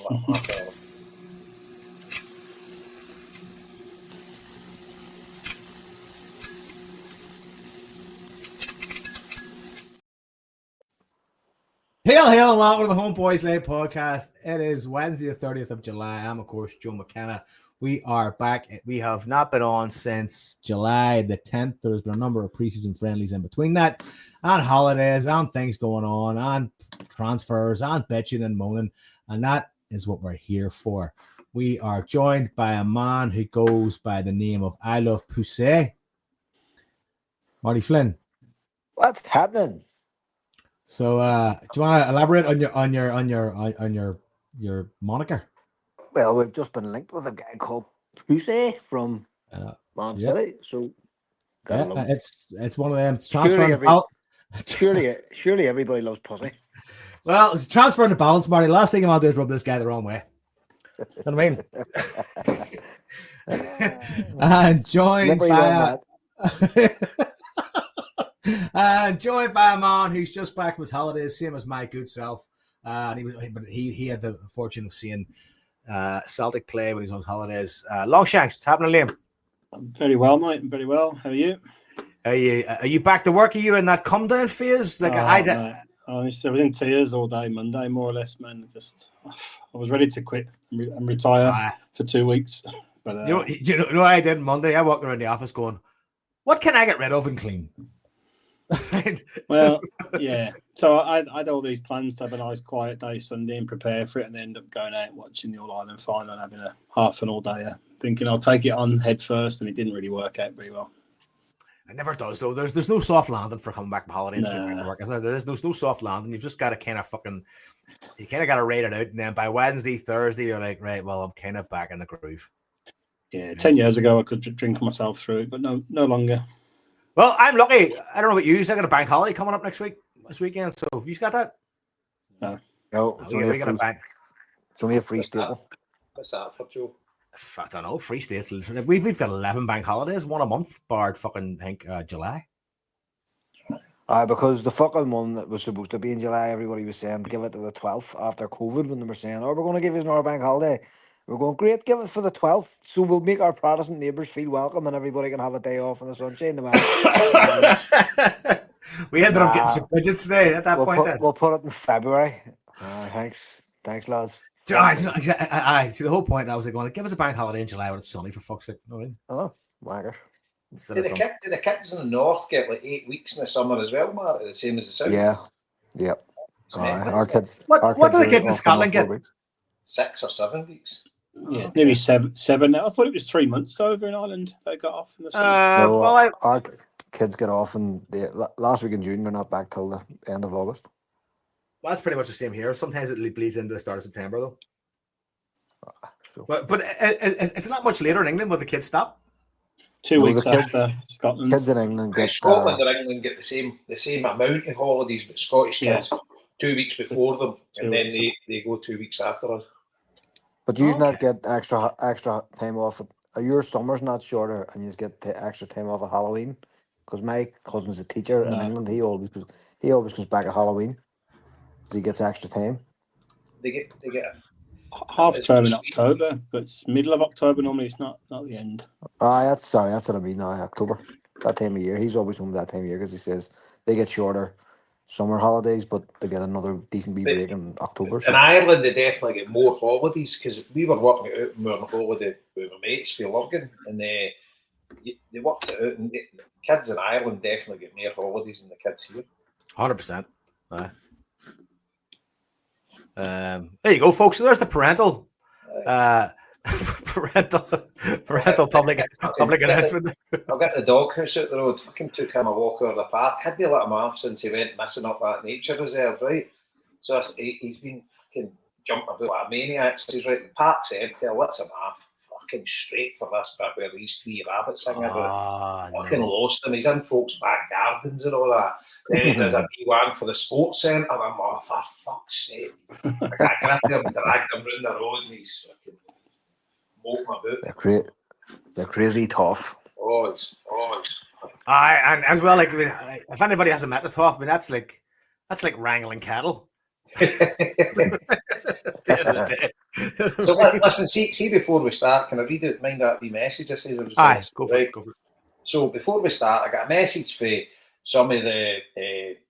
Hail, hail, and welcome to the HomeBhoys Late Podcast. It is Wednesday, the 30th of July. I'm, of course, Joe McKenna. We are back. We have not been on since July the 10th. There's been a number of preseason friendlies in between that, and holidays, and things going on, and transfers, and bitching and moaning, and that is what we're here for. We are joined by a man who goes by the name of I Love Poussey, Marty Flynn. What's happening? So, do you want to elaborate on your moniker? Well, we've just been linked with a guy called Poussey from Man City. So, it's one of them. It's surely everybody loves pussy. Well, it's transferring the balance, Marty. Last thing I'm going to do is rub this guy the wrong way. You know what I mean? And joined by a man who's just back from his holidays, same as my good self. And he had the fortune of seeing Celtic play when he was on his holidays. Longshanks, what's happening, Liam? I'm very well, mate. I'm very well. How are you? Are you back to work? Are you in that come down phase? Honestly, I was in tears all day Monday, more or less, man. I was ready to quit and retire for 2 weeks. But you know what I did Monday? I walked around the office going, "What can I get rid of and clean?" Well, yeah. So I had all these plans to have a nice quiet day Sunday and prepare for it, and then end up going out watching the All Ireland final and having a half an all day, thinking I'll take it on head first, and it didn't really work out very well. It never does, though. There's no soft landing for coming back from holidays. Work, is there? There's no soft landing. You've just got to kind of got to rate it out, and then by Wednesday, Thursday, you're like, right, well, I'm kind of back in the groove. Yeah, 10 years ago, I could drink myself through it, but no longer. Well, I'm lucky. I don't know about you. I got a bank holiday coming up this weekend. So have you got that? No. It's only a free staple. What's that for, Joe? I don't know. Free states. We've got 11 bank holidays, one a month, barred fucking July. Because the fucking one that was supposed to be in July, everybody was saying give it to the 12th after COVID when they were saying, we're going to give you another bank holiday. We're going, great, give it for the 12th, so we'll make our Protestant neighbours feel welcome and everybody can have a day off in the sunshine. We ended up getting some budgets today at that point. We'll put it in February. Thanks, lads. I see the whole point. I was like, going, give us a bank holiday in July when it's sunny, for fuck's sake. Oh, wagger. Did the kids in the north get like 8 weeks in the summer as well, Marty? The same as the south? Yeah. Yep. Our kids. What do the kids in Scotland get? 6 or 7 weeks. Yeah, nearly seven now. I thought it was 3 months over in Ireland they got off in the summer. Our kids get off in the last week in June. They're not back till the end of August. Well, that's pretty much the same here. Sometimes it bleeds into the start of September, though. But it's not much later in England where the kids stop. 2 weeks after Scotland. Kids in England get Scotland or England get the same amount of holidays, but Scottish kids 2 weeks before them, and then they go 2 weeks after us. But you not get extra time off. Your summer's not shorter, and you just get extra time off at Halloween. Because my cousin's a teacher in England. He always comes back at Halloween. So he gets extra time. They get half term in October, but it's middle of October normally. It's not the end. That's what I mean. October, that time of year. He's always home that time of year because he says they get shorter summer holidays, but they get another decent wee break in October. In Ireland, they definitely get more holidays because we were working it out when we were on holiday with our mates for Lurgan, and they worked it out. And the kids in Ireland definitely get more holidays than the kids here. 100%. There you go, folks. So there's the parental public announcement. I've got the doghouse out the road. Fucking took him a walk over the park. Had to let him off since he went missing up that nature reserve, right? So he's been fucking jumping about like a maniac. So he's right, the park's empty. I let him off. Fucking straight for this bit where these 3 rabbits hang about. Fucking lost him. He's in folks' back gardens and all that. Then he does a B1 for the sports centre. And I'm like, for fuck's sake. I grabbed him and dragged him round the road and he's fucking molting about. They're crazy tough. Oh, and as well, like, if anybody hasn't met the tough, I mean, that's like wrangling cattle. the end of the day. So listen, see before we start, can I read out mind that the message I says? Aye, go for it. So before we start, I got a message for some of the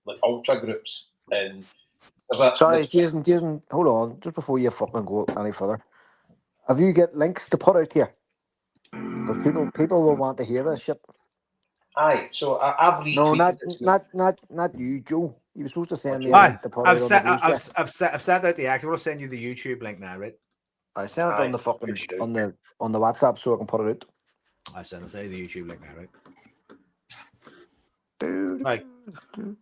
like ultra groups, and Sorry, Jason, hold on, just before you fucking go any further. Have you got links to put out here? Because people will want to hear this shit. Aye, so I've retweeted. No, not you, Joe. You were supposed to send me a link to put out on the page. I've sent out the act. I'm going to send you the YouTube link now, right? I sent it on the fucking on the WhatsApp so I can put it out. I sent the YouTube link now, right? Right. And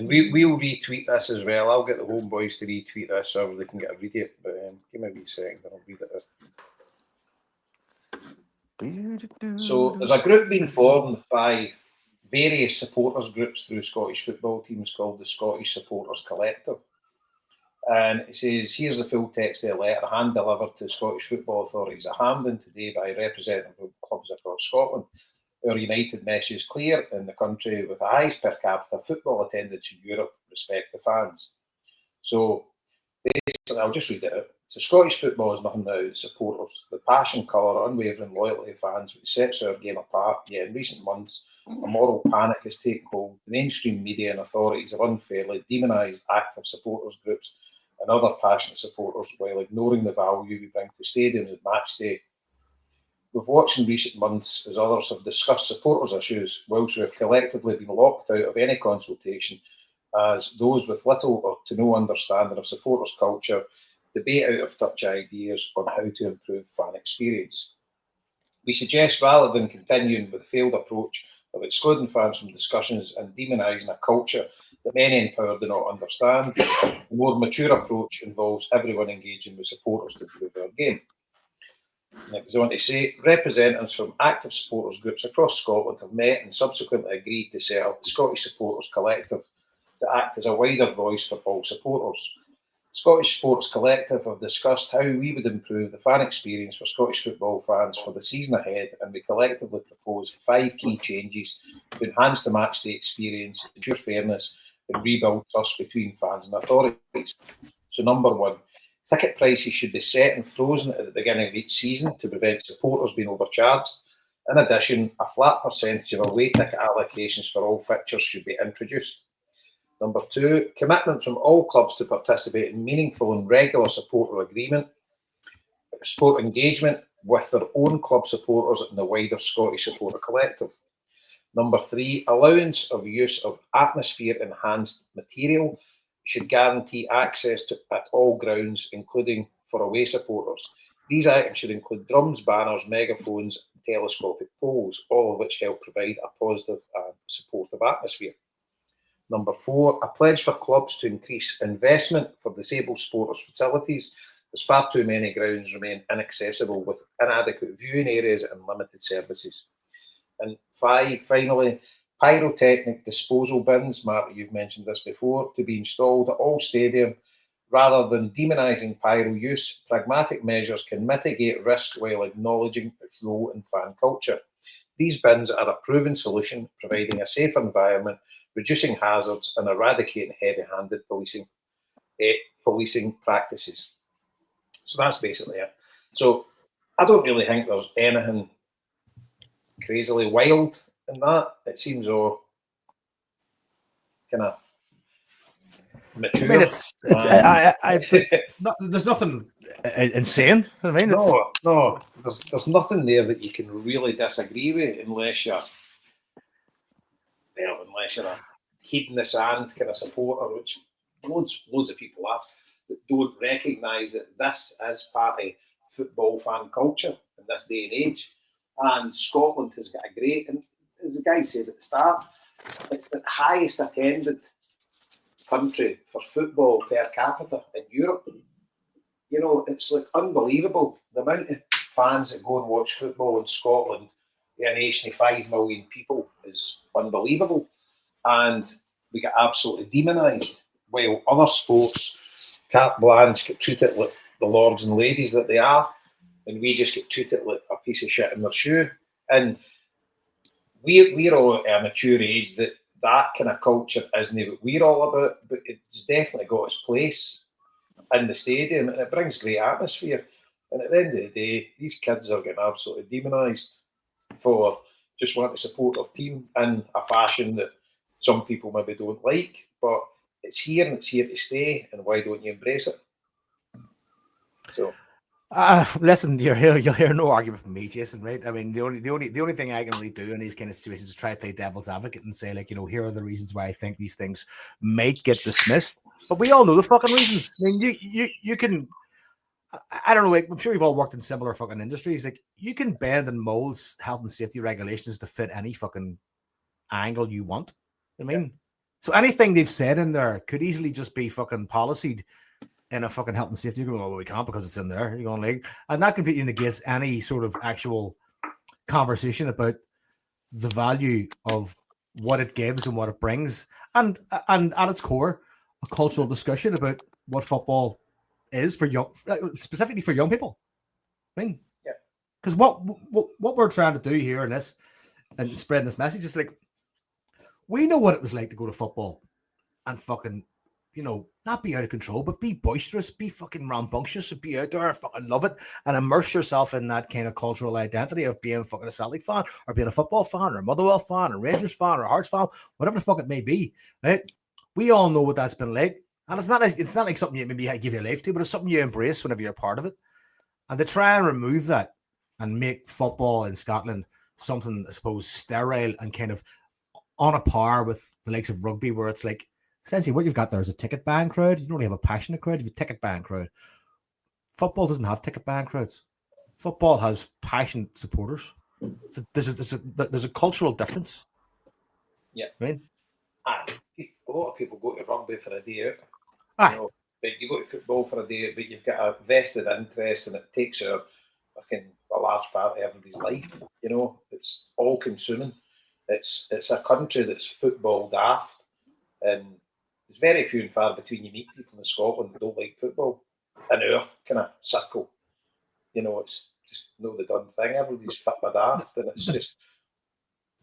we'll retweet this as well. I'll get the HomeBhoys to retweet this so they can get a read it. But give me a wee second and I'll read it. So there's a group being formed by various supporters groups through Scottish football teams called the Scottish Supporters Collective. And it says, here's the full text of the letter hand delivered to the Scottish football authorities at Hampden today by representatives of clubs across Scotland. Our united message is clear: in the country with the highest per capita football attendance in Europe, respect the fans. So basically, I'll just read it out. So Scottish football is nothing now supporters. The passion, colour, unwavering loyalty of fans which sets our game apart. Yet in recent months, a moral panic has taken hold. The mainstream media and authorities have unfairly demonised active supporters groups and other passionate supporters while ignoring the value we bring to stadiums and match day. We've watched in recent months as others have discussed supporters issues, whilst we have collectively been locked out of any consultation, as those with little or to no understanding of supporters culture debate out of touch ideas on how to improve fan experience. We suggest, rather than continuing with the failed approach of excluding fans from discussions and demonising a culture that many in power do not understand, the more mature approach involves everyone engaging with supporters to improve our game. And it goes on to say, representatives from active supporters groups across Scotland have met and subsequently agreed to set up the Scottish Supporters Collective to act as a wider voice for all supporters. Scottish Sports Collective have discussed how we would improve the fan experience for Scottish football fans for the season ahead, and we collectively propose 5 key changes to enhance the matchday experience, ensure fairness, and rebuild trust between fans and authorities. So number 1, ticket prices should be set and frozen at the beginning of each season to prevent supporters being overcharged. In addition, a flat percentage of away ticket allocations for all fixtures should be introduced. Number 2, commitment from all clubs to participate in meaningful and regular support engagement with their own club supporters and the wider Scottish Supporter Collective. Number 3, allowance of use of atmosphere-enhanced material should guarantee access to at all grounds, including for away supporters. These items should include drums, banners, megaphones, and telescopic poles, all of which help provide a positive and supportive atmosphere. Number 4, a pledge for clubs to increase investment for disabled supporters' facilities, as far too many grounds remain inaccessible with inadequate viewing areas and limited services. And 5, finally, pyrotechnic disposal bins, Marty, you've mentioned this before, to be installed at all stadiums. Rather than demonising pyro use, pragmatic measures can mitigate risk while acknowledging its role in fan culture. These bins are a proven solution, providing a safe environment, reducing hazards and eradicating heavy-handed policing practices. So that's basically it. So I don't really think there's anything crazily wild in that. It seems all kind of mature. I mean, there's nothing insane. I mean, no, there's nothing there that you can really disagree with unless you're a hedonist and kind of supporter, which loads of people are, that don't recognise that this is part of football fan culture in this day and age. And Scotland has got a great, and as the guy said at the start, it's the highest attended country for football per capita in Europe. You know, it's like unbelievable. The amount of fans that go and watch football in Scotland, in a nation of 5 million people, is unbelievable. And we get absolutely demonised, while other sports, carte blanche, get treated like the lords and ladies that they are, and we just get treated like a piece of shit in their shoe. And we're all at a mature age that kind of culture isn't what we're all about, but it's definitely got its place. in the stadium, and it brings great atmosphere. And at the end of the day, these kids are getting absolutely demonised for just wanting to support their team in a fashion that some people maybe don't like, but it's here and it's here to stay, and why don't you embrace it? So, listen, you'll hear no argument from me, Jason. Right? I mean, the only thing I can really do in these kind of situations is try to play devil's advocate and say, like, here are the reasons why I think these things might get dismissed. But we all know the fucking reasons. I mean, you can. I don't know. Like, I'm sure you've all worked in similar fucking industries. Like, you can bend and mold health and safety regulations to fit any fucking angle you want. I mean, so anything they've said in there could easily just be fucking policied in a fucking health and safety agreement. Well, we can't because it's in there. You're going like, and that completely negates any sort of actual conversation about the value of what it gives and what it brings, and at its core, a cultural discussion about what football is for young, specifically for young people. I mean, because what we're trying to do here in this and spreading this message is like, we know what it was like to go to football and fucking, not be out of control, but be boisterous, be fucking rambunctious, and be out there and fucking love it and immerse yourself in that kind of cultural identity of being fucking a Celtic fan or being a football fan or a Motherwell fan or Rangers fan or a Hearts fan, whatever the fuck it may be, right? We all know what that's been like. And it's not like something you maybe give your life to, but it's something you embrace whenever you're part of it. And to try and remove that and make football in Scotland something, I suppose, sterile and kind of on a par with the likes of rugby, where it's like, essentially what you've got there is a ticket buying crowd. You don't really have a passionate crowd, you have a ticket buying crowd. Football doesn't have ticket buying crowds. Football has passionate supporters. So there's a cultural difference. Yeah. Right? A lot of people go to rugby for a day out. But you go to football for a day, but you've got a vested interest, and it takes a large part of everybody's life. It's all consuming. It's a country that's football daft, and there's very few and far between you meet people in Scotland that don't like football in our kind of circle. It's just the done thing. Everybody's fit with daft, and it's just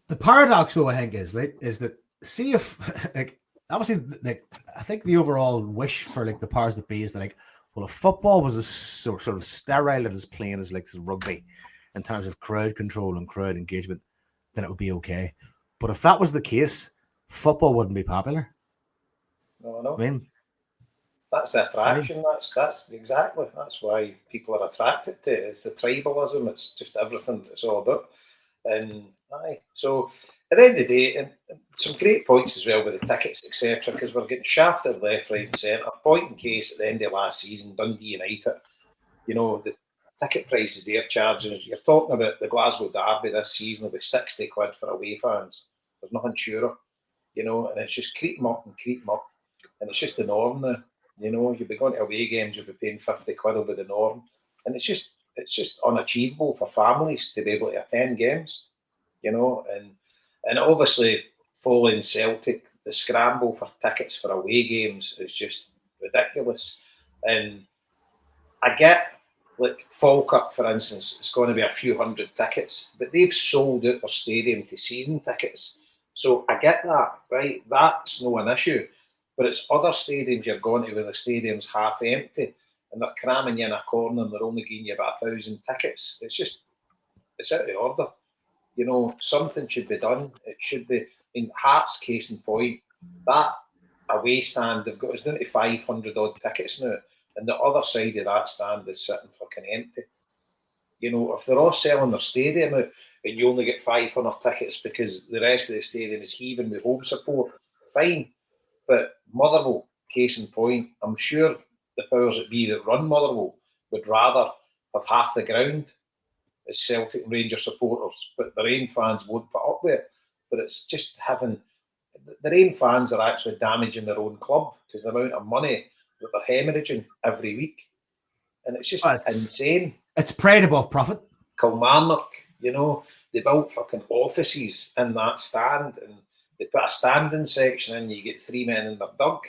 the paradox, though, I think is that see if like. Obviously, like, I think the overall wish for like the powers that be is that, like, well, if football was as sort of sterile and as plain as like rugby in terms of crowd control and crowd engagement, then it would be okay. But if that was the case, football wouldn't be popular. No. I mean, that's the attraction. That's exactly. That's why people are attracted to it. It's the tribalism. It's just everything it's all about. And so at the end of the day, and some great points as well with the tickets, etc., because we're getting shafted left, right, and centre. Point in case at the end of last season, Dundee United, the ticket prices they're charging. You're talking about the Glasgow Derby this season will be £60 for away fans. There's nothing surer, and it's just creep them up, and it's just the norm now. You'll be going to away games, you'll be paying £50 will be the norm, and it's just unachievable for families to be able to attend games, and obviously following Celtic, the scramble for tickets for away games is just ridiculous. And I get, like, Falkirk, for instance, it's going to be a few hundred tickets, but they've sold out their stadium to season tickets. So I get that, right? That's no an issue. But it's other stadiums you're going to where the stadium's half empty and they're cramming you in a corner and they're only giving you about 1,000 tickets. It's out of order. Something should be done. It should be, in Hearts, case in point, that away stand, they've got us down to 500 odd tickets now, and the other side of that stand is sitting fucking empty. If they're all selling their stadium out and you only get 500 tickets because the rest of the stadium is heaving with home support, fine. But Motherwell, case in point, I'm sure the powers that be that run Motherwell would rather have half the ground as Celtic and Rangers supporters, but the Rain fans won't put up with it. But it's just having the Rain fans are actually damaging their own club because the amount of money that they're hemorrhaging every week, and it's just insane. It's pride above profit. Kilmarnock, they built fucking offices in that stand, and they put a standing section in. You get 3 men in their dug.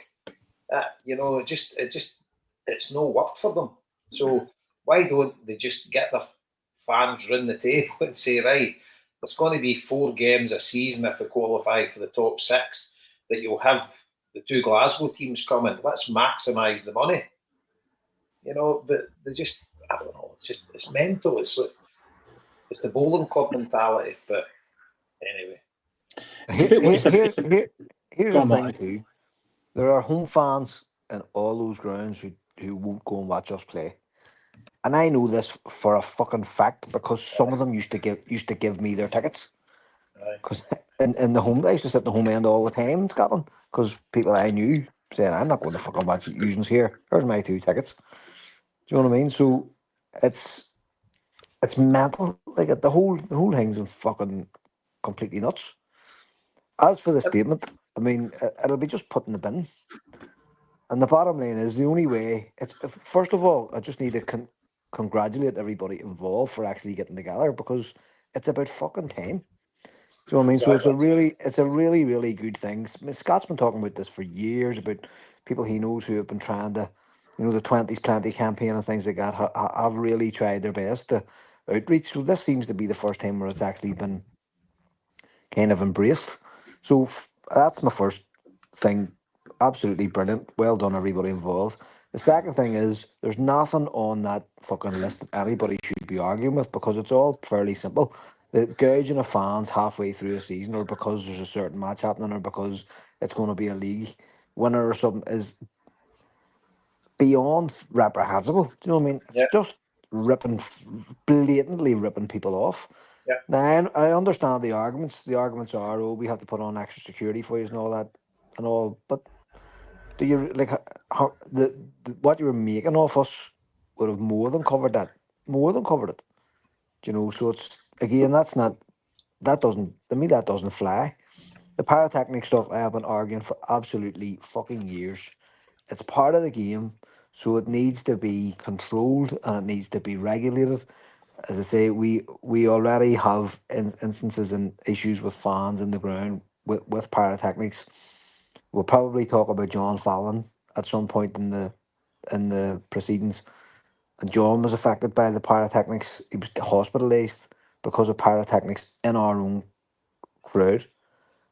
It's no work for them. So why don't they just get their fans round the table and say, right, there's going to be 4 games a season if we qualify for the top 6 that you'll have the 2 Glasgow teams coming. Let's maximise the money. you know, but they just, I don't know, it's mental. It's like, it's the bowling club mentality, but anyway. It's a bit. Here's Go the on, thing Marty. too. There are home fans in all those grounds who won't go and watch us play. And I know this for a fucking fact because some of them used to give me their tickets. Aye. Because in the home, I used to sit in the home end all the time in Scotland because people I knew saying, I'm not going to fucking watch usings here. Here's my 2 tickets. Do you know what I mean? So it's mental. Like the whole thing's fucking completely nuts. As for the statement, I mean, it'll be just put in the bin. And the bottom line is the only way. It's first of all, I just need to congratulate everybody involved for actually getting together because it's about fucking time. Do you know what I mean? So it's a really, really good thing. Scott's been talking about this for years about people he knows who have been trying to, the 20s campaign and things like that have really tried their best to outreach. So this seems to be the first time where it's actually been kind of embraced. So that's my first thing. Absolutely brilliant. Well done, everybody involved. The second thing is there's nothing on that fucking list that anybody should be arguing with because it's all fairly simple. The gouging of fans halfway through a season or because there's a certain match happening or because it's going to be a league winner or something is beyond reprehensible. Do you know what I mean? It's Yeah, just blatantly ripping people off. yeah. Now I understand the arguments. The arguments are, oh, we have to put on extra security for you and all that and all. But do you like how the what you were making off us would have more than covered that, more than covered it. You know, so it's again that doesn't to me that doesn't fly. The pyrotechnic stuff I have been arguing for absolutely fucking years. It's part of the game, so it needs to be controlled and it needs to be regulated. As I say, we already have instances and issues with fans in the ground with pyrotechnics. We'll probably talk about John Fallon at some point in the proceedings. And John was affected by the pyrotechnics. He was hospitalised because of pyrotechnics in our own crowd.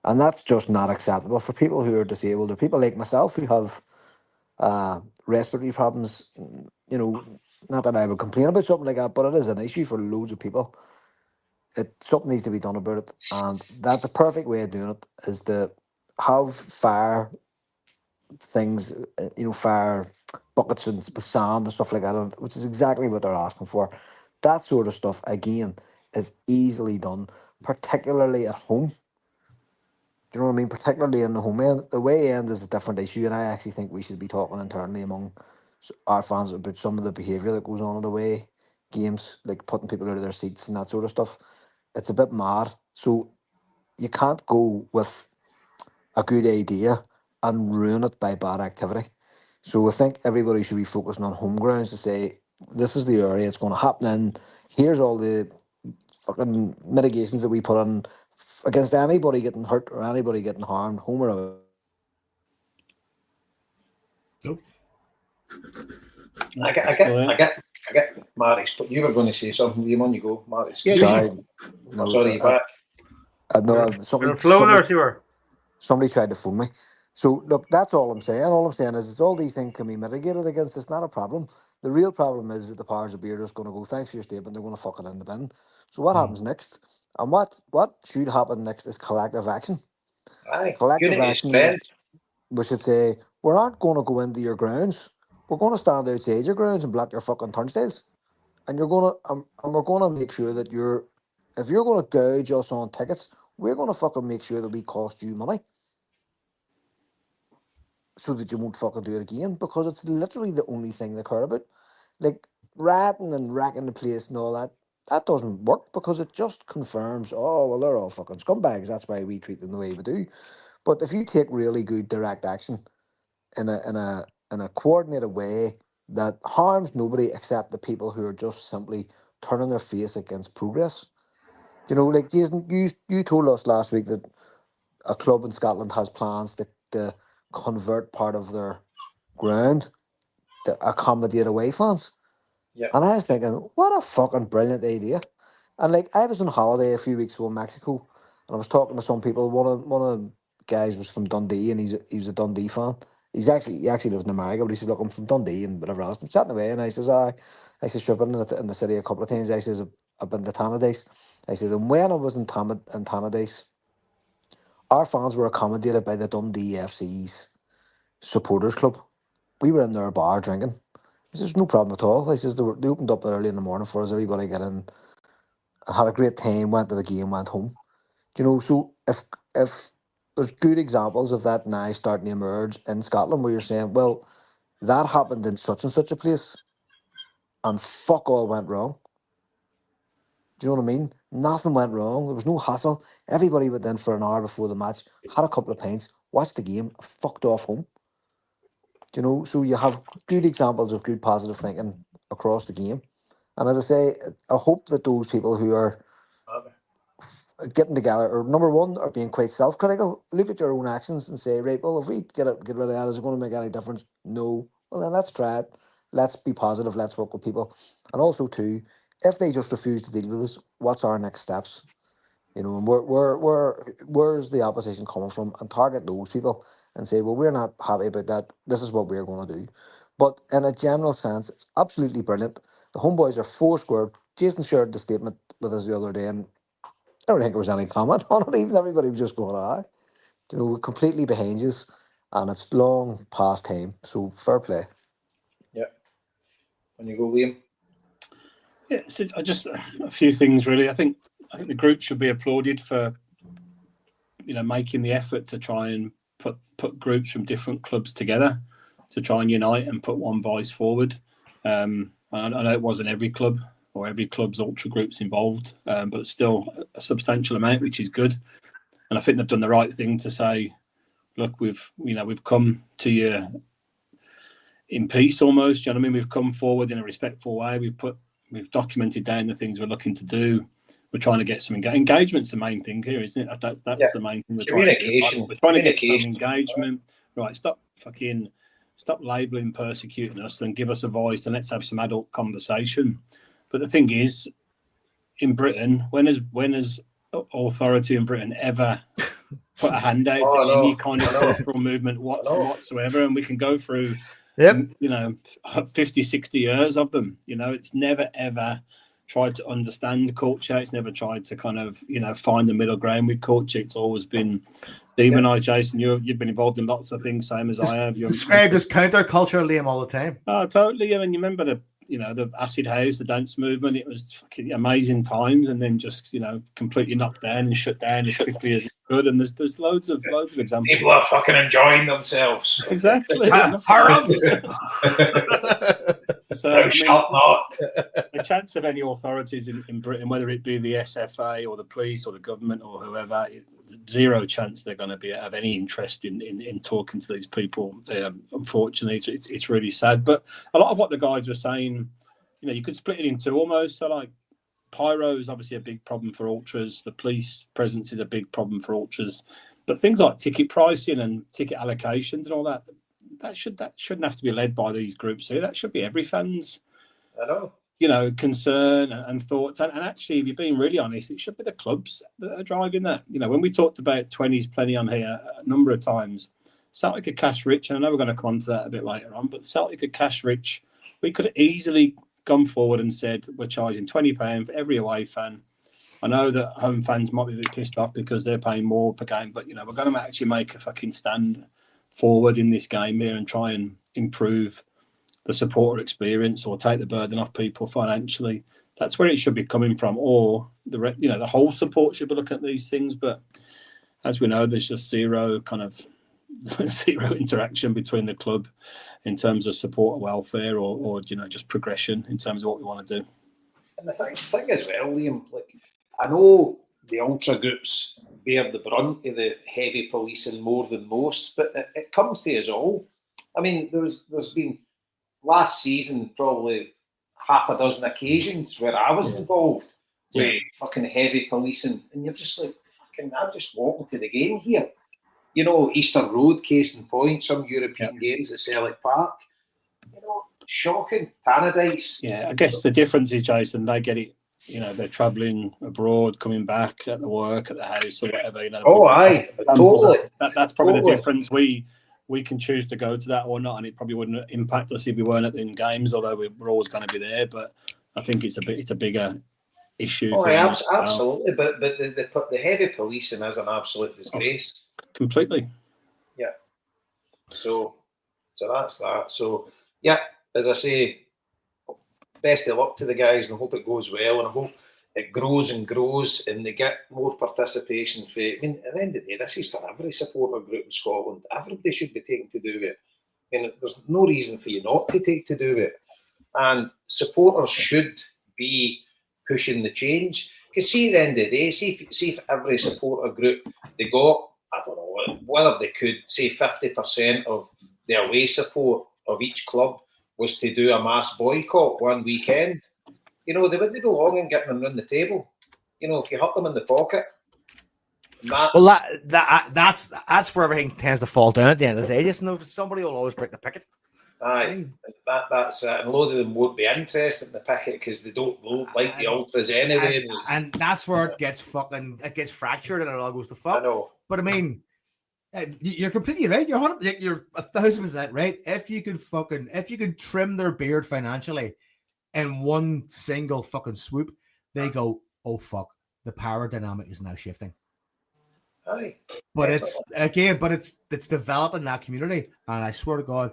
And that's just not acceptable for people who are disabled or people like myself who have respiratory problems. Not that I would complain about something like that, but it is an issue for loads of people. Something needs to be done about it, and that's a perfect way of doing it. Is to have fire things, fire buckets and sand and stuff like that, which is exactly what they're asking for. That sort of stuff again is easily done, particularly at home. Do you know what I mean? Particularly in the home end. The away end is a different issue, and I actually think we should be talking internally among our fans about some of the behaviour that goes on in the away games, like putting people out of their seats and that sort of stuff. It's a bit mad. So you can't go with a good idea and ruin it by bad activity. So I think everybody should be focusing on home grounds to say this is the area it's going to happen in. Here's all the fucking mitigations that we put on against anybody getting hurt or anybody getting harmed, home or away. Nope. I get Marty's, but you were going to say something. You on you go, Marty's. Yeah, Sorry, no, Sorry, you're back. Somebody tried to phone me. So look, that's all I'm saying. All I'm saying is all these things can be mitigated against. It's not a problem. The real problem is that the powers of beer are just going to go, thanks for your statement, they're going to fuck it in the bin. So what happens next? And what should happen next is collective action. Aye, Collective unity is action. strength. We should say, we're not going to go into your grounds. We're going to stand outside your grounds and block your fucking turnstiles. And you're going to, and we're going to make sure that if you're going to gouge us on tickets, we're going to fucking make sure that we cost you money so that you won't fucking do it again because it's literally the only thing they care about. Like ratting and racking the place and all that, that doesn't work because it just confirms, oh, well, they're all fucking scumbags. That's why we treat them the way we do. But if you take really good direct action in a coordinated way that harms nobody except the people who are just simply turning their face against progress. Like Jason, you told us last week that a club in Scotland has plans to convert part of their ground to accommodate away fans. Yeah. And I was thinking, what a fucking brilliant idea. And like I was on holiday a few weeks ago in Mexico and I was talking to some people. One of the guys was from Dundee and he's a Dundee fan. he actually lives in America, but he says, look, I'm from Dundee and whatever else. I'm chatting away, and I says, I says, sure, I've been in the city a couple of times. I says, I've been to Tannadice. I says, and when I was in Tannadice, our fans were accommodated by the Dundee FC's supporters club. We were in their bar drinking. He says, no problem at all. I says, they opened up early in the morning for us. Everybody got in and had a great time, went to the game, went home. Do you know, so if there's good examples of that now starting to emerge in Scotland where you're saying, well, that happened in such and such a place and fuck all went wrong. Do you know what I mean? Nothing went wrong. There was no hassle. Everybody went in for an hour before the match, had a couple of pints, watched the game, fucked off home. Do you know? So you have good examples of good positive thinking across the game. And as I say, I hope that those people who are getting together, or number one, are being quite self-critical, look at your own actions and say, right, well, if we get rid of that, is it going to make any difference? No. Well, then let's try it. Let's be positive. Let's work with people. And also, too, if they just refuse to deal with us, what's our next steps? You know, and where's the opposition coming from? And target those people and say, well, we're not happy about that. This is what we're going to do. But in a general sense, it's absolutely brilliant. The Homeboys are four squared. Jason shared the statement with us the other day, and I don't think there was any comment on it. Even everybody was just going, you know, we're completely behind you, and it's long past time. So fair play. Yeah. When you go, Liam. Yeah, so just a few things really. I think the group should be applauded for, you know, making the effort to try and put groups from different clubs together to try and unite and put one voice forward. I know it wasn't every club or every club's ultra groups involved, but still a substantial amount, which is good. And I think they've done the right thing to say, look, we've come to you in peace almost. Do you know what I mean? We've come forward in a respectful way. We've documented down the things we're looking to do. We're trying to get some engagement's the main thing here, isn't it? That's the main thing we're trying to do. We're trying to get some engagement. Right, stop labelling, persecuting us, and give us a voice, and let's have some adult conversation. But the thing is, in Britain, when has authority in Britain ever put a hand out to any kind of cultural movement whatsoever? And we can go through, you know, 50, 60 years of them. You know, it's never, ever tried to understand culture. It's never tried to kind of, you know, find the middle ground with culture. It's always been demonised. Jason, you've been involved in lots of things, same as I have. You're described as counterculture, Liam, all the time. Oh, totally. I mean, you remember the acid house, the dance movement. It was fucking amazing times, and then just, you know, completely knocked down and shut down as quickly as it could. And there's loads of examples. People are fucking enjoying themselves. Exactly. So I mean, the chance of any authorities in Britain, whether it be the SFA or the police or the government or whoever, zero chance they're going to have any interest in talking to these people. Unfortunately, it's really sad. But a lot of what the guys were saying, you know, you could split it into almost. So like, pyro is obviously a big problem for ultras. The police presence is a big problem for ultras. But things like ticket pricing and ticket allocations and all that, that shouldn't have to be led by these groups here. That should be every fan's, you know, concern and thoughts. And actually, if you're being really honest, it should be the clubs that are driving that. You know, when we talked about 20s plenty on here a number of times, Celtic are cash rich, and I know we're going to come on to that a bit later on, but Celtic are cash rich. We could have easily gone forward and said, we're charging £20 for every away fan. I know that home fans might be a bit pissed off because they're paying more per game, but, you know, we're going to actually make a fucking stand forward in this game here and try and improve the supporter experience or take the burden off people financially. That's where it should be coming from. Or the whole support should be looking at these things. But as we know, there's just zero interaction between the club in terms of supporter welfare or you know, just progression in terms of what we want to do. And the thing as well, Liam, like, I know the ultra groups bear the brunt of the heavy policing more than most, but it comes to us all. I mean, there's been last season probably half a dozen occasions where I was involved with fucking heavy policing, and you're just like, fucking, I'm just walking to the game here. You know, Easter Road, case in point, some European games at Selleck Park. You know, shocking. Tannadice. Yeah, I guess the difference is, Jason, they get it. You know, they're travelling abroad, coming back at the work, at the house, or whatever. You know. Oh, aye, totally. That's probably the difference. We we can choose to go to that or not, and it probably wouldn't impact us if we weren't in games, although we're always going to be there. But I think it's a bigger issue. Oh, yeah, absolutely. But the heavy policing is an absolute disgrace. Completely. Yeah. So that's that. So yeah, as I say, best of luck to the guys, and I hope it goes well, and I hope it grows and grows, and they get more participation. I mean, at the end of the day, this is for every supporter group in Scotland. Everybody should be taking to do it. I mean, there's no reason for you not to take to do it. And supporters should be pushing the change. Because see, at the end of the day, see if every supporter group, they got, I don't know, whether they could, say 50% of the away support of each club was to do a mass boycott one weekend. You know, they wouldn't be long in getting them around the table. You know, if you hit them in the pocket. Well, that's where everything tends to fall down at the end of the day. Just know somebody will always break the picket. Aye, that's it. And a load of them won't be interested in the picket because they don't like the ultras anyway. And that's where it gets fractured and it all goes to fuck. I know. But I mean, you're completely right. You're 1,000% right. If you can trim their beard financially in one single fucking swoop, they go, oh fuck, the power dynamic is now shifting. Aye. But it's developing that community, and I swear to God,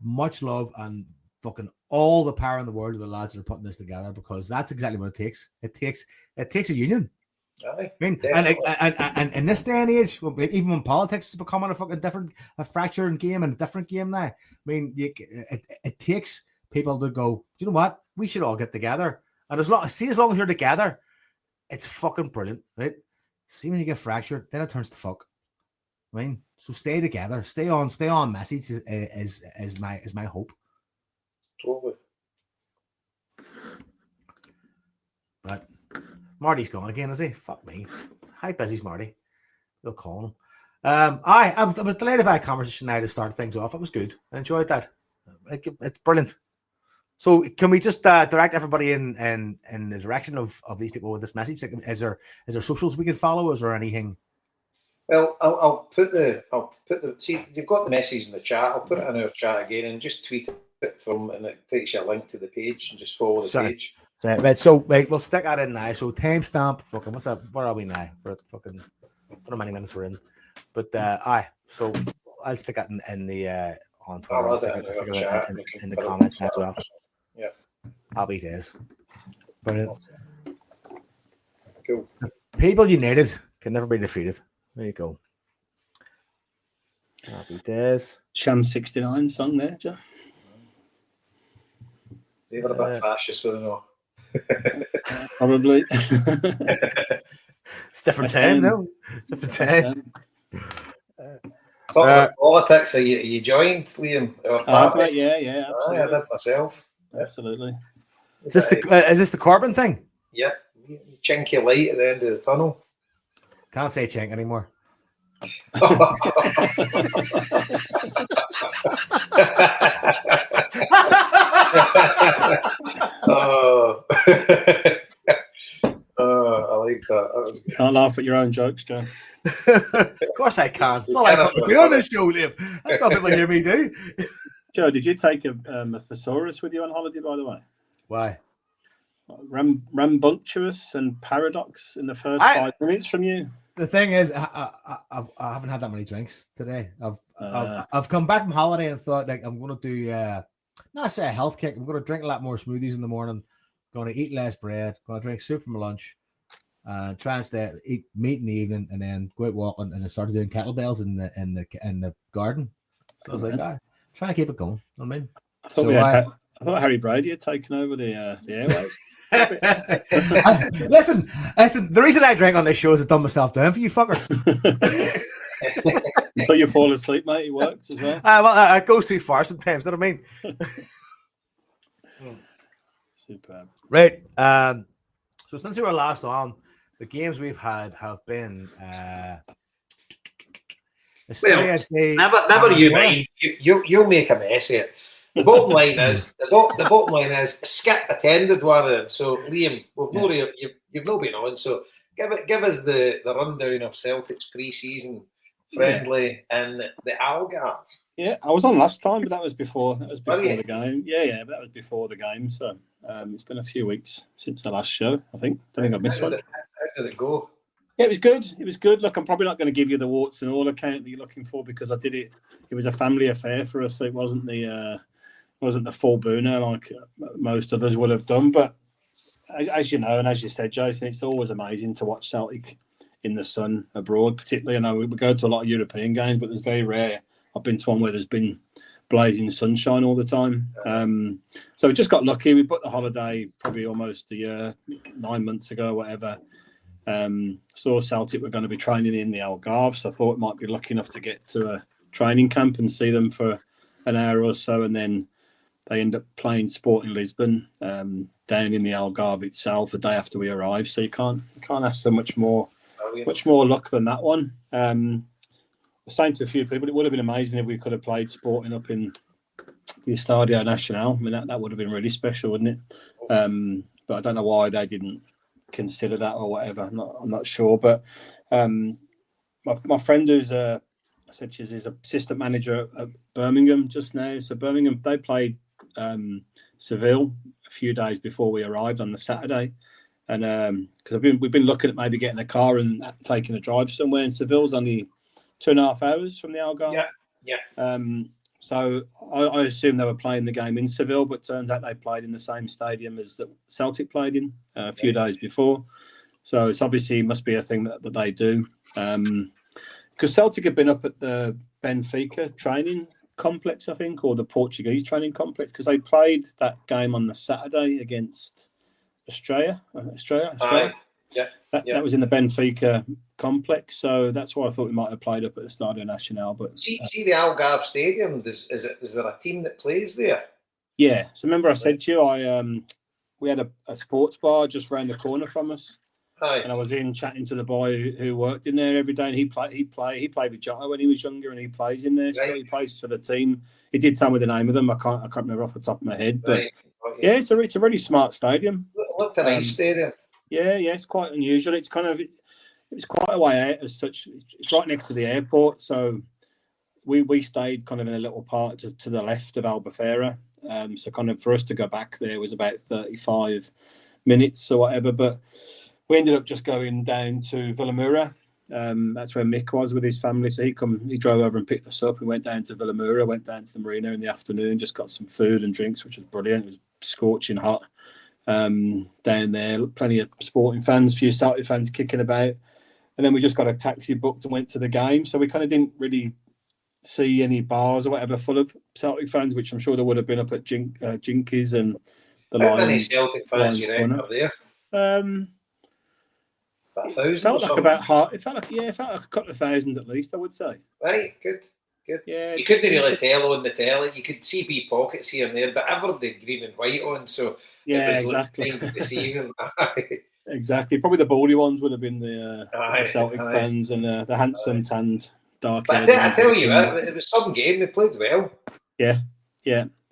much love and fucking all the power in the world of the lads that are putting this together, because that's exactly what it takes. It takes a union. Aye, I mean, and in this day and age, even when politics is becoming a fucking a fractured game and a different game now, I mean, it takes people to go, do you know what? We should all get together. And as long as you're together, it's fucking brilliant, right? See, when you get fractured, then it turns to fuck. I mean, so stay together, stay on message is my hope. Totally. But Marty's gone again, is he? Fuck me. How busy's Marty? We'll call him. I was delighted by a conversation now to start things off. It was good. I enjoyed that. It's brilliant. So can we just direct everybody in the direction of these people with this message? Like, is there socials we can follow? Is there anything? Well, I'll put the see, you've got the message in the chat. I'll put it in our chat again and just tweet it from, and it takes you a link to the page, and just follow the page. Right, so we'll stick that in now. So timestamp, fucking what's up? Where are we now? We're at fucking, I don't know how many minutes we're in, but so I'll stick that in the on Twitter. I'll stick it in the comments as well. Yeah, happy days. Brilliant. Cool. People united can never be defeated. There you go. Happy days. Sham 69 song there, Joe. They were a bit fascist with it all. Probably. It's different time, no? Different time. Talking about politics, are you joined, Liam? Yeah, absolutely. I did myself. Absolutely. Is this the Corbyn thing? Yeah. Chinky light at the end of the tunnel. Can't say chink anymore. I like that. Can't laugh at your own jokes, Joe. Of course I can. It's all I fucking do on this show, Liam. That's all people hear me do. Joe, did you take a thesaurus with you on holiday, by the way? Why? Rambunctious and paradox in the first 5 minutes from you. The thing is, I haven't had that many drinks today. I've come back from holiday and thought, like, I'm going to do not say a health kick. I'm going to drink a lot more smoothies in the morning. Going to eat less bread. Going to drink soup for my lunch. Try and eat meat in the evening, and then go out walking. And I started doing kettlebells in the garden. So I was like, try and keep it going. I mean, I thought Harry Brady had taken over the airwaves. Listen. The reason I drank on this show is to dumb myself down for you fuckers. Until you fall asleep, mate. It works as well. Well, it goes too far sometimes. You know what I mean? Superb. Right. So since we were last on, the games we've had have been. Never you mind. You'll make a mess of it. The bottom line is Skip attended one of them. So Liam, you've not been on. So give us the rundown of Celtic's pre-season friendly in the Algarve. Yeah, I was on last time, but that was before you? the game. Yeah, that was before the game. So it's been a few weeks since the last show. I think I missed one. How did it go? Yeah, it was good. It was good. Look, I'm probably not going to give you the warts and all account that you're looking for because I did it. It was a family affair for us. So it wasn't the full booner like most others would have done. But as you know, and as you said, Jason, it's always amazing to watch Celtic in the sun abroad. Particularly, I know we go to a lot of European games, but there's very rare. I've been to one where there's been blazing sunshine all the time. So we just got lucky. We booked the holiday probably almost a year, 9 months ago, whatever. Saw Celtic were going to be training in the Algarve, so I thought it might be lucky enough to get to a training camp and see them for an hour or so, and then they end up playing Sporting Lisbon down in the Algarve itself the day after we arrived. So you can't ask for much more luck than that one. I was saying to a few people, it would have been amazing if we could have played Sporting up in the Estadio Nacional. I mean, that would have been really special, wouldn't it? But I don't know why they didn't consider that or whatever. I'm not sure. But my friend who's is assistant manager at Birmingham just now. So Birmingham, they played Seville a few days before we arrived on the Saturday. And because we've been looking at maybe getting a car and taking a drive somewhere, and Seville's only 2.5 hours from the Algarve. Yeah. So I assume they were playing the game in Seville, but turns out they played in the same stadium as that Celtic played in a few days before. So it's obviously must be a thing that they do. Because Celtic have been up at the Benfica training complex, I think, or the Portuguese training complex, because they played that game on the Saturday against Australia. That was in the Benfica complex, so that's why I thought we might have played up at the Estadio Nacional. But see the Algarve Stadium. Is there a team that plays there? Yeah. So remember I said to you, we had a sports bar just round the corner from us. Aye. And I was in chatting to the boy who worked in there every day, and he played with Jota when he was younger, and he plays in there. So he plays for the team. He did tell me the name of them. I can't remember off the top of my head, but yeah, it's a really smart stadium. Look, a nice stadium. Yeah, it's quite unusual. It's quite a way out as such. It's right next to the airport, so we stayed kind of in a little part to the left of Albufeira. So kind of for us to go back there was about 35 minutes or whatever, but we ended up just going down to Villamoura. That's where Mick was with his family. So he drove over and picked us up. We went down to Villamoura, went down to the marina in the afternoon, just got some food and drinks, which was brilliant. It was scorching hot down there. Plenty of Sporting fans, a few Celtic fans kicking about. And then we just got a taxi booked and went to the game. So we kind of didn't really see any bars or whatever full of Celtic fans, which I'm sure there would have been up at Jinkies and the Lions. How many Celtic fans you reckon are there? About 1,000. It felt like about half. It felt like a couple of thousand at least, I would say. Right, good. Yeah, you couldn't really tell on the telly. You could see wee pockets here and there, but everybody had green and white on, so yeah, it was exactly. Deceiving. Exactly. Probably the baldy ones would have been the Celtic fans and the handsome tanned dark. But I tell you, it was some game. They played well. Yeah.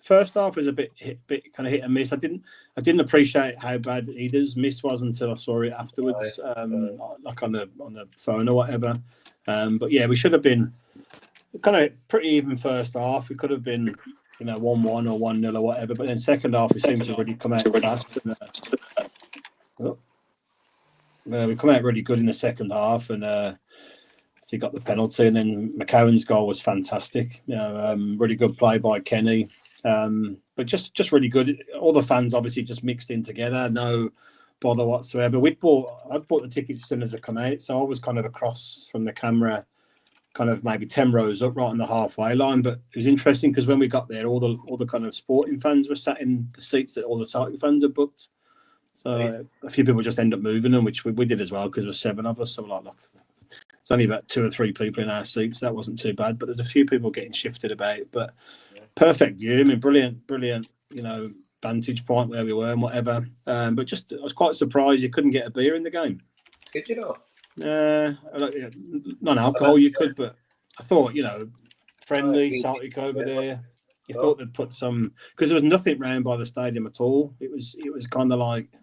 First half was a bit kind of hit and miss. I didn't appreciate how bad Ida's miss was until I saw it afterwards, like on the phone or whatever. But yeah, we should have been kind of pretty even first half. We could have been, 1-1 or 1-0 or whatever. But then second half, we seemed to really come out fast. We come out really good in the second half, and he got the penalty, and then McCowan's goal was fantastic. Really good play by Kenny. But just really good. All the fans obviously just mixed in together, no bother whatsoever. I bought the tickets as soon as they come out, so I was kind of across from the camera, kind of maybe 10 rows up, right on the halfway line. But it was interesting because when we got there, all the kind of Sporting fans were sat in the seats that all the Celtic fans had booked. So a few people just end up moving them, which we did as well because there were 7 of us. So we're like, look, it's only about 2 or 3 people in our seats. That wasn't too bad, but there's a few people getting shifted about. But perfect view. I mean, brilliant, vantage point where we were and whatever. But just, I was quite surprised you couldn't get a beer in the game. Could you not? Non-alcohol you could, but I thought, friendly, Celtic over there. You thought they'd put some, because there was nothing round by the stadium at all. It was kind of like, I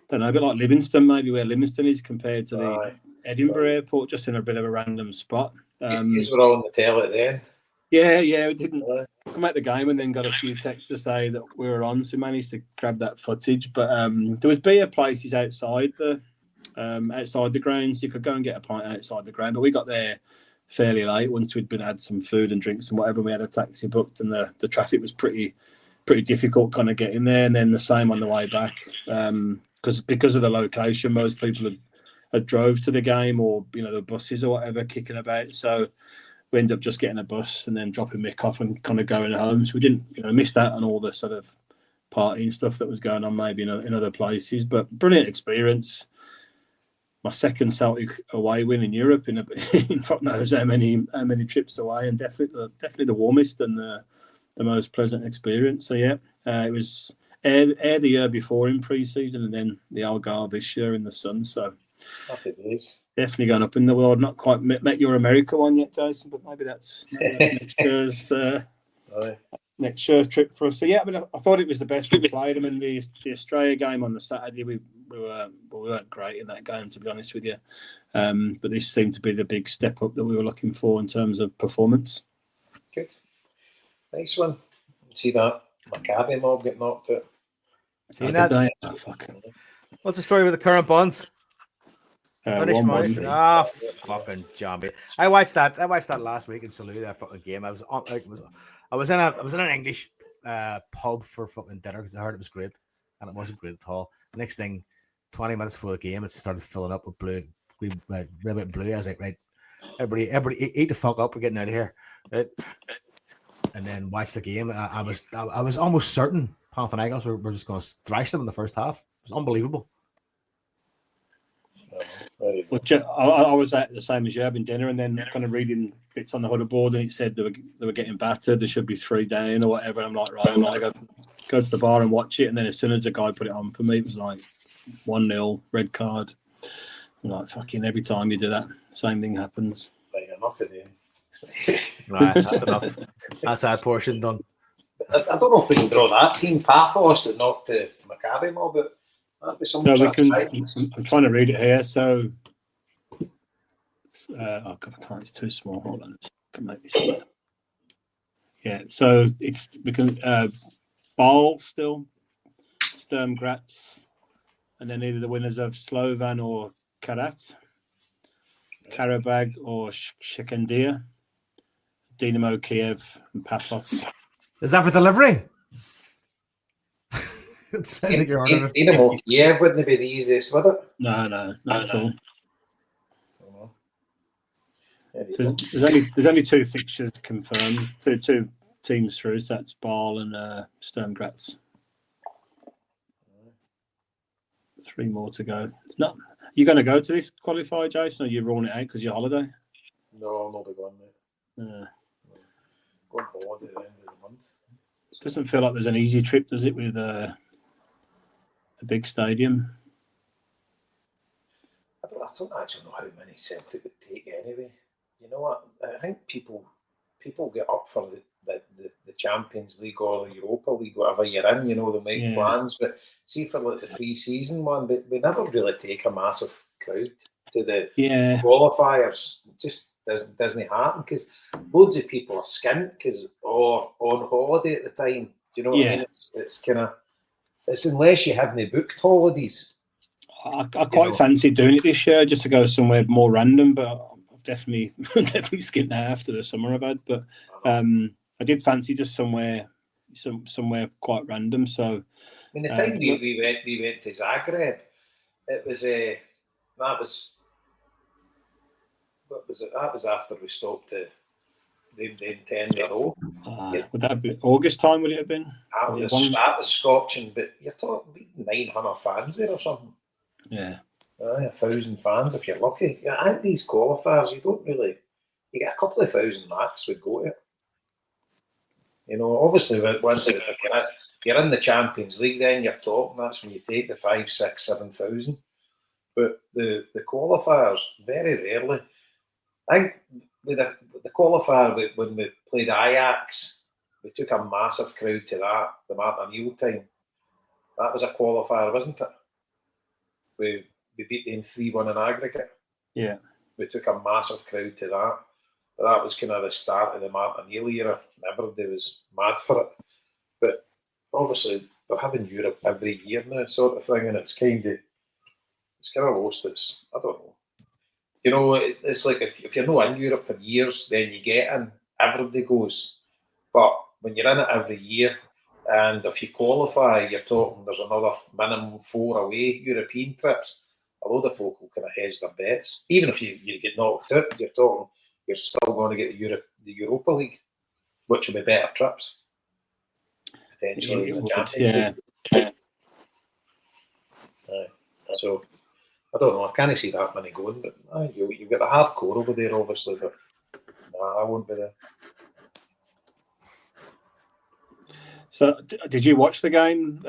don't know, a bit like Livingston, maybe where Livingston is compared to the Edinburgh airport, just in a bit of a random spot. These were all on the telly then. Yeah, we didn't come out the game and then got a few texts to say that we were on, so we managed to grab that footage. But there was beer places outside the grounds. You could go and get a pint outside the ground, but we got there fairly late once we'd had some food and drinks and whatever. We had a taxi booked, and the traffic was pretty difficult kind of getting there. And then the same on the way back, because of the location, most people had drove to the game, or the buses or whatever kicking about. So we ended up just getting a bus and then dropping Mick off and kind of going home. So we didn't miss out on all the sort of partying stuff that was going on maybe in other places. But brilliant experience. My second Celtic away win in Europe in fuck knows how many trips away, and definitely the warmest and the most pleasant experience. So yeah, it was Ayr the year before in pre-season, and then the Algarve this year in the sun. So happy days. Definitely going up in the world. Not quite met your America one yet, Jason, but maybe that's next year's trip for us. So yeah, I thought it was the best we played. I mean, the Australia game on the Saturday, we weren't great in that game, to be honest with you. But this seemed to be the big step up that we were looking for in terms of performance. Good, nice one. See that Maccabi mob get knocked out. Oh, fuck. What's the story with the current bonds? 1-1. Fucking zombie! I watched that last week in Salou. That fucking game. I was in an English pub for fucking dinner because I heard it was great, and it wasn't great at all. Next thing, 20 minutes before the game, it started filling up with red, white, and blue. I was like, right, everybody, eat the fuck up. We're getting out of here. Right? And then watch the game. I was almost certain Panathinaikos were just going to thrash them in the first half. It was unbelievable. Well, I was at the same as you having dinner, and then kind of reading bits on the huddle board, and it said they were getting battered. There should be 3 down or whatever. I'm like, right, I'm like, go to the bar and watch it. And then as soon as the guy put it on for me, it was like 1-0, red card. I'm like, fucking every time you do that, same thing happens. Right, enough of them. Right, that's enough. That's that portion done. I don't know if we can draw that team Paphos that knocked the Maccabi mob, but that'd be something. No, we can. I'm trying to read it here. So, oh God, I can't. It's too small. Hold on, I can make this better. Yeah. So we can Ball still, Sturm Graz, and then either the winners of Slovan or Karat, Karabag or Shekandia, Dynamo Kiev and Paphos. Is that for delivery? It sounds like you're ordering Dynamo Kiev wouldn't be the easiest, would it? No, not at all. So there's only 2 fixtures confirmed, two teams through. So that's Ball and Sturm Graz. 3 more to go. It's not. You going to go to this qualifier, Jason, or you rolling it out because you're holiday? No, I'm not going, mate. Going forward at the end of the month. It doesn't feel like there's an easy trip, does it, with a big stadium? I don't actually know how many Celtic would take anyway. You know what? I think people get up for the Champions League or the Europa League, whatever you're in. You know, they make plans, but see for like the pre-season one, we never really take a massive crowd to the qualifiers. It just doesn't happen because loads of people are skint because on holiday at the time. Do you know what I mean? It's kind of unless you haven't booked holidays. I quite fancy doing it this year just to go somewhere more random, but I've definitely skipped that after the summer I've had. But I did fancy just somewhere quite random. So I mean, the time we went to Zagreb, it was that was after we stopped them 10 in a row. Would that be August time? Would it have been? That was scorching, but you're talking 900 fans there or something. Yeah. 1,000 fans if you're lucky. I think these qualifiers, you get a couple of thousand max would go to it. You know, obviously, once you're in the Champions League, then you're talking, that's when you take the 5, 6, 7,000. But the qualifiers, very rarely. I think with the qualifier, when we played Ajax, we took a massive crowd to that, the Martin O'Neill time. That was a qualifier, wasn't it? We beat them 3-1 in aggregate. Yeah. We took a massive crowd to that. But that was kind of the start of the Martin Neil era. Everybody was mad for it. But obviously, they're having Europe every year now, sort of thing, and it's kind of lost its, I don't know. You know, it's like if you're not in Europe for years, then you get in, everybody goes. But when you're in it every year, and if you qualify, you're talking there's another minimum 4 away European trips, a load of folk will kind of hedge their bets. Even if you get knocked out, you're talking you're still going to get the Europa League, which will be better trips. Potentially the Champions League. So I don't know. I can't see that many going, but you've got the hardcore over there, obviously. But I won't be there. So, did you watch the game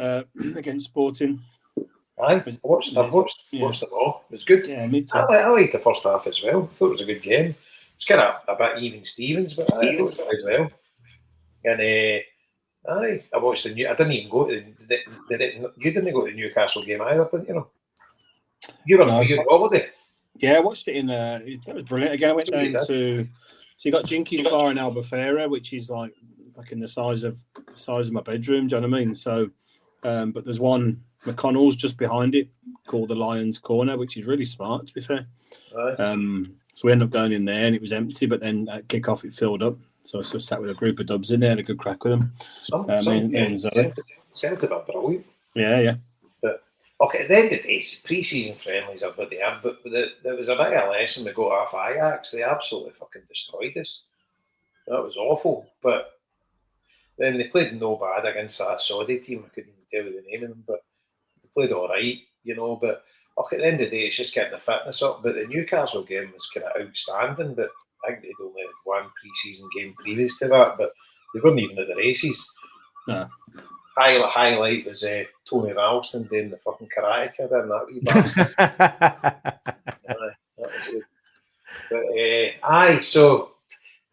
against Sporting? I've watched them all. It was good. Yeah, me too. I liked the first half as well. I thought it was a good game. It's kind of a bit even Stevens, but I thought it was well. And I watched the new. I didn't even go to you didn't go to the Newcastle game either, didn't you? You were on a holiday. Yeah, I watched it that was brilliant. Again, I went down to. So you got Jinky's Bar in Albufeira, which is like in the size of my bedroom. Do you know what I mean? So, but there's one McConnell's just behind it called the Lions Corner, which is really smart, to be fair. Right. So we ended up going in there and it was empty, but then at kick-off it filled up. So I sat with a group of dubs in there, had a good crack with them. Sounds about brilliant. Yeah. But okay, at the end of the day, pre-season friendlies are what they are. But there was a bit of a lesson to go off Ajax. They absolutely fucking destroyed us. That was awful. But then they played no bad against that Saudi team. I couldn't even tell you the name of them, but they played all right, you know. But okay, at the end of the day, it's just getting the fitness up. But the Newcastle game was kind of outstanding. But I think they'd only had one pre-season game previous to that, but they weren't even at the races. No. Highlight was Tony Ralston doing the fucking karate kid in that wee bastard. That was good. But so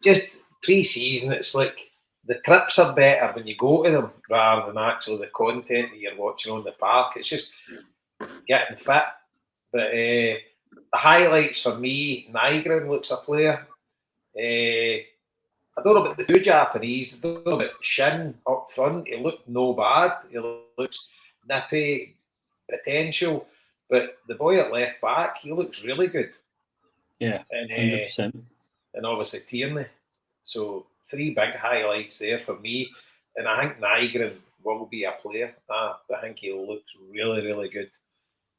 just pre-season, it's like the trips are better when you go to them rather than actually the content that you're watching on the park. It's just getting fit. But the highlights for me, Nygren looks a player. I don't know about the two Japanese. I don't know about Shin up front. He looked no bad. He looks nippy, potential. But the boy at left back, he looks really good. Yeah, 100%. And obviously Tierney. So 3 big highlights there for me. And I think Nygren will be a player. I think he looks really, really good.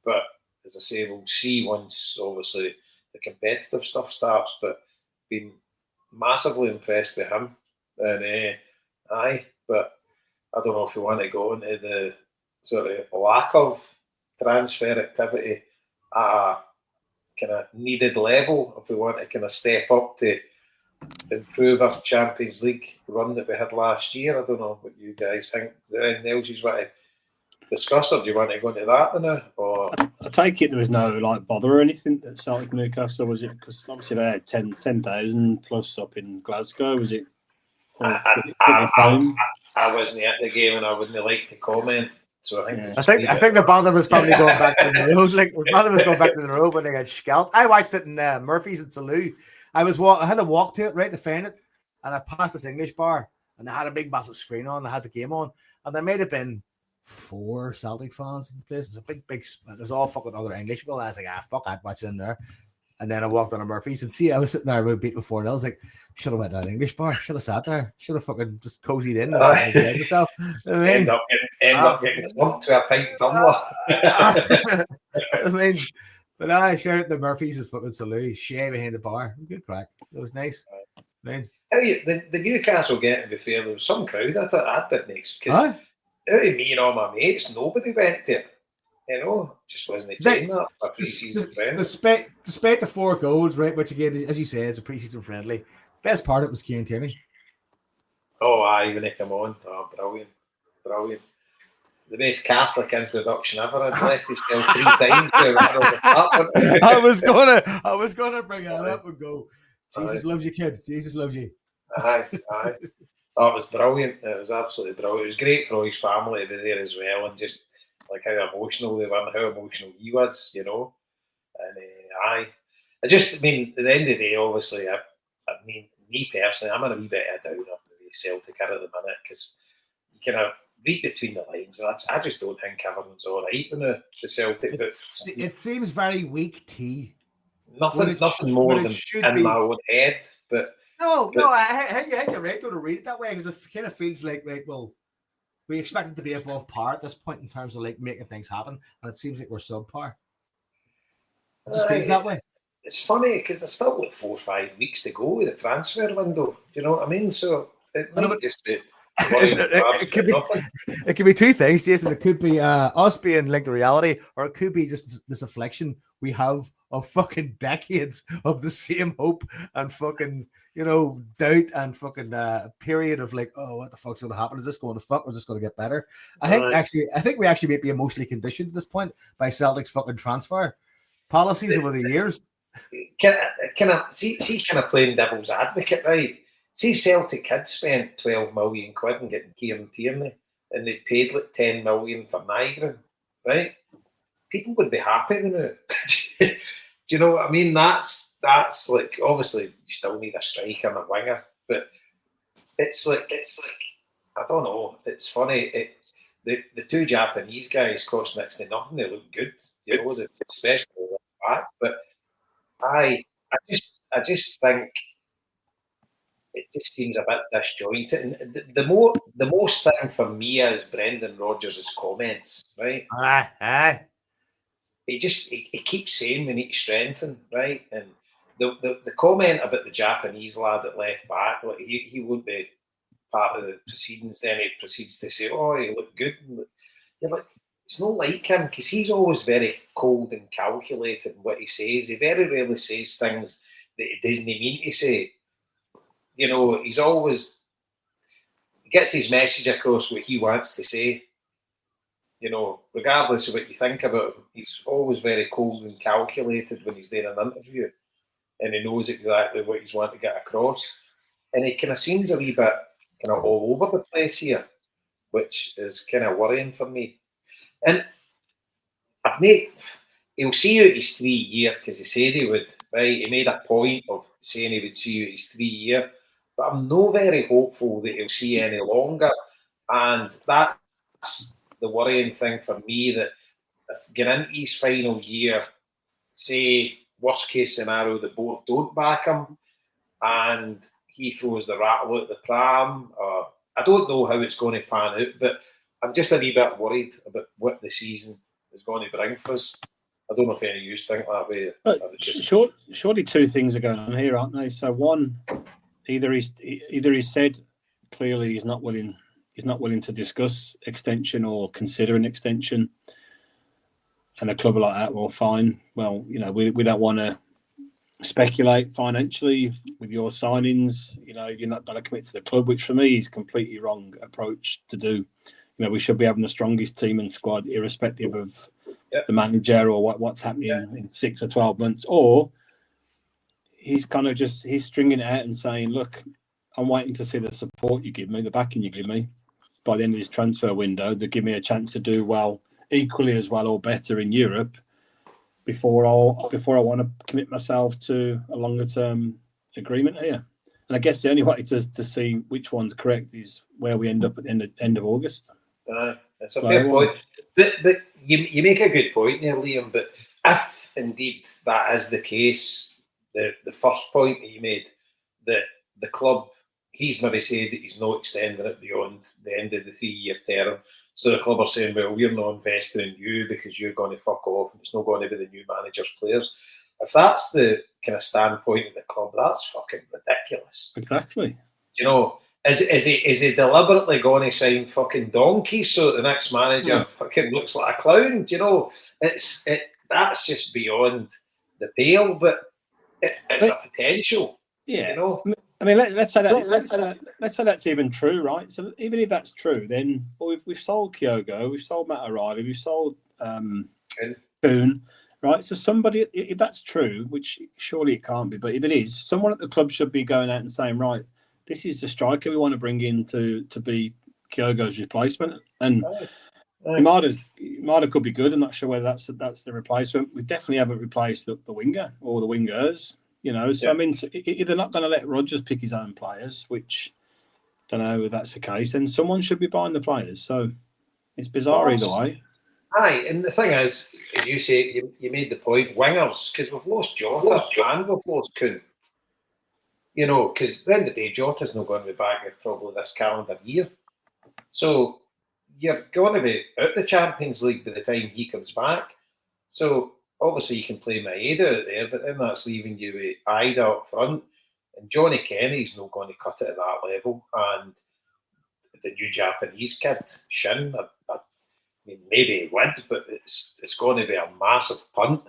But as I say, we'll see once obviously the competitive stuff starts. But been massively impressed with him. And but I don't know if we want to go into the sort of lack of transfer activity at a kind of needed level, if we want to kind of step up to improve our Champions League run that we had last year. I don't know what you guys think. Is there anything else you want to discuss, or do you want to go into that now? Or I take it there was no bother or anything at Celtic Newcastle, was it? Because obviously they had 10,000 plus up in Glasgow. Was it? I wasn't at the game and I wouldn't like to comment. So I think the bother was probably going back to the road. Like the bother was going back to the road when they got scalped. I watched it in Murphy's in Salou. I had to walk to it right to find it, and I passed this English bar, and they had a big massive screen on. They had the game on, and there may have been 4 Celtic fans in the place. It was a big. There's all fucking other English people. I was like, fuck, I'd watch it in there. And then I walked on to Murphy's and see, I was sitting there with beat before, and I was like, should have went to that English bar. Should have sat there. Should have fucking just cozied in and enjoyed myself. End up getting slumped to a pint tumbler. I mean, but I shared it the Murphy's was fucking Salou, Shea behind the bar. Good crack. It was nice. The Newcastle game, to be fair, there was some crowd. I didn't expect. Because out of me and all my mates, nobody went to it. You know, just wasn't a game that a pre-season friendly. Despite the 4 goals, right, which again, as you say, is a pre-season friendly. Best part of it was Kieran Tierney. Oh, aye, when he came on. Oh, brilliant. The most Catholic introduction ever. I'd blessed himself 3 times. I was gonna bring that up and go, Jesus loves you, kid. Jesus loves you. Aye. Oh, it was brilliant. It was absolutely brilliant. It was great for all his family to be there as well, and just like how emotional they were and how emotional he was, you know. And at the end of the day, obviously, I I mean, me personally, I'm in a wee bit of a downer with the Celtic are at the minute because you kind of read between the lines. And I just don't think everyone's all right in the Celtic. It seems very weak tea. Nothing more than in my own head. But no, I think you're right though to read it that way because it kind of feels like well, we expected to be above par at this point in terms of like making things happen, and it seems like we're subpar. It just feels that way. It's funny because there's still like 4 or 5 weeks to go with the transfer window. Do you know what I mean? So it might just be. It could be two things, Jason. It could be us being linked to reality, or it could be just this affliction we have of fucking decades of the same hope and fucking, doubt and fucking period of like, oh, what the fuck's going to happen? Is this going to fuck? Or is this going to get better? I think we actually might be emotionally conditioned at this point by Celtic's fucking transfer policies over the years. Can I see playing devil's advocate, right? See, Celtic had spent 12 million quid and getting Kieran Tierney, and they paid like 10 million for Nygren, right? People would be happy with it. Do you know what I mean? That's like, obviously you still need a striker and a winger, but it's like I don't know. It's funny. The two Japanese guys cost next to nothing. They look good, especially back. But I just think it just seems a bit disjointed. And the most thing for me is Brendan Rodgers' comments, right? He keeps saying we need to strengthen, right? And the comment about the Japanese lad at left back, like he won't be part of the proceedings. Then he proceeds to say, "Oh, he looked good." And you're like, it's not like him because he's always very cold and calculated in what he says. He very rarely says things that he doesn't mean to say. He gets his message across what he wants to say. Regardless of what you think about him, he's always very cold and calculated when he's doing an interview, and he knows exactly what he's wanting to get across. And he kind of seems a wee bit kind of all over the place here, which is kind of worrying for me. And he'll see out his 3 year because he said he would, right? He made a point of saying he would see out his 3 year, but I'm not very hopeful that he'll see any longer. And that's the worrying thing for me, that if getting into his final year, say worst case scenario, the board don't back him and he throws the rattle out the pram. I don't know how it's going to pan out, but I'm just a wee bit worried about what the season is going to bring for us. I don't know if any of you think that way. Surely two things are going on here, aren't they? So one, either he's said clearly he's not willing to discuss extension or consider an extension, and the club are like that. Well, fine. Well, we don't want to speculate financially with your signings. You're not going to commit to the club, which for me is completely wrong approach to do. We should be having the strongest team and squad, irrespective of the manager or what's happening in 6 or 12 months. Or he's he's stringing it out and saying, look, I'm waiting to see the support you give me, the backing you give me. By the end of this transfer window, they give me a chance to do well, equally as well or better in Europe before I want to commit myself to a longer term agreement here. And I guess the only way to see which one's correct is where we end up at the end of August. That's a fair point. But you make a good point there, Liam. But if indeed that is the case, the first point that you made, that the club, he's maybe said that he's not extending it beyond the end of the 3 year term. So the club are saying, well, we're not investing in you because you're going to fuck off and it's not going to be the new manager's players. If that's the kind of standpoint of the club, that's fucking ridiculous. Exactly. Is he deliberately going to sign fucking donkeys so that the next manager fucking looks like a clown? That's just beyond the pale, but it's a potential. Yeah. I mean, let's say that's even true, right? So even if that's true, then we've sold Kyogo, we've sold Matt O'Reilly, we've sold Boone, right? So somebody, if that's true, which surely it can't be, but if it is, someone at the club should be going out and saying, right, this is the striker we want to bring in to be Kyogo's replacement. And Marta could be good. I'm not sure whether that's the replacement. We definitely haven't replaced the winger or the wingers. You know, so I mean, if they're not going to let Rodgers pick his own players, which I don't know if that's the case, then someone should be buying the players. So it's bizarre either way. Aye, and the thing is, as you say, you made the point, wingers, because we've lost Jota and we've lost Kuhn. You know, because at the end of the day, Jota's not going to be back at probably this calendar year. So you're going to be out the Champions League by the time he comes back. So obviously you can play Maeda out there, but then that's leaving you with Ida up front. And Johnny Kenny's not going to cut it at that level. And the new Japanese kid, Shin, I mean, maybe he would, but it's going to be a massive punt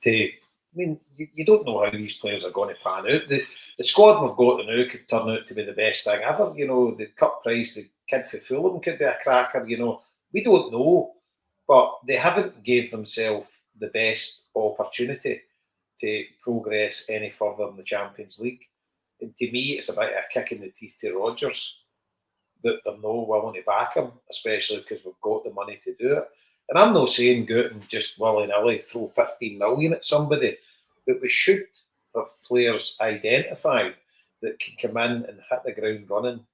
to... I mean, you don't know how these players are going to pan out. The squad we've got now could turn out to be the best thing ever. You know, the cut price, the kid for Fulham could be a cracker. You know, we don't know, but they haven't gave themselves the best opportunity to progress any further in the Champions League. And to me, it's about a kick in the teeth to Rodgers that they're not willing to back him, especially because we've got the money to do it. And I'm not saying go out and just willy-nilly throw 15 million at somebody, but we should have players identified that can come in and hit the ground running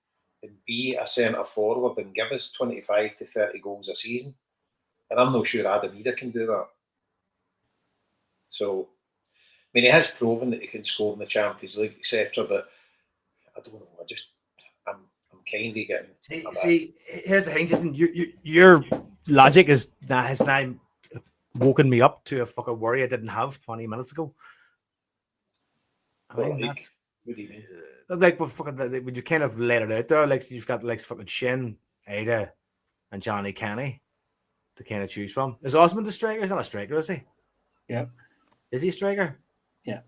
and be a centre forward and give us 25 to 30 goals a season. And I'm not sure Adam either can do that. So, I mean, he has proven that he can score in the Champions League, etc. But I don't know. I'm kind of getting. See, here's the thing, Jason. Your logic has now woken me up to a fucking worry I didn't have 20 minutes ago. I mean, that's like when you kind of let it out there, like you've got like fucking Shin, Ada, and Johnny Kenny to kind of choose from. Is Osmond a striker? He's not a striker, is he? Yeah. Is he a striker? Yeah.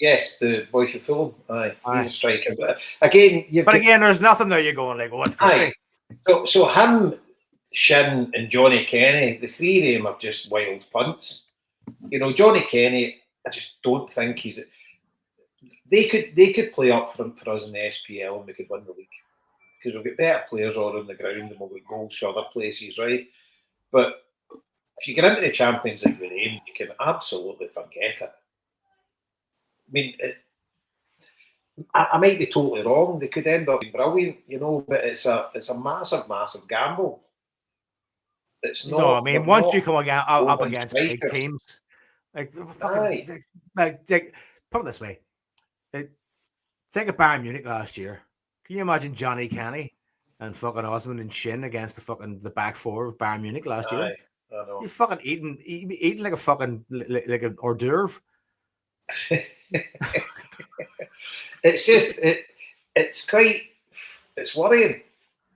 Yes, the boy from Fulham. Aye, he's a striker. But again, there's nothing there. You're going like, what's this? So him, Shin, and Johnny Kenny, the three of them are just wild punts. You know, Johnny Kenny, I just don't think he's. They could play up front for us in the SPL and we could win the league because we've got better players all around the ground and we've got goals for other places, right? But if you get into the Champions League with him, you can absolutely forget it. I mean, I might be totally wrong. They could end up being brilliant, you know, but it's a massive, massive gamble. It's not. No, I mean, once you come up against big teams, like fucking, like put it this way. Think of Bayern Munich last year. Can you imagine Johnny Kenny and fucking Osmond and Shin against the back four of Bayern Munich last year? I know. You're fucking eating like a fucking like an hors d'oeuvre. It's just it's worrying,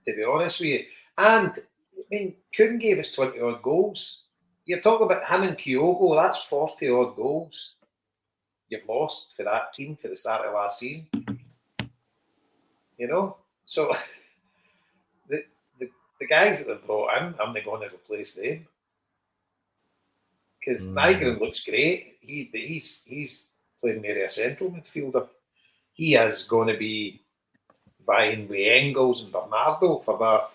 to be honest with you. And I mean, Kuhn gave us 20 odd goals. You're talking about him and Kyogo, that's 40 odd goals you've lost for that team for the start of last season. You know? So the guys that they've brought in, I'm not going to replace them. Because Nygren looks great. He's playing near a central midfielder. He is going to be vying with Engels and Bernardo for that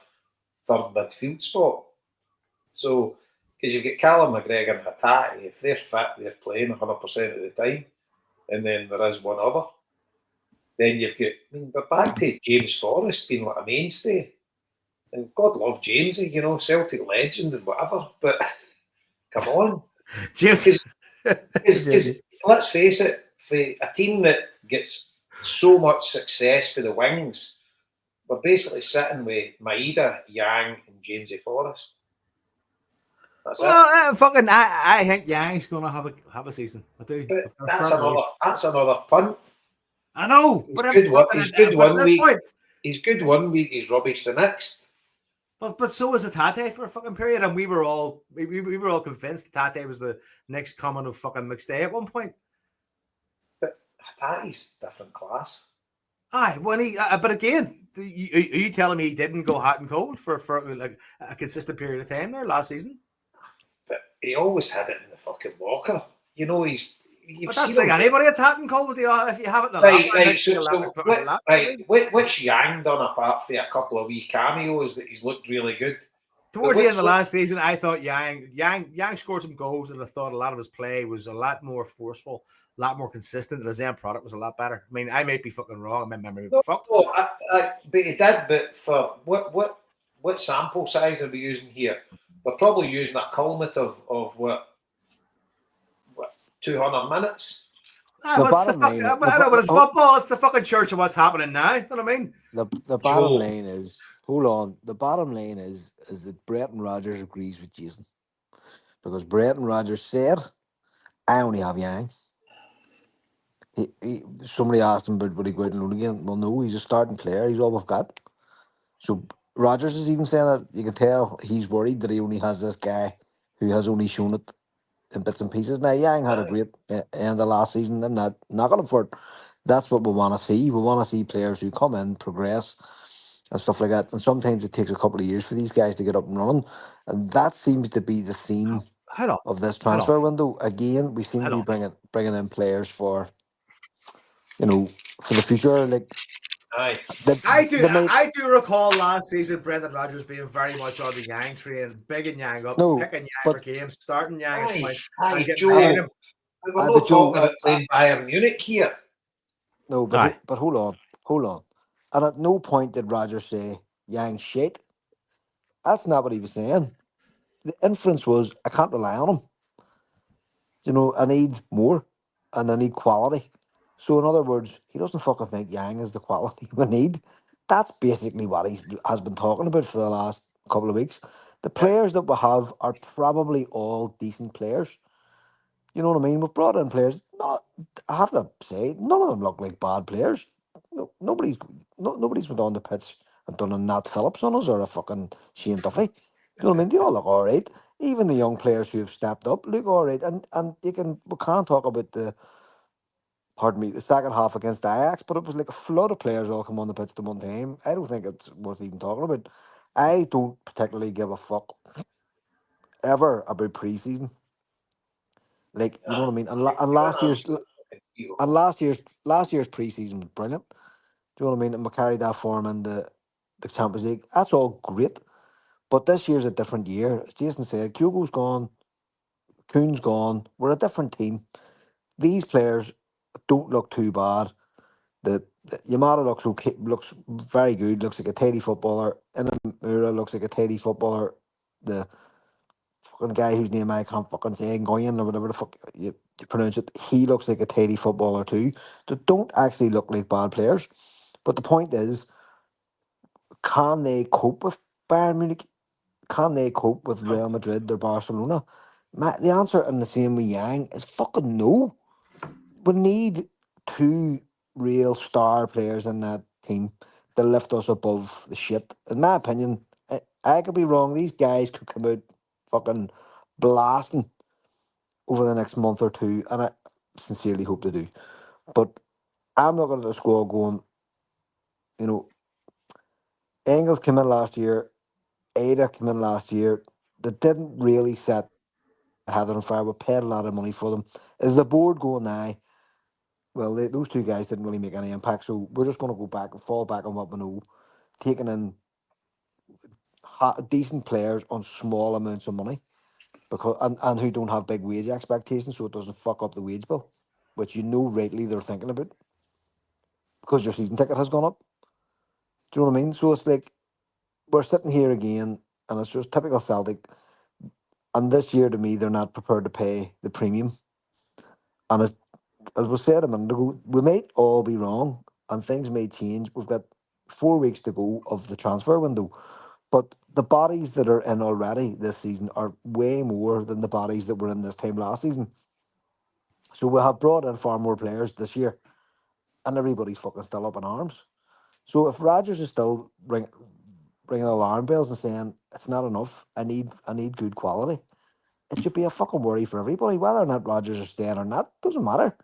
third midfield spot. So, because you've got Callum McGregor and Hatate, if they're fit, they're playing 100% of the time. And then there is one other. Then you've got, I mean, we're back to James Forrest being like a mainstay. And God love Jamesy, you know, Celtic legend and whatever. But come on. James. Let's face it, for a team that gets so much success for the wings, we're basically sitting with Maeda, Yang, and Jamesy Forrest. That's it. I think Yang's going to have a season. I do. But that's another punt. I know, but he's good one week. He's good one week. He's rubbish the next. But so was Hatate for a fucking period, and we were all convinced Hatate was the next coming of fucking McStay at one point. But Hatate's different class. Aye, when but again, are you telling me he didn't go hot and cold for like a consistent period of time there last season? But he always had it in the fucking locker. You know, but that's like anybody that's hot and cold. If you have it in the which Yang done apart for a couple of wee cameos that he's looked really good? Towards the end of the last season, I thought Yang scored some goals, and I thought a lot of his play was a lot more forceful, a lot more consistent, and his end product was a lot better. I mean, I may be fucking wrong. My memory may be fucked. No, but he did. But for what sample size are we using here? We're probably using a cumulative of what 200 minutes. I know, but it's football. It's the fucking church of what's happening now. You know what I mean? The bottom line is, hold on. The bottom line is that Brendan Rodgers agrees with Jason, because Brendan Rodgers said, "I only have Yang." Somebody asked him, "But would he go out and loan again?" Well, no, he's a starting player. He's all we've got. So Rodgers is even saying that. You can tell he's worried that he only has this guy who has only shown it in bits and pieces. Now, Yang had a great end of last season. I'm not knocking him for it. That's what we want to see. We want to see players who come in, progress, and stuff like that. And sometimes it takes a couple of years for these guys to get up and running. And that seems to be the theme of this transfer window. Again, we seem to be bringing in players for, for the future. Like, I do recall last season Brendan Rodgers being very much on the Yang train, bigging Yang up, picking Yang for games, starting Yang at points, and getting him. We're not talking about playing Bayern Munich here. No, but hold on. And at no point did Rodgers say Yang shit. That's not what he was saying. The inference was, I can't rely on him. I need more, and I need quality. So in other words, he doesn't fucking think Yang is the quality we need. That's basically what he has been talking about for the last couple of weeks. The players that we have are probably all decent players. You know what I mean? We've brought in players. I have to say, none of them look like bad players. Nobody's went on the pitch and done a Nat Phillips on us or a fucking Shane Duffy. You know what I mean? They all look all right. Even the young players who have stepped up look all right. And we can't talk about the second half against Ajax, but it was like a flood of players all come on the pitch at one time. I don't think it's worth even talking about. I don't particularly give a fuck ever about pre-season. Like, you know what I mean? And last year's pre-season was brilliant. Do you know what I mean? And we carried that form in the Champions League. That's all great. But this year's a different year. As Jason said, Kyogo's gone, Kuhn's gone. We're a different team. These players don't look too bad. The Yamada looks very good. Looks like a tidy footballer. Inamura looks like a tidy footballer. The fucking guy whose name I can't fucking say, Ngoyen or whatever the fuck you pronounce it, he looks like a tidy footballer too. They don't actually look like bad players. But the point is, can they cope with Bayern Munich? Can they cope with Real Madrid or Barcelona? The answer in the same with Yang is fucking no. We need two real star players in that team to lift us above the shit. In my opinion, I could be wrong. These guys could come out fucking blasting over the next month or two, and I sincerely hope they do. But I'm looking at the squad going, Engels came in last year, Ada came in last year. They didn't really set the head on fire. We paid a lot of money for them. Is the board going now? Well, those two guys didn't really make any impact, so we're just going to go back and fall back on what we know, taking in decent players on small amounts of money, because and who don't have big wage expectations, so it doesn't fuck up the wage bill, which rightly they're thinking about, because your season ticket has gone up. Do you know what I mean? So it's like we're sitting here again, and it's just typical Celtic. And this year, to me, they're not prepared to pay the premium. And as we said a minute ago, we might all be wrong, and things may change. We've got 4 weeks to go of the transfer window, but the bodies that are in already this season are way more than the bodies that were in this time last season. So we have brought in far more players this year, and everybody's fucking still up in arms. So if Rodgers is still ringing alarm bells and saying it's not enough, I need good quality, it should be a fucking worry for everybody. Whether or not Rodgers is staying or not doesn't matter.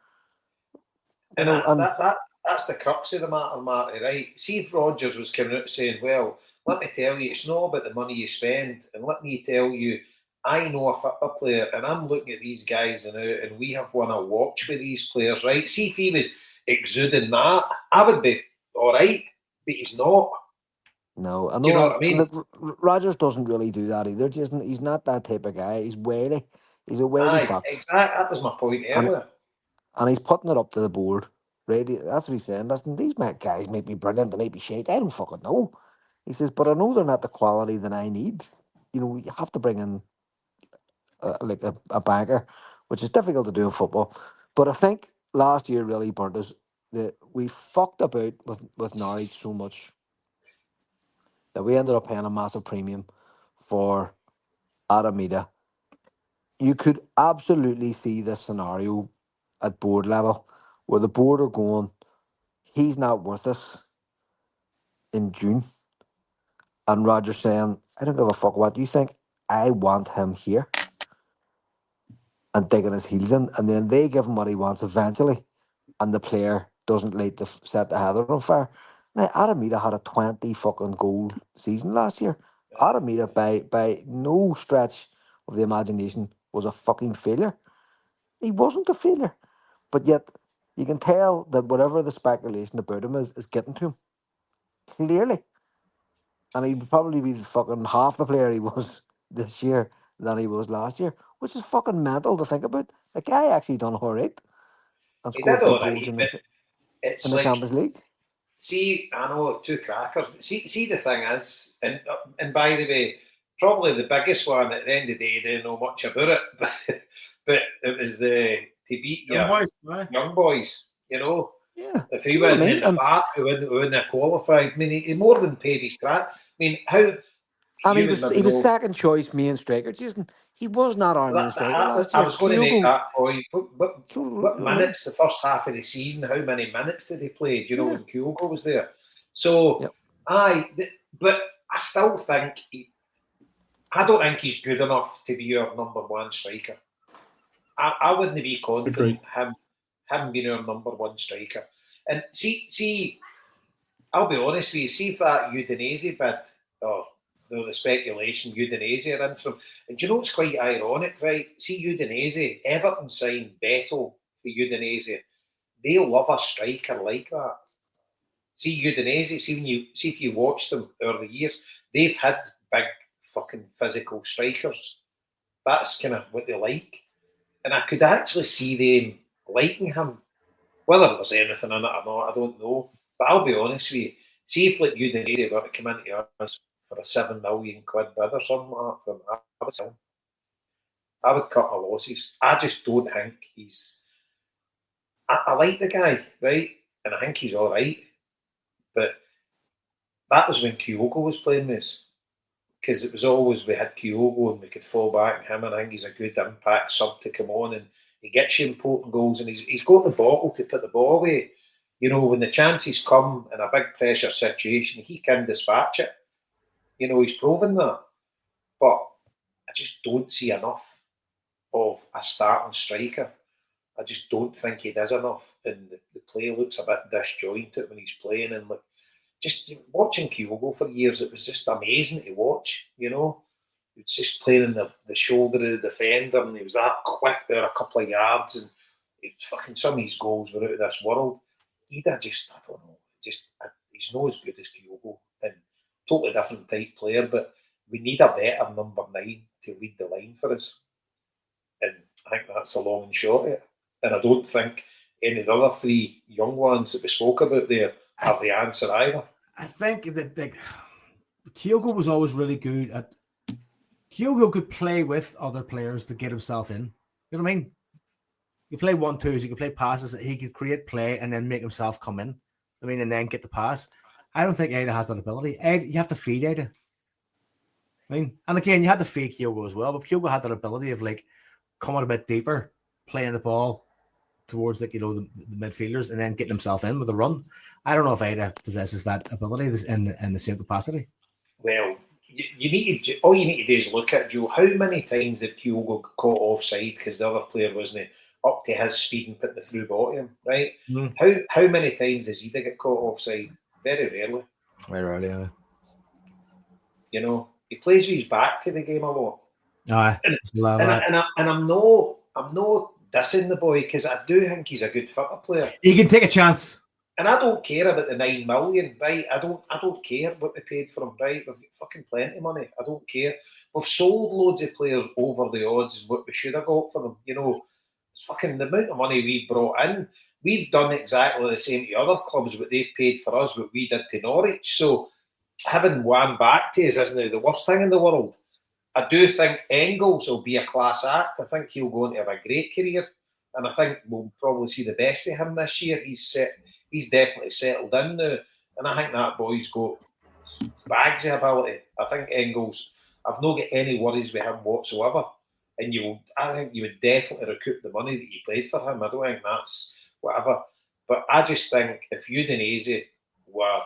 That's the crux of the matter, Marty, right? See if Rodgers was coming out saying, well, let me tell you, it's not about the money you spend, and let me tell you, I know a football player, and I'm looking at these guys now, and we have won a watch with these players, right? See if he was exuding that, I would be all right, but he's not. No, I know. Do you know what I mean? Look, Rodgers doesn't really do that either. Jason. He's not that type of guy. He's wily. He's a wily fuck. Exactly. That was my point earlier. And he's putting it up to the board. Ready? That's what he's saying. Listen, these guys may be brilliant, they may be shit. I don't fucking know. He says, but I know they're not the quality that I need. You know, you have to bring in like a banker, which is difficult to do in football. But I think last year really burnt us. That we fucked about with Norwich so much that we ended up paying a massive premium for Aramida. You could absolutely see this scenario at board level where the board are going, he's not worth us in June. And Roger saying, I don't give a fuck what you think. I want him here. And digging his heels in. And then they give him what he wants eventually. And the player doesn't set the heather on fire. Now, Aramida had a 20 fucking goal season last year. Aramida, by no stretch of the imagination, was a fucking failure. He wasn't a failure. But yet, you can tell that whatever the speculation about him is getting to him. Clearly. And he'd probably be fucking half the player he was this year than he was last year, which is fucking mental to think about. The guy actually done all right and He scored did big all goals right, but it's in the like, Champions League. see, I know two crackers. But see, the thing is, and by the way, probably the biggest one at the end of the day, they didn't know much about it, but it was to beat young boys, you know. Yeah. If he wasn't in the back, he wouldn't have qualified. I mean, he more than paid his crack. I mean, how? And he was second choice main striker. Jason, he was not our main striker last year. I was going to make that point. What minutes the first half of the season? How many minutes did he play? Do you know when Kyogo was there? So but I still think I don't think he's good enough to be your number one striker. I wouldn't be confident him being our number one striker. And see, I'll be honest with you. See if that Udinese bid or the speculation Udinese are in from. And do you know what's quite ironic, right? See Udinese, Everton signed Beto for Udinese. They love a striker like that. See Udinese, see if you watch them over the years, they've had big fucking physical strikers. That's kind of what they like. And I could actually see them liking him. Whether there's anything in it or not, I don't know. But I'll be honest with you. See if like Udinese were to come into us for a £7 million bid or something like that, I would cut my losses. I just don't think he's. I like the guy, right? And I think he's all right. But that was when Kyogo was playing this. Because it was always we had Kyogo and we could fall back on him, and I think he's a good impact sub to come on and he gets you important goals and he's got the bottle to put the ball away. You know, when the chances come in a big pressure situation, he can dispatch it. You know, he's proven that. But I just don't see enough of a starting striker. I just don't think he does enough. And the play looks a bit disjointed when he's playing. And like, just watching Kyogo for years, it was just amazing to watch, you know. He was just playing in the shoulder of the defender and he was that quick there a couple of yards and some of his goals were out of this world. I don't know, he's not as good as Kyogo and totally different type player, but we need a better number 9 to lead the line for us. And I think that's the long and short of it. And I don't think any of the other 3 young ones that we spoke about there have the answer either. I think that Kyogo was always really good at. Kyogo could play with other players to get himself in. You know what I mean? You play 1-2s, you can play passes. He could create play and then make himself come in. I mean, and then get the pass. I don't think Ada has that ability. You have to feed Ada. I mean, and again, you had to feed Kyogo as well, but Kyogo had that ability of like coming a bit deeper, playing the ball towards like, you know, the midfielders and then getting himself in with a run. I don't know if Ada possesses that ability in the same capacity. Well, all you need to do is look at Joe. How many times did Kyogo caught offside because the other player wasn't up to his speed and putting the through ball to him, right? How many times does he get caught offside? Very rarely. Very rarely, yeah. You know, he plays with his back to the game a lot. And I'm not dissing the boy because I do think he's a good football player. He can take a chance. And I don't care about the 9 million, right? I don't care what they paid for him, right? We've got fucking plenty of money. I don't care. We've sold loads of players over the odds and what we should have got for them. You know, it's fucking the amount of money we've brought in. We've done exactly the same to other clubs, what they've paid for us, what we did to Norwich. So having one back to us isn't the worst thing in the world. I do think Engels will be a class act. I think he'll go on to have a great career. And I think we'll probably see the best of him this year. He's definitely settled in now. And I think that boy's got bags of ability. I think Engels, I've not got any worries with him whatsoever. And I think you would definitely recoup the money that you played for him. I don't think that's whatever. But I just think if Udinese were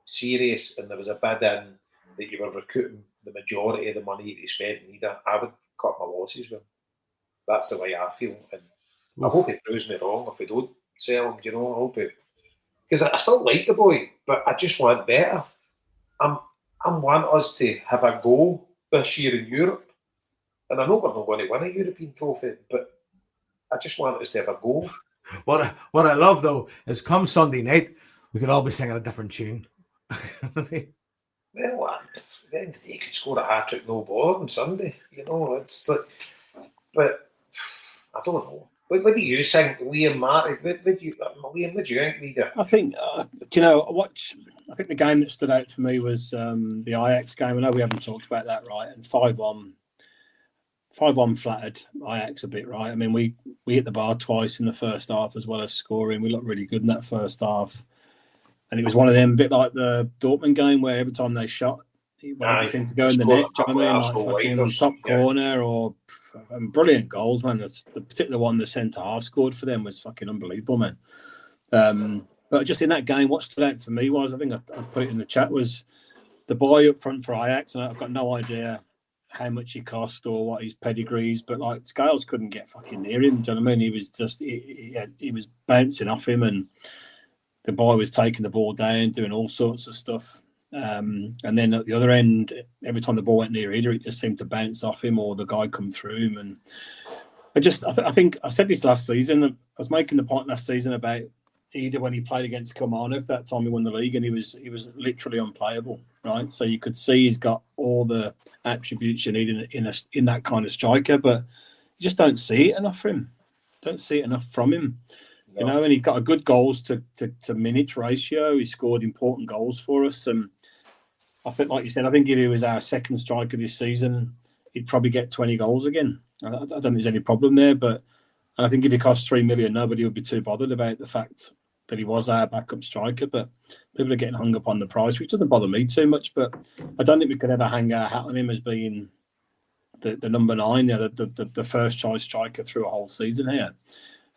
serious and there was a bid in that you were recouping the majority of the money that you spent in Ida, I would cut my losses with him. That's the way I feel. And I hope he proves me wrong if we don't sell him, you know. I hope he... Because I still like the boy, but I just want better. I want us to have a goal this year in Europe. And I know we're not going to win a European trophy, but I just want us to have a goal. What I love, though, is come Sunday night, we could all be singing a different tune. Well, then you could score a hat-trick no bother on Sunday. You know, it's like... But I don't know. What do you think, Liam, Marty? Liam, what do you think, leader? I think, I think the game that stood out for me was the Ajax game. I know we haven't talked about that, right? And 5-1 flattered Ajax a bit, right? I mean, we hit the bar twice in the first half as well as scoring. We looked really good in that first half. And it was one of them, a bit like the Dortmund game, where every time they shot, it seemed to go in the net. Do you know what I mean? Like fucking top corner or brilliant goals, man. The particular one the centre half scored for them was fucking unbelievable, man. But just in that game, what stood out for me was, I think I put it in the chat, was the boy up front for Ajax, and I've got no idea how much he cost or what his pedigree is, but like Scales couldn't get fucking near him. Do you know what I mean? He was just he was bouncing off him, and the boy was taking the ball down, doing all sorts of stuff. And then at the other end, every time the ball went near either, it just seemed to bounce off him or the guy come through him. And I think I said this last season. I was making the point last season about Ida when he played against Kilmarnock. That time he won the league, and he was literally unplayable, right? So you could see he's got all the attributes you need in that kind of striker, but you just don't see it enough for him. Don't see it enough from him. No. You know, and he's got a good goals to minutes ratio. He scored important goals for us. And I think, like you said, I think if he was our second striker this season, he'd probably get 20 goals again. I don't think there's any problem there. But I think if he cost 3 million, nobody would be too bothered about the fact that he was our backup striker. But people are getting hung up on the price, which doesn't bother me too much. But I don't think we could ever hang our hat on him as being the number 9, the first choice striker through a whole season here.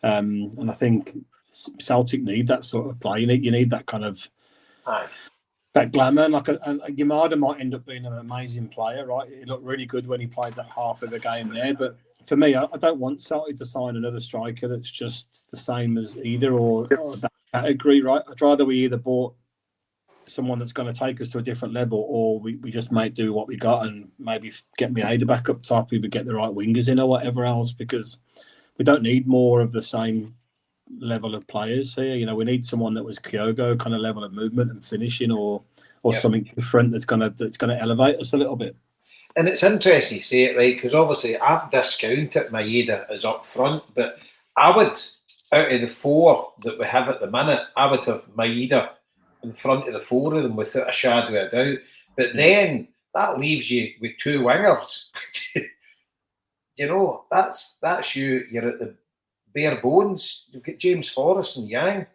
And I think Celtic need that sort of play. You need that kind of that glamour. Like Yamada might end up being an amazing player, right? He looked really good when he played that half of the game there. But for me, I don't want Celtic to sign another striker that's just the same as either or that category, right? I'd rather we either bought someone that's going to take us to a different level, or we just might do what we got and maybe get Mieda back up top. We would get the right wingers in or whatever else, because we don't need more of the same level of players here. You know, we need someone that was Kyogo kind of level of movement and finishing, or something different that's gonna elevate us a little bit. And it's interesting you say it, right? Because obviously I've discounted Maeda as up front, but I would, out of the 4 that we have at the minute, I would have Maeda in front of the 4 of them without a shadow of a doubt. But then that leaves you with 2 wingers. You know, that's you. You're at the bare bones. You've got James Forrest and Yang.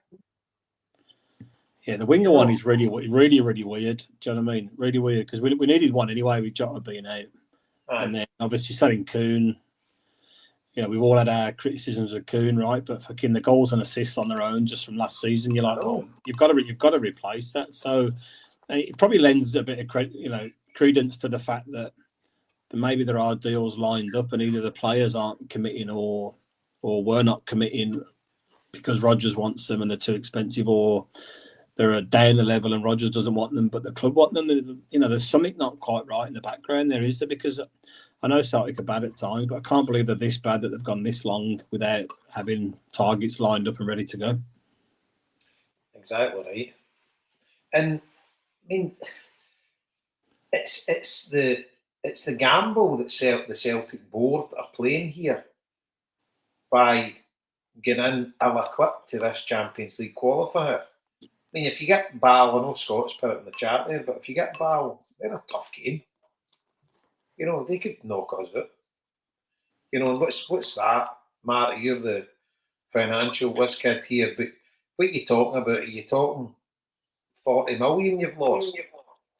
Yeah, the winger one is really, really, really weird. Do you know what I mean? Really weird, because we needed one anyway with Jota being out. And then obviously selling Kuhn. You know, we've all had our criticisms of Kuhn, right? But fucking the goals and assists on their own just from last season, you're like, oh, you've got to replace that. So it probably lends a bit of credence to the fact that maybe there are deals lined up and either the players aren't committing or we're not committing because Rodgers wants them and they're too expensive, or they're down the level and Rodgers doesn't want them but the club want them. You know, there's something not quite right in the background there, is there? Because I know Celtic are bad at times, but I can't believe they're this bad that they've gone this long without having targets lined up and ready to go. exactly right. And I mean, it's the gamble that the Celtic board are playing here by getting in ill-equipped to this Champions League qualifier. I mean, if you get Bal, I know Scott's put it in the chat there, but if you get Bal, they're a tough game. You know, they could knock us out. You know, what's that, Marty? You're the financial whiz kid here, but what are you talking about? Are you talking 40 million you've lost?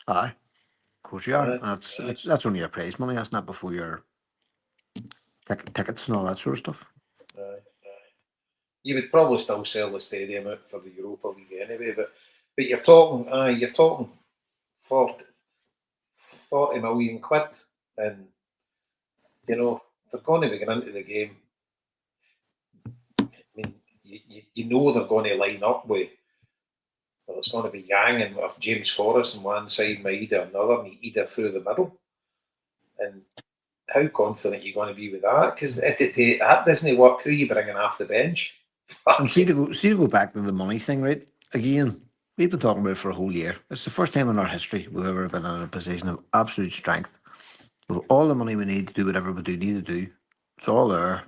Aye, of course you are. That's only your prize money. That's not before your tickets and all that sort of stuff. You would probably still sell the stadium out for the Europa League anyway, but you're talking 40 million quid, and you know they're going to be getting into the game. I mean, you know they're going to line up with. Well, it's going to be Yang and James Forrest on one side, Maeda on the other, and Ida through the middle. And how confident are you going to be with that? Because that doesn't work. Who are you bringing off the bench? And see to go back to the money thing, right? Again, we've been talking about it for a whole year. It's the first time in our history we've ever been in a position of absolute strength. With all the money we need to do whatever we need to do, it's all there.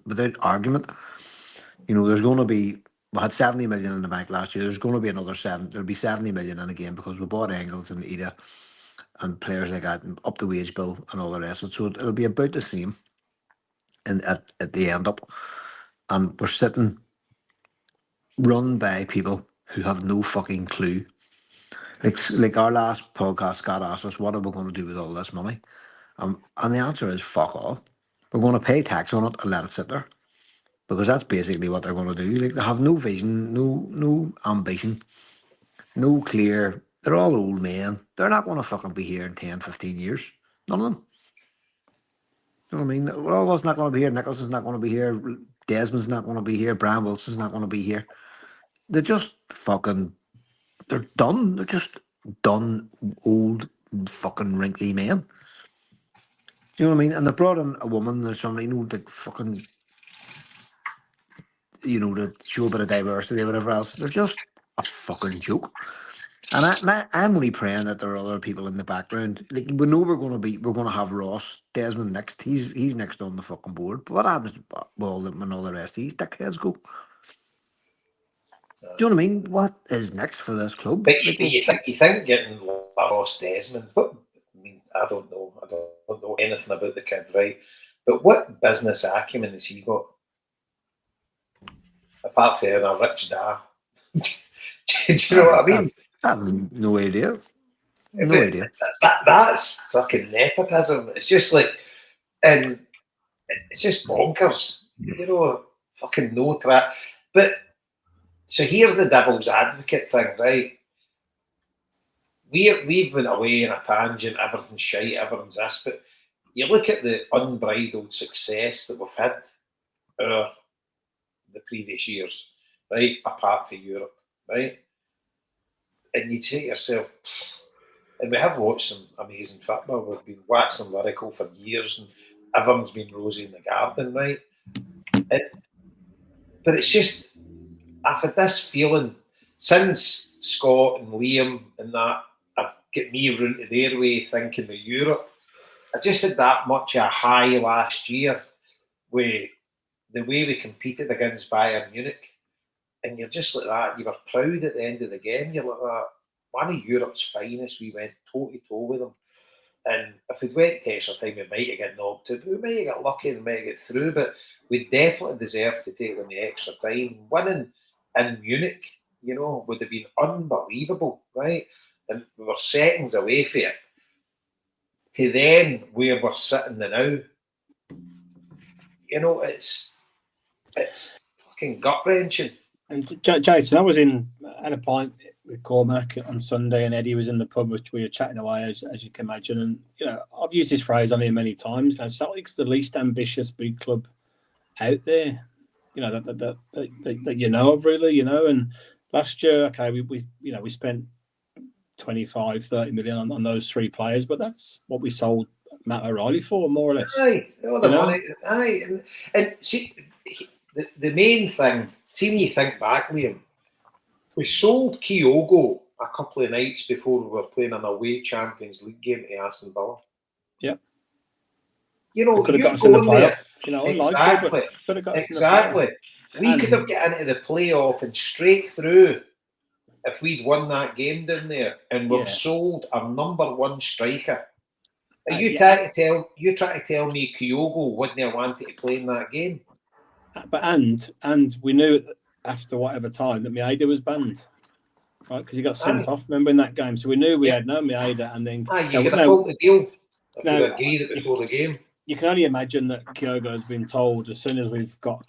Without argument, you know, there's going to be. We had 70 million in the bank last year. There's going to be another 7. There'll be 70 million in again because we bought Engels and Ida and players like that, and up the wage bill and all the rest of it. So it'll be about the same, and at the end up, and we're sitting run by people who have no fucking clue. Like our last podcast, Scott asked us, what are we going to do with all this money? And the answer is fuck all. We're going to pay tax on it and let it sit there. Because that's basically what they're going to do. Like, they have no vision, no ambition, no clear. They're all old men. They're not going to fucking be here in 10, 15 years. None of them. You know what I mean? We're all not going to be here. Nicholson's not going to be here. Desmond's not going to be here. Brian Wilson's not going to be here. They're just fucking. They're done. They're just done, old, fucking wrinkly men. Do you know what I mean? And they brought in a woman or somebody, you know, the fucking. You know, to show a bit of diversity or whatever else. They're just a fucking joke. And I'm only praying that there are other people in the background. Like, we know we're going to have Ross Desmond next. He's next on the fucking board. But what happens with all them and all the rest of these dickheads go? Do you know what I mean? What is next for this club? But you think getting Ross Desmond? What? I mean, I don't know. I don't know anything about the kid, right? But what business acumen has he got? Apart from a rich dad. Do you know what I mean? I have no idea. Idea. That's fucking nepotism. It's just like, and it's just bonkers. You know, fucking no trap. But so here's the devil's advocate thing, right? We've been away in a tangent. Everything's shite. Everything's this. But you look at the unbridled success that we've had the previous years, right? Apart from Europe, right? And you say to yourself, and we have watched some amazing football. We've been waxing lyrical for years, and everyone's been rosy in the garden, right? But it's just, I've had this feeling since Scott and Liam and that have got me round to their way thinking of Europe. I just had that much a high last year with the way we competed against Bayern Munich. And you're just like that. You were proud at the end of the game. You're like that. One of Europe's finest. We went toe-to-toe with them. And if we'd went to extra time, we might have got knocked out. We might have got lucky and might have got through, but we definitely deserved to take them the extra time. Winning in Munich, you know, would have been unbelievable, right? And we were seconds away from it. To then where we're sitting now, you know, it's fucking gut-wrenching. And Jason, I was at a point with Cormac on Sunday, and Eddie was in the pub, which we were chatting away, as you can imagine. And you know, I've used this phrase on here many times. Now, Celtic's the least ambitious big club out there. You know that you know of, really. You know, and last year, okay, we spent 25-30 million on those 3 players, but that's what we sold Matt O'Reilly for, more or less. Aye, all the money. Aye, and see, the main thing See, when you think back, Liam, we sold Kyogo a couple of nights before we were playing an away Champions League game to Aston Villa. Yep. You know, could have you got us in the go in there. playoff. You know, unlikely, but could have got us in the playoff. We could have got into the playoff and straight through if we'd won that game down there, and we've sold our number one striker. Are you trying to tell me Kyogo wouldn't have wanted to play in that game? But and we knew after whatever time that Maeda was banned, right? Because he got sent off. Remember in that game, so we knew we had no Maeda, and then you could have pulled the deal if you agreed it before the game. You can only imagine that Kyogo has been told as soon as we've got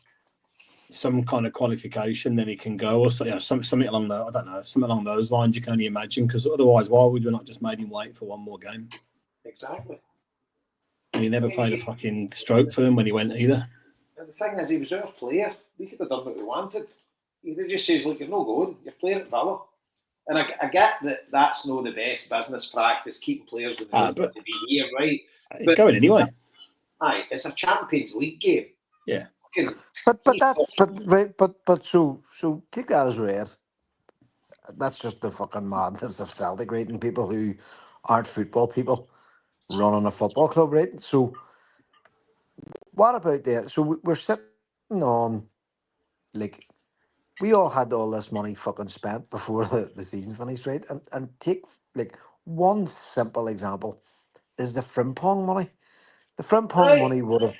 some kind of qualification, then he can go, or something along the, I don't know, something along those lines. You can only imagine, because otherwise, why would we not just made him wait for one more game? Exactly. And he never played a fucking stroke for them when he went either. And the thing is, he was our player. We could have done what we wanted. He just says, "Look, you're not going. You're playing at Villa." And I get that that's not the best business practice, keeping players with the to be here, right? He's going anyway. Aye, it's a Champions League game. Yeah. But so take that as read. That's just the fucking madness of Celtic, right? And people who aren't football people running a football club, right? So what about that? So we're sitting on, like, we all had all this money fucking spent before the season finished, right? And take, like, one simple example is the Frimpong money. The Frimpong money would have,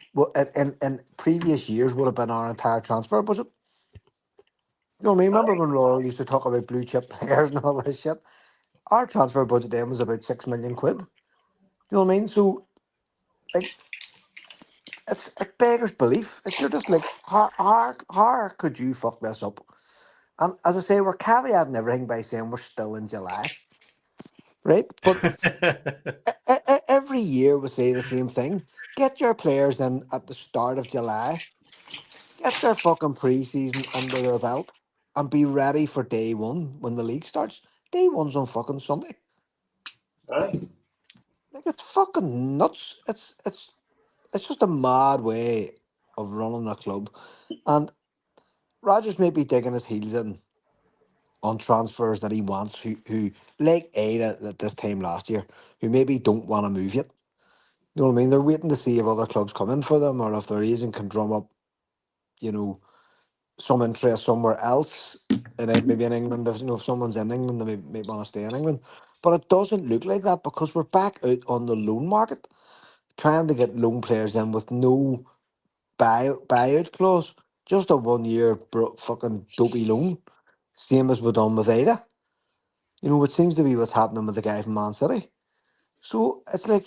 in previous years, would have been our entire transfer budget. You know what I mean? Remember when Laurel used to talk about blue chip players and all this shit? Our transfer budget then was about £6 million. You know what I mean? So, like, it beggars belief. You're just like, how could you fuck this up? And as I say, we're caveating everything by saying we're still in July. Right? But every year we say the same thing. Get your players in at the start of July. Get their fucking pre-season under their belt and be ready for day one when the league starts. Day one's on fucking Sunday. Right. Like, it's fucking nuts. It's just a mad way of running a club. And Rodgers may be digging his heels in on transfers that he wants, who like Ada at this time last year, who maybe don't want to move yet. You know what I mean? They're waiting to see if other clubs come in for them, or if their agent can drum up, you know, some interest somewhere else, and maybe in England. If someone's in England, they may want to stay in England. But it doesn't look like that, because we're back out on the loan market, trying to get loan players in with no buyout clause, just a 1 year fucking dopey loan, same as we've done with Ada. You know, it seems to be what's happening with the guy from Man City. So it's like,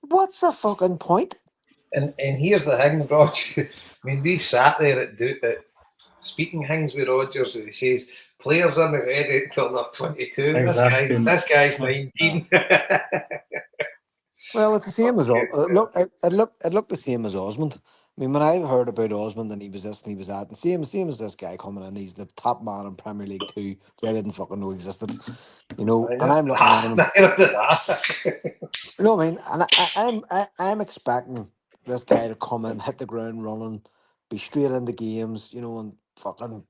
what's the fucking point? And here's the thing, Roger. I mean, we've sat there at speaking things with Rodgers, and he says players aren't ready until they're 22. Exactly. This guy's 19. Well, it's the same as it looked the same as Osmond. I mean, when I heard about Osmond and he was this and he was that, and same as this guy coming in, he's the top man in Premier League 2, which I didn't fucking know existed. You know, and I'm looking at him. You know what I mean? And I'm expecting this guy to come in, hit the ground running, be straight into games, you know, and fucking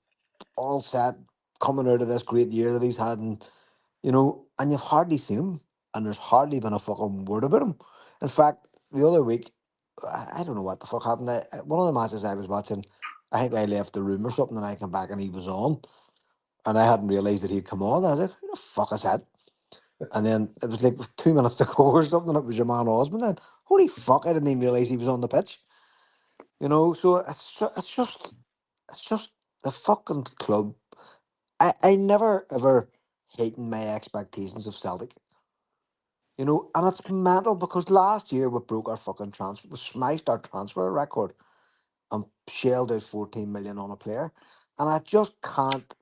all set, coming out of this great year that he's had, and you know, and you've hardly seen him, and there's hardly been a fucking word about him. In fact, the other week, I don't know what the fuck happened. One of the matches I was watching, I think I left the room or something, and I came back and he was on, and I hadn't realised that he'd come on. I was like, who the fuck is that? And then it was like 2 minutes to go or something, and it was your man Osmond. And holy fuck, I didn't even realise he was on the pitch. You know, so it's just the fucking club. I never ever hating my expectations of Celtic. You know, and it's mental, because last year we broke our fucking transfer, we smashed our transfer record and shelled out 14 million on a player. And I just can't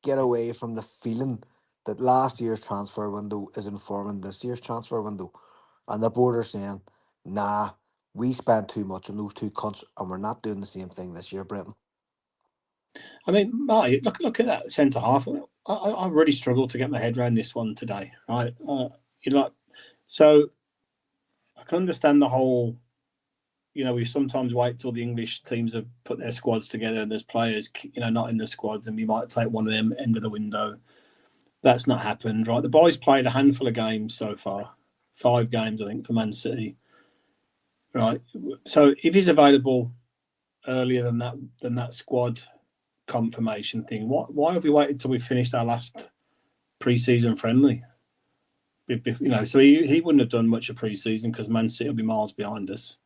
get away from the feeling that last year's transfer window is informing this year's transfer window. And the board are saying, nah, we spent too much on those two cunts and we're not doing the same thing this year, Brenton. I mean, Marty, look at that centre half. I really struggled to get my head around this one today. Right, so I can understand the whole we sometimes wait till the English teams have put their squads together and there's players, not in the squads, and we might take one of them end of the window. That's not happened, right? The boys played a handful of games so far, 5 games, I think, for Man City, right? So if he's available earlier than that squad confirmation thing, why have we waited till we finished our last pre-season friendly? So he wouldn't have done much of pre-season because Man City will be miles behind us.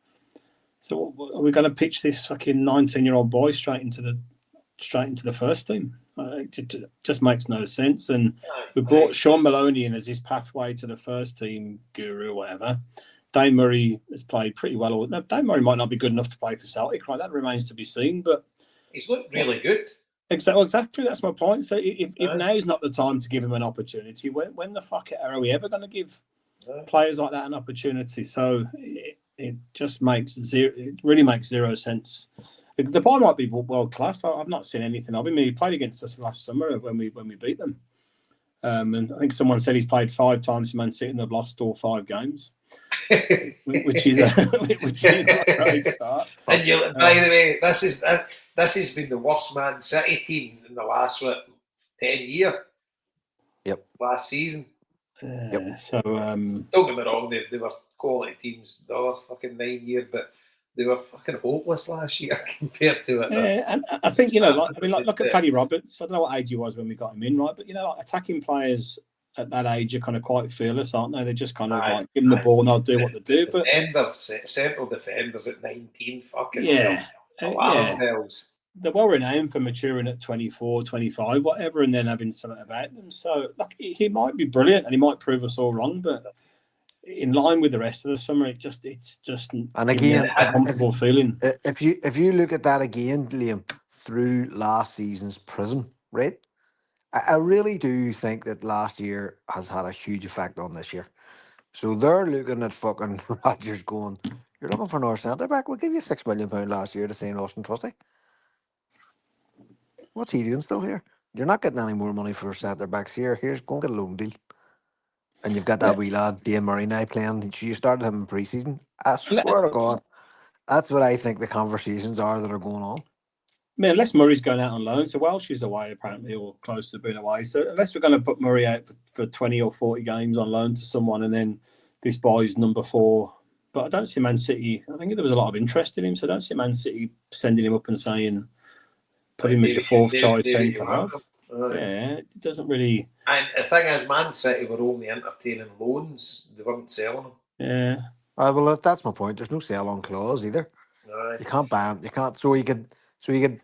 So are we going to pitch this fucking 19-year-old boy straight into the first team? It just makes no sense. And we brought Sean Maloney in as his pathway to the first team guru or whatever. Dane Murray has played pretty well. No, Dane Murray might not be good enough to play for Celtic, right? That remains to be seen. But he's looked really good. Exactly. That's my point. So if now's not the time to give him an opportunity, when the fuck are we ever going to give players like that an opportunity? So it just really makes zero sense. The boy might be world class. I've not seen anything of him. He played against us last summer when we beat them. And I think someone said he's played 5 times for Man City and they've lost all 5 games, which is not a great start. And by the way, this has been the worst Man City team in the last 10 years. Yep. Last season. Yep. So don't get me wrong, they were quality teams the other fucking 9 years, but they were fucking hopeless last year compared to it. Yeah, and I think look at Paddy Roberts. I don't know what age he was when we got him in, right? But attacking players at that age are kind of quite fearless, aren't they? They're just kind of like give them the ball and they'll do what they do. But central defenders at 19, fucking they're well renowned for maturing at 24, 25, whatever, and then having something about them. So he might be brilliant and he might prove us all wrong, but in line with the rest of the summer, it's just and again a comfortable feeling. If you look at that again, Liam, through last season's prism, right? I really do think that last year has had a huge effect on this year. So they're looking at fucking Rodgers going, "You're looking for another centre back? We'll give you £6 million last year to sign Austin Trusty. What's he doing still here? You're not getting any more money for centre backs here. Here's go and get a loan deal." And you've got that wee lad, Dane Murray, now playing. You started him in pre-season. I swear to God, that's what I think the conversations are that are going on. I mean, unless Murray's going out on loan, so Welsh is away apparently, or close to being away. So unless we're going to put Murray out for 20 or 40 games on loan to someone, and then this boy's number 4. But I don't see Man City. I think there was a lot of interest in him, so I don't see Man City sending him up and saying, put him as your 4th choice centre half. Yeah, it doesn't really. And the thing is, Man City were only entertaining loans; they weren't selling them. Yeah. Well, that's my point. There's no sell-on clause either. You can't buy him. You can't. So he could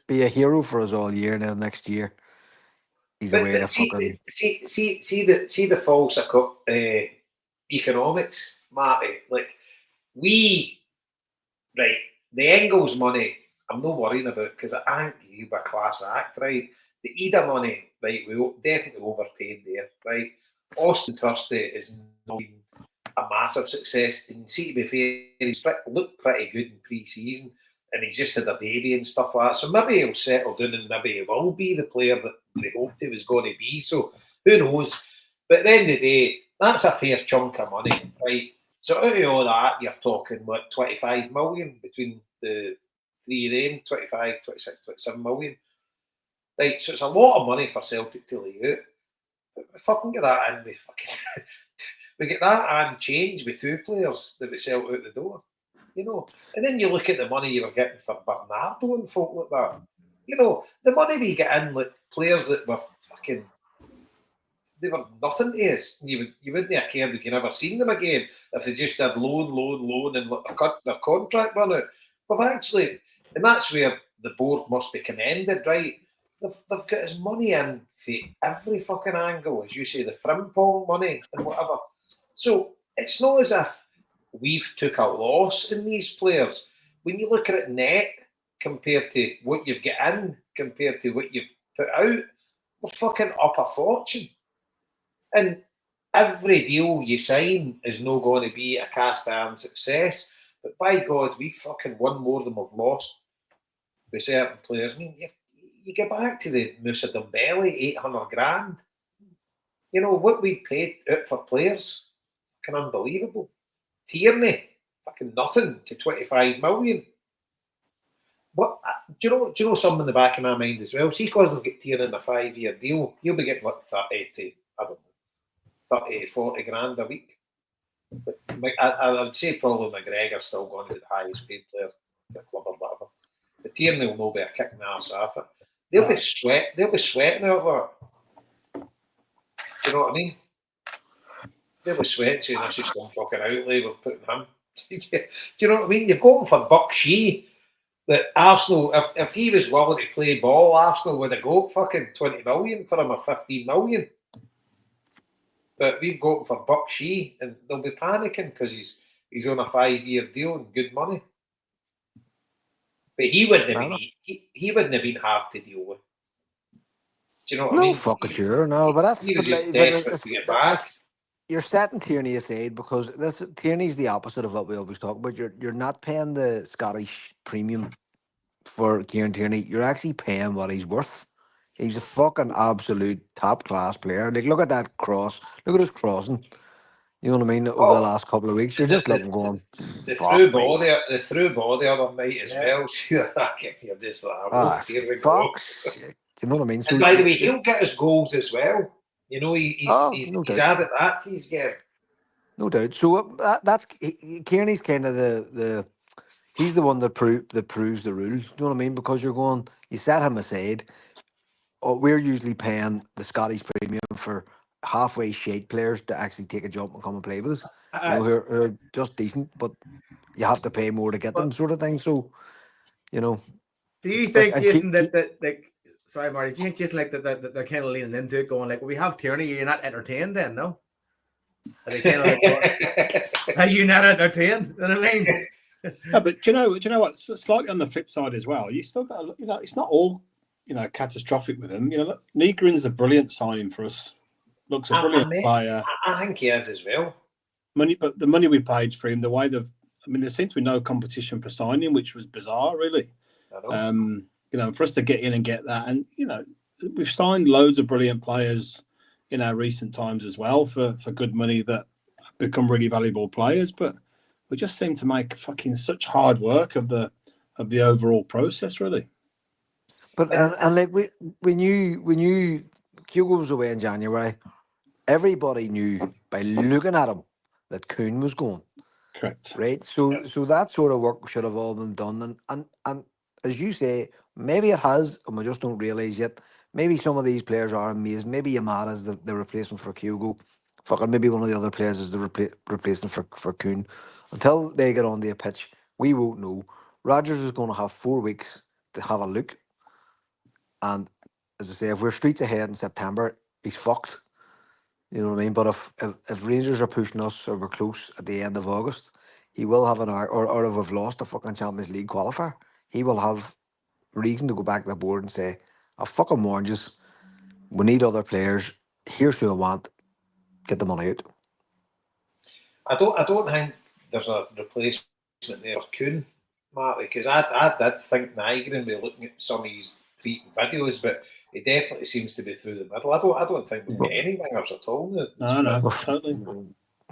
be a hero for us all year. Now next year, he's away to fucking. See the false economics, Marty. Like the Engels money, I'm not worrying about because I think he'll be a class act, right? The Ida money, right, we definitely overpaid there, right? Austin Trusty is not been a massive success. And see, to be fair, he's looked pretty good in pre-season and he's just had a baby and stuff like that. So maybe he'll settle down and maybe he will be the player that they hoped he was going to be. So who knows? But at the end of the day, that's a fair chunk of money, right? So out of all that, you're talking, 25 million between the 3 of them, 25, 26, 27 million. Right, so it's a lot of money for Celtic to lay out. But we fucking get that in. We get that and change with 2 players that we sell out the door. And then you look at the money you were getting for Bernardo and folk like that. The money we get in, like players that were fucking, they were nothing to us. You wouldn't have cared if you never seen them again. If they just had loan, and their contract run out. But actually, and that's where the board must be commended, right? They've got his money in for every fucking angle, as you say, the Frimpong money and whatever. So it's not as if we've took a loss in these players. When you look at it net compared to what you've got in, compared to what you've put out, we're fucking up a fortune. And every deal you sign is not going to be a cast iron success. But by God, we fucking won more than we've lost with certain players. I mean, you get back to the Moussa Dembele, 800 grand. What we paid out for players, fucking unbelievable. Tierney, fucking nothing to 25 million. What do you know something in the back of my mind as well? See, because they've got Tierney in a 5-year deal, he'll be getting like 30 to, I don't know, 30 to 40 grand a week. But I would say probably McGregor's still going to be the highest paid player in the club or whatever. But Tierney will not be a kick in the arse off it. They'll be sweating over it. Do you know what I mean? They'll be sweating saying this is some fucking outlay we've put in him. Do you know what I mean? You've got him for Buck Shea. That Arsenal, if he was willing to play ball, Arsenal would have got fucking 20 million for him or 15 million. But we've got him for Buck Shea, and they'll be panicking because he's on a 5-year deal and good money. But he wouldn't have been hard to deal with. Do you know what I mean? No, fucking sure, no, but that's he was just but desperate to get back. You're setting Tierney aside because Tierney's the opposite of what we always talk about. You're not paying the Scottish premium for Kieran Tierney. You're actually paying what he's worth. He's a fucking absolute top class player. Like, look at that cross. Look at his crossing. You know what I mean? Over the last couple of weeks, you're just looking going. The through ball the other night as well. You're just like, here we go. You know what I mean? So, and by the way, he'll get his goals as well. You know, he's added that to his game. No doubt. So that's Kearney's kind of he's the one that proves the rules. You know what I mean? Because you set him aside. We're usually paying the Scottish premium for halfway shade players to actually take a jump and come and play with us. Who are just decent, but you have to pay more to get them, sort of thing. So, you know. Do you think, Jason, that sorry, Marty, do you think, Jason, that they're kind of leaning into it, going like, well, we have Tierney, you're not entertained then, no? Are they kind of like, are you not entertained? You know what I mean? No, but do you know what? Slightly on the flip side as well, you still got to, it's not all, catastrophic with him. Look, Negrin's a brilliant signing for us. Looks a brilliant player. I think he is as well. But the money we paid for him, the way there seemed to be no competition for signing, which was bizarre, really. I know. For us to get in and get that, and we've signed loads of brilliant players in our recent times as well for good money that become really valuable players, but we just seem to make fucking such hard work of the overall process, really. But and like we knew Hugo was away in January. Everybody knew by looking at him that Kuhn was going. Correct. Right. So that sort of work should have all been done, and as you say, maybe it has, and we just don't realise yet. Maybe some of these players are amazing. Maybe Yamada's the replacement for Hugo. Fucking maybe one of the other players is the replacement for Kuhn. Until they get on the pitch, we won't know. Rodgers is going to have 4 weeks to have a look. And as I say, if we're streets ahead in September, he's fucked. You know what I mean? But if Rangers are pushing us or we're close at the end of August, he will have an hour, or if we've lost the fucking Champions League qualifier, he will have reason to go back to the board and say, I fucking warned you, we need other players. Here's who I want. Get the money out. I don't think there's a replacement there for Kuhn, Marty, because I did think Nygren be looking at some of his videos, but he definitely seems to be through the middle. I don't think we've got any wingers at all. No, totally.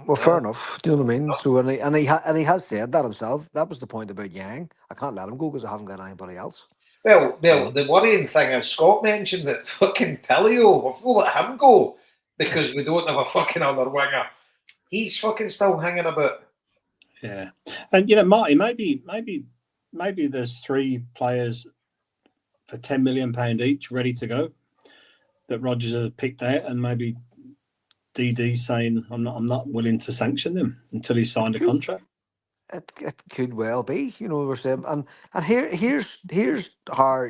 Well, fair enough. Do you know what I mean? So and he has said that himself. That was the point about Yang. I can't let him go because I haven't got anybody else. Well, the worrying thing is Scott mentioned that fucking Tillio, we've not let him go because we don't have a fucking other winger. He's fucking still hanging about. Yeah, and Marty, maybe there's 3 players for £10 million each ready to go that Rodgers has picked out, and maybe DD saying I'm not willing to sanction them until he's signed a contract. It could well be, we're saying, and here's how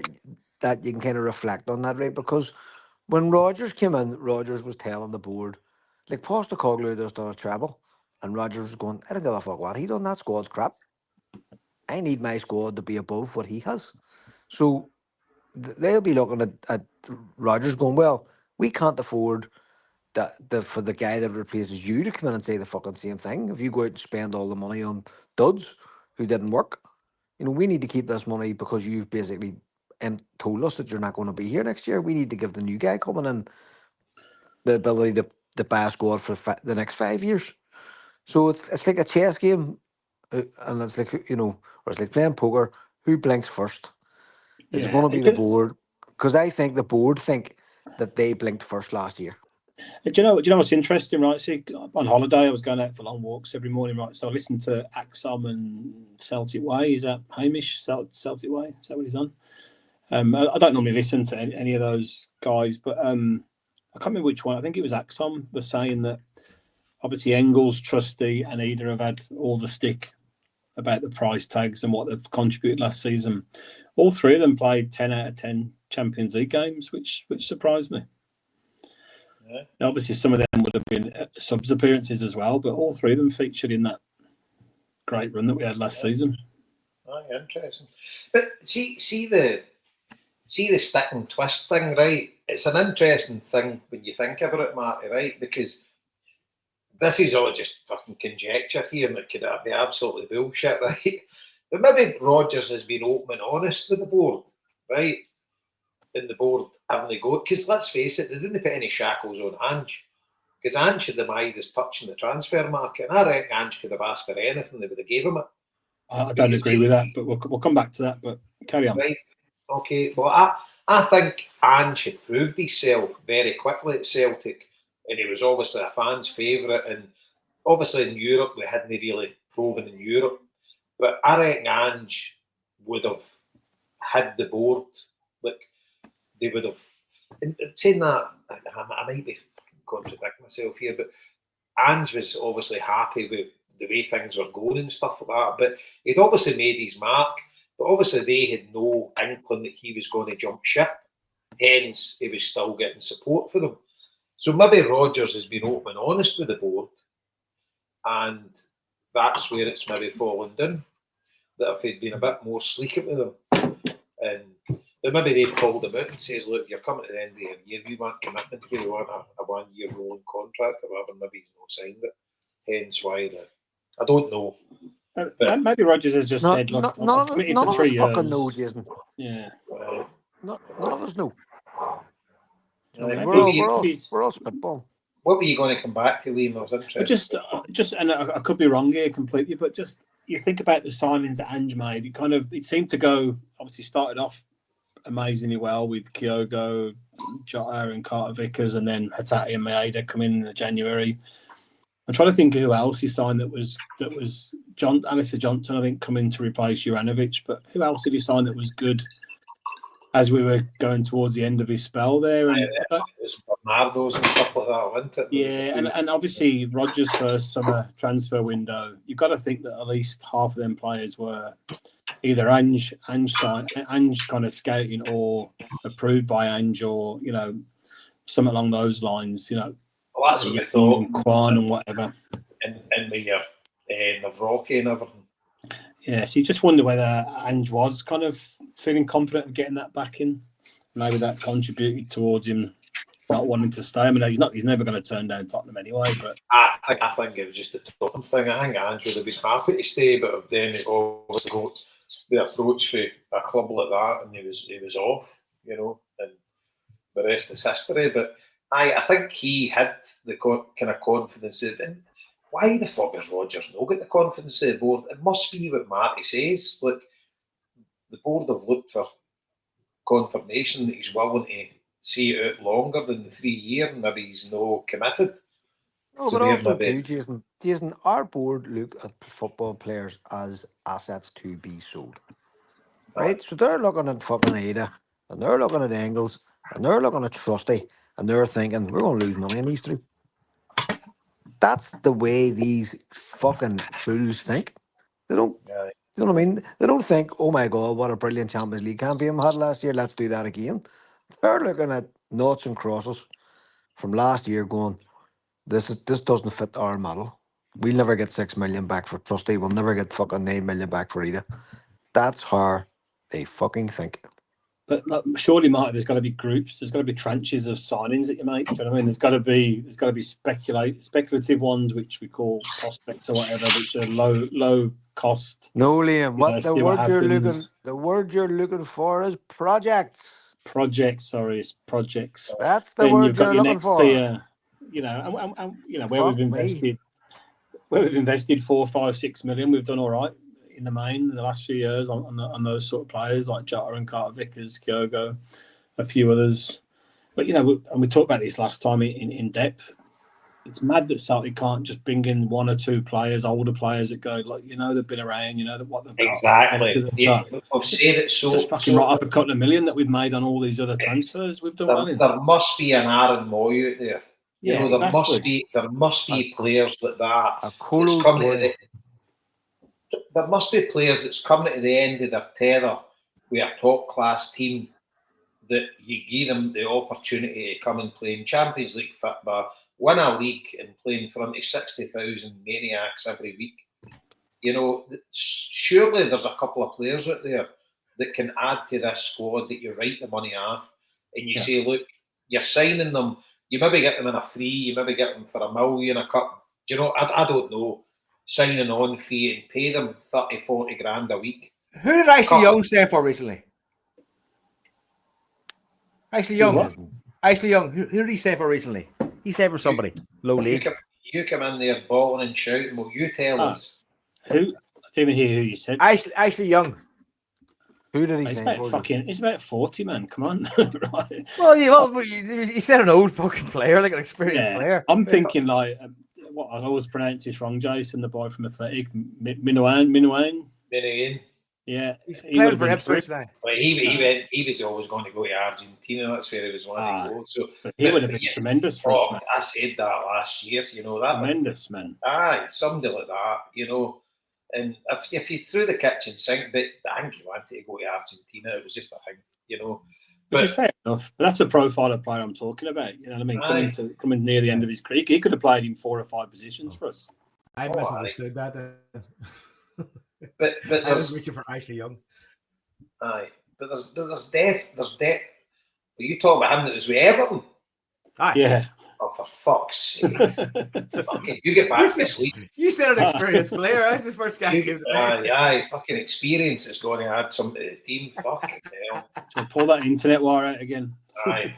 that you can kind of reflect on that, right? Because when Rodgers came in, Rodgers was telling the board, like Postecoglou just done a treble, and Rodgers was going, I don't give a fuck what he done. That squad's crap. I need my squad to be above what he has. So they'll be looking at Rodgers going, well, we can't afford for the guy that replaces you to come in and say the fucking same thing. If you go out and spend all the money on duds who didn't work, we need to keep this money because you've basically told us that you're not going to be here next year. We need to give the new guy coming in the ability to buy a squad for the next 5 years. So it's like a chess game, and it's like, or it's like playing poker. Who blinks first? Is it Yeah. going to be the board? Because I think the board think that they blinked first last year. Do you know what's interesting, right? See, on holiday, I was going out for long walks every morning, right? So I listened to Axom and Celtic Way. Is that Hamish Celtic Way? Is that what he's on? I don't normally listen to any of those guys, but I can't remember which one. I think it was Axom was saying that obviously Engels, Trusty, and Eder have had all the stick about the price tags and what they've contributed last season. All three of them played 10 out of 10 Champions League games, which surprised me. Yeah. Now, obviously, some of them would have been subs appearances as well, but all three of them featured in that great run that we had last season. Oh, interesting. But see the stick and twist thing, right? It's an interesting thing when you think about it, Marty, right? Because this is all just fucking conjecture here, and it could be absolutely bullshit, right? But maybe Rodgers has been open and honest with the board, right? And the board haven't got, because let's face it, they didn't put any shackles on Ange. Because Ange had the Midas touching the transfer market, and I reckon Ange could have asked for anything, they would have gave him it. I don't agree with that, but we'll come back to that. But carry on. Right. Okay. Well, I think Ange had proved himself very quickly at Celtic, and he was obviously a fan's favourite. And obviously in Europe, we hadn't really proven in Europe. But I reckon Ange would have had the board. Like, they would have. And saying that, I might be contradicting myself here, but Ange was obviously happy with the way things were going and stuff like that. But he'd obviously made his mark. But obviously they had no inkling that he was going to jump ship. Hence, he was still getting support for them. So maybe Rodgers has been open and honest with the board. And that's where it's maybe fallen down. That if he'd been a bit more sleek with them, and maybe they've called him out and says, look, you're coming to the end of the year, we want commitment here, we want a 1 year rolling contract or whatever, maybe he's not signed it. Hence why I don't know. But maybe Rodgers has just said, look, I'm committed for 3 years. Fucking know, Jason. Yeah. None of us know. We're all spitball. What were you going to come back to, Liam? I was interested. Just, and I could be wrong here completely, but just you think about the signings that Ange made. It seemed to go. Obviously, started off amazingly well with Kyogo, Jota, and Carter Vickers, and then Hatate and Maeda come in January. I'm trying to think of who else he signed that was Alistair Johnson, I think, coming to replace Juranovic. But who else did he sign that was good as we were going towards the end of his spell there? And, it was Bernardo's and stuff like that, wasn't it? Yeah, and obviously Rodgers' first summer transfer window, you've got to think that at least half of them players were either Ange kind of scouting or approved by Ange, or something along those lines. Well, that's what we thought. Kwan and whatever. And with your Navrocki and everything. Yeah, so you just wonder whether Ange was kind of feeling confident of getting that back in. Maybe that contributed towards him not wanting to stay. I mean, he's never going to turn down Tottenham anyway. But I think it was just a Tottenham thing. I think Ange would have been happy to stay, but then it obviously got the approach for a club like that, and he was off, and the rest is history. But I think he had the kind of confidence that. Why the fuck has Rodgers not got the confidence of the board? It must be what Marty says. Like, the board have looked for confirmation that he's willing to see it out longer than the 3 year, and maybe he's no committed. No, but also too, Jason, our board look at football players as assets to be sold. Right? So they're looking at fucking Ada, and they're looking at Engels, and they're looking at Trusty, and they're thinking, we're going to lose money in these three. That's the way these fucking fools think. They don't, you know what I mean? They don't think, oh my God, what a brilliant Champions League campaign we had last year, let's do that again. They're looking at noughts and crosses from last year going, this doesn't fit our model. We'll never get 6 million back for Trusty. We'll never get fucking 9 million back for Ida. That's how they fucking think. But surely, Marty, there's got to be groups. There's got to be tranches of signings that you make. Do you know what I mean? There's got to be speculative ones, which we call prospects or whatever, which are low cost. No, Liam. The word you're looking for is projects. Projects. Sorry, it's projects. That's the word you're looking for. Tier, where we've invested. where we've invested 4, 5, 6 million, we've done all right in the main in the last few years on those sort of players like Jota and Carter Vickers, Kyogo, a few others. But and we talked about this last time in depth. It's mad that Celtic can't just bring in 1 or 2 players, older players that go like they've been around, what they've got. Exactly. I've said it so. Just fucking right up a couple of million that we've made on all these other transfers. We've done well in. There must be an Aaron Moy out there. Exactly. There must be players that A Colo there must be players that's coming to the end of their tether with a top class team that you give them the opportunity to come and play in Champions League football, win a league and play in front of 60,000 maniacs every week. Surely there's a couple of players out there that can add to this squad that you write the money off and you say, look, you're signing them, you maybe get them in a free, you maybe get them for $1 million a cup. I don't know, signing on fee and pay them 30, 40 grand a week. Who did Ashley Young say for recently? Ashley Young. Who did he say for recently? He said for somebody low league. You come in there bawling and shouting. Will you tell us? Who? I didn't even hear who you said. Ashley Young. Who did he He's say? He's about 40, man. Come on. Right. Well, he said an old fucking player, like an experienced player. I'm thinking like what I always pronounce this wrong, Jason, the boy from Athletic, Minuane. Yeah, he's playing for Ipswich now. Well, he was always going to go to Argentina. That's where he was wanting to go. So he would have been tremendous for us, man. I said that last year. That tremendous, man. Aye, somebody like that. And if you threw the kitchen sink, but I think he wanted to go to Argentina. It was just a thing, Which is fair enough. But that's the profile of player I'm talking about. You know what I mean? Coming near the end of his career, he could have played in 4 or 5 positions for us. I misunderstood that. But I was reaching for Ashley Young. Aye, but there's depth. There's depth. Are you talking about him that was with Everton? Aye. Yeah. Oh, for fuck's sake! Fucking, you get back to sleep. You said an experienced player. That's his first game. Aye, fucking experience is going to add some to the team. Fucking hell. So pull that internet wire out again. Aye.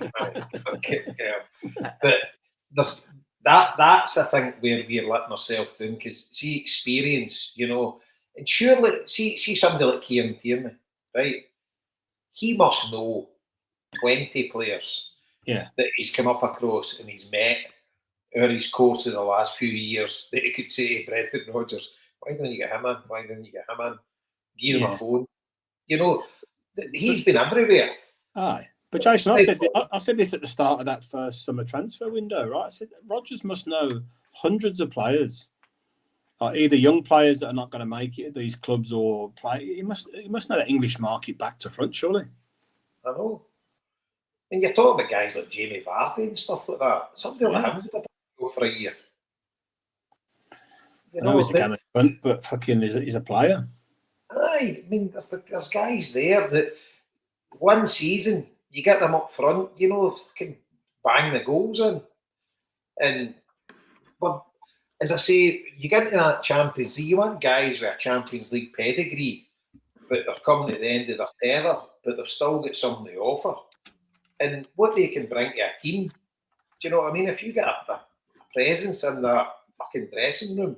Fucking hell. But that's I think where we're letting ourselves down, because see experience, and surely see somebody like Kieran Tierney, right? He must know 20 players. Yeah, that he's come up across and he's met over his course of the last few years that he could say to Brendan Rodgers, why don't you get him in? Why don't you get him in? Give him a phone. He's been everywhere. Aye. But Jason, I said this at the start of that first summer transfer window, right? I said Rodgers must know hundreds of players. Either young players that are not going to make it at these clubs or play. He must know the English market back to front, surely. I know. And you're talking about guys like Jamie Vardy and stuff like that. Somebody like him would go for a year. I know he's a game of front, but fucking he's a player. Aye, I mean, there's guys there that one season you get them up front, fucking bang the goals in. And but as I say, you get into that Champions League, you want guys with a Champions League pedigree, but they're coming to the end of their tether, but they've still got something to offer. And what they can bring to a team, do you know what I mean? If you get a presence in that fucking dressing room,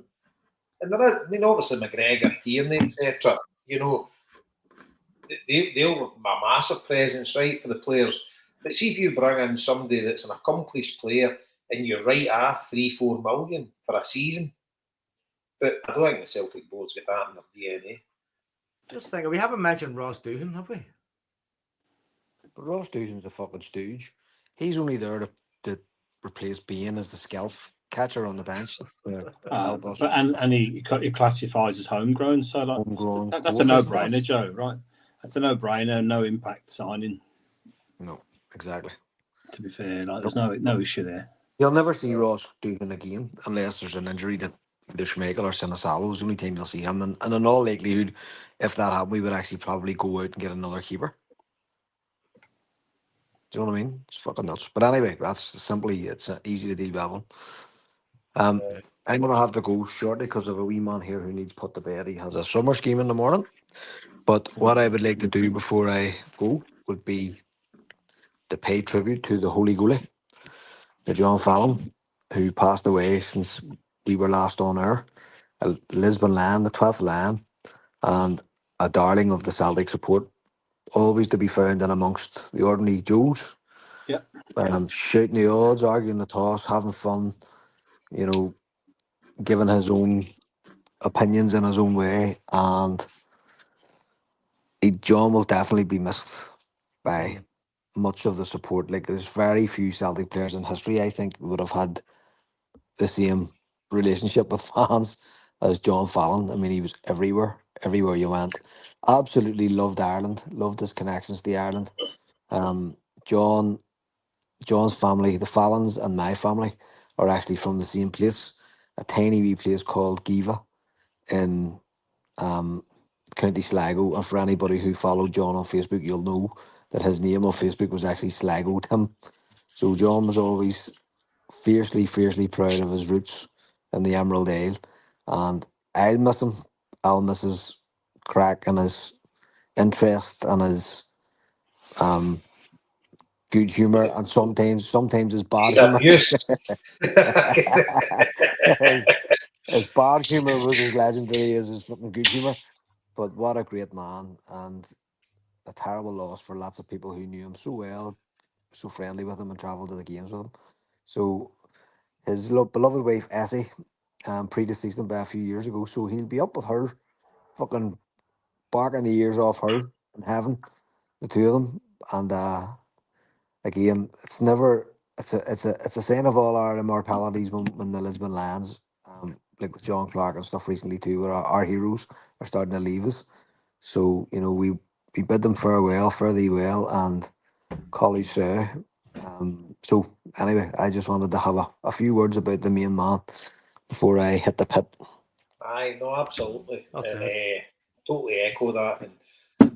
and obviously McGregor, Tierney, etc., they'll have a massive presence, right, for the players. But see if you bring in somebody that's an accomplished player and you write off 3-4 million for a season. But I don't think the Celtic board's got that in their DNA. Just thinking, we haven't mentioned Ross Doohan, have we? But Ross Doohan's the fucking stooge. He's only there to replace Bain as the scalp catcher on the bench. And he classifies as homegrown, so that's a no-brainer, Joe, right? That's a no-brainer, no impact signing. No, exactly. To be fair, there's no issue there. You'll never see Ross Doohan again unless there's an injury to either Schmeichel or Sinisalo. It's the only time you'll see him. And in all likelihood, if that happened, we would actually probably go out and get another keeper. Do you know what I mean? It's fucking nuts. But anyway, it's easy to deal with. I'm going to have to go shortly because of a wee man here who needs put to bed. He has a summer scheme in the morning. But what I would like to do before I go would be to pay tribute to the Holy Goalie, the John Fallon, who passed away since we were last on air. a Lisbon Lion, the 12th Lion, and a darling of the Celtic support, always to be found in amongst the ordinary Joes. Yeah. Shooting the odds, arguing the toss, having fun, you know, giving his own opinions in his own way, and John will definitely be missed by much of the support. Like, there's very few Celtic players in history, I think, would have had the same relationship with fans as John Fallon. I mean, he was everywhere you went. Absolutely loved Ireland, loved his connections to Ireland. Um, John, John's family, the Fallons and my family, are actually from the same place, a tiny wee place called Giva in County Sligo. And for anybody who followed John on Facebook, you'll know that his name on Facebook was actually Sligo Tim. So John was always fiercely proud of his roots in the Emerald Ale. And I'll miss him. I'll miss his crack and his interest and his um, good humour, and sometimes his bad He's humour. abuse. his, his bad humour was as legendary as his fucking good humour. But what a great man, and a terrible loss for lots of people who knew him so well, so friendly with him, and travelled to the games with him. So his beloved wife Essie predeceased him by a few years ago, so he'll be up with her, fucking barking the ears off her in heaven, the two of them. And again, it's never it's a sign of all our immortalities when the Lisbon Lions, like with John Clark and stuff recently too, where our heroes are starting to leave us. So we bid them farewell, fare thee well, and Collie Sir. So anyway, I just wanted to have a few words about the main man before I hit the pit. Aye, no, absolutely. That's And it. totally echo that. And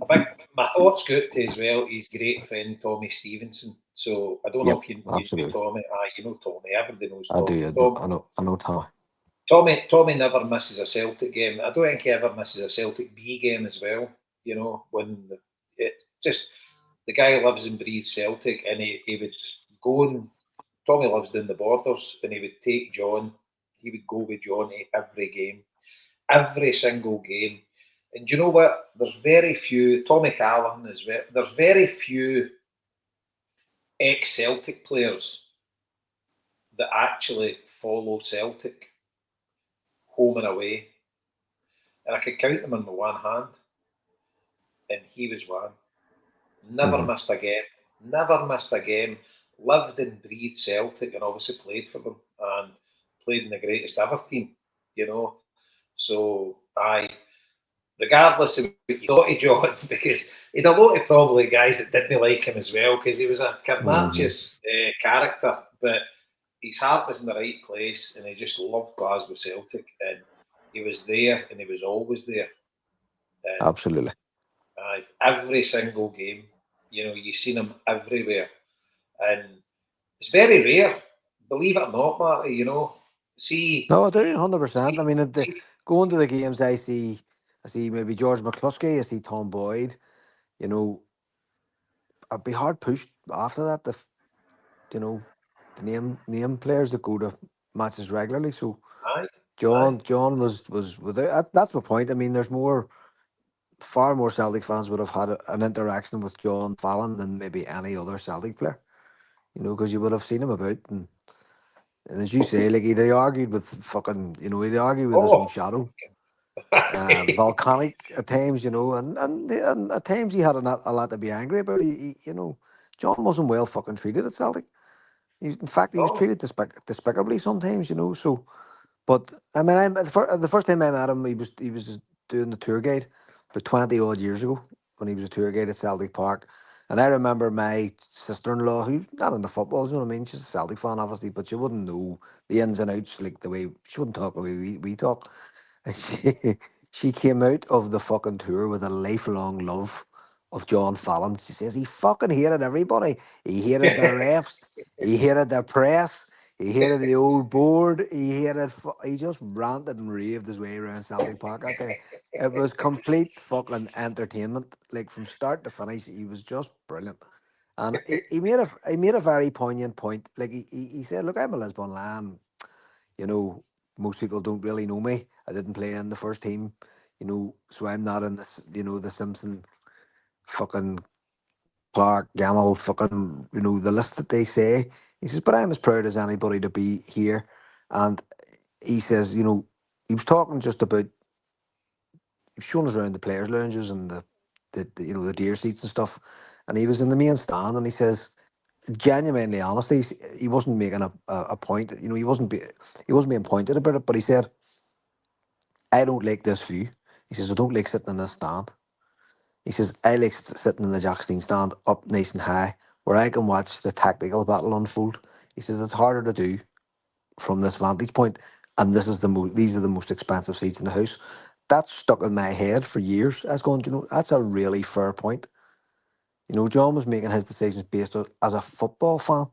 my thoughts go out to as well his great friend Tommy Stevenson. So I don't know Yep, if you knew absolutely. Tommy. Aye, you know Tommy. Everybody knows I Tommy. do. I know, Tommy. Tommy never misses a Celtic game. I don't think he ever misses a Celtic B game as well. You know, it just the guy lives and breathes Celtic, and he would go and Tommy lives down the borders, and he would take John. He would go with John to every game, every single game. And do you know what? There's very few. Tommy Callahan as well. There's very few ex-Celtic players that actually follow Celtic home and away, and I could count them on my one hand. And he was one. Never missed a game. Never missed a game. Lived and breathed Celtic, and obviously played for them, and played in the greatest ever team. You know, so regardless of what you thought of John, because he'd a lot of probably guys that didn't like him as well, because he was a carnacious character, but his heart was in the right place, and he just loved Glasgow Celtic, and he was there, and he was always there. And Absolutely. every single game, you know, you seen him everywhere, and it's very rare, believe it or not, Marty. You know, No, I do 100%. I see, mean, see going to the games, I see maybe George McCluskey, I see Tom Boyd. You know, I'd be hard pushed after that you know, to name players that go to matches regularly. So aye, aye. John was without. That's my point. I mean, far more Celtic fans would have had an interaction with John Fallon than maybe any other Celtic player. You know, because you would have seen him about, and as you say, like, he'd argued with fucking, he'd argue with his own Oh, shadow. Volcanic at times, and at times he had a lot to be angry about. John wasn't well fucking treated at Celtic. In fact, he was no, treated despicably sometimes. So. But I mean, the first time I met him, he was just doing the tour guide about 20 odd years ago when he was a tour guide at Celtic Park. And I remember my sister-in-law, who's not into football, you know what I mean? She's a Celtic fan, obviously, but she wouldn't know the ins and outs like the way she wouldn't talk the way we talk. And she came out of the fucking tour with a lifelong love of John Fallon. She says he fucking hated everybody. He hated the refs. He hated the press. He hated the old board. He just ranted and raved his way around Celtic Park that day. It was complete fucking entertainment, like from start to finish. He was just brilliant, and he made a very poignant point. Like he said, "Look, I'm a Lisbon lamb, you know. most people don't really know me. I didn't play in the first team, so I'm not in this, the Simpson fucking Clark Gamble fucking, the list that they say. He says, but I'm as proud as anybody to be here. And he says, he was talking just about, he was showing us around the players' lounges and the deer seats and stuff. And he was in the main stand, and he says, genuinely honestly, he wasn't making a point. He wasn't being pointed about it, but he said, I don't like this view. He says, I don't like sitting in this stand. He says, I like sitting in the Jackstein stand up nice and high where I can watch the tactical battle unfold. He says, it's harder to do from this vantage point, and this is these are the most expensive seats in the house. That's stuck in my head for years. I was going, that's a really fair point. John was making his decisions based on, as a football fan,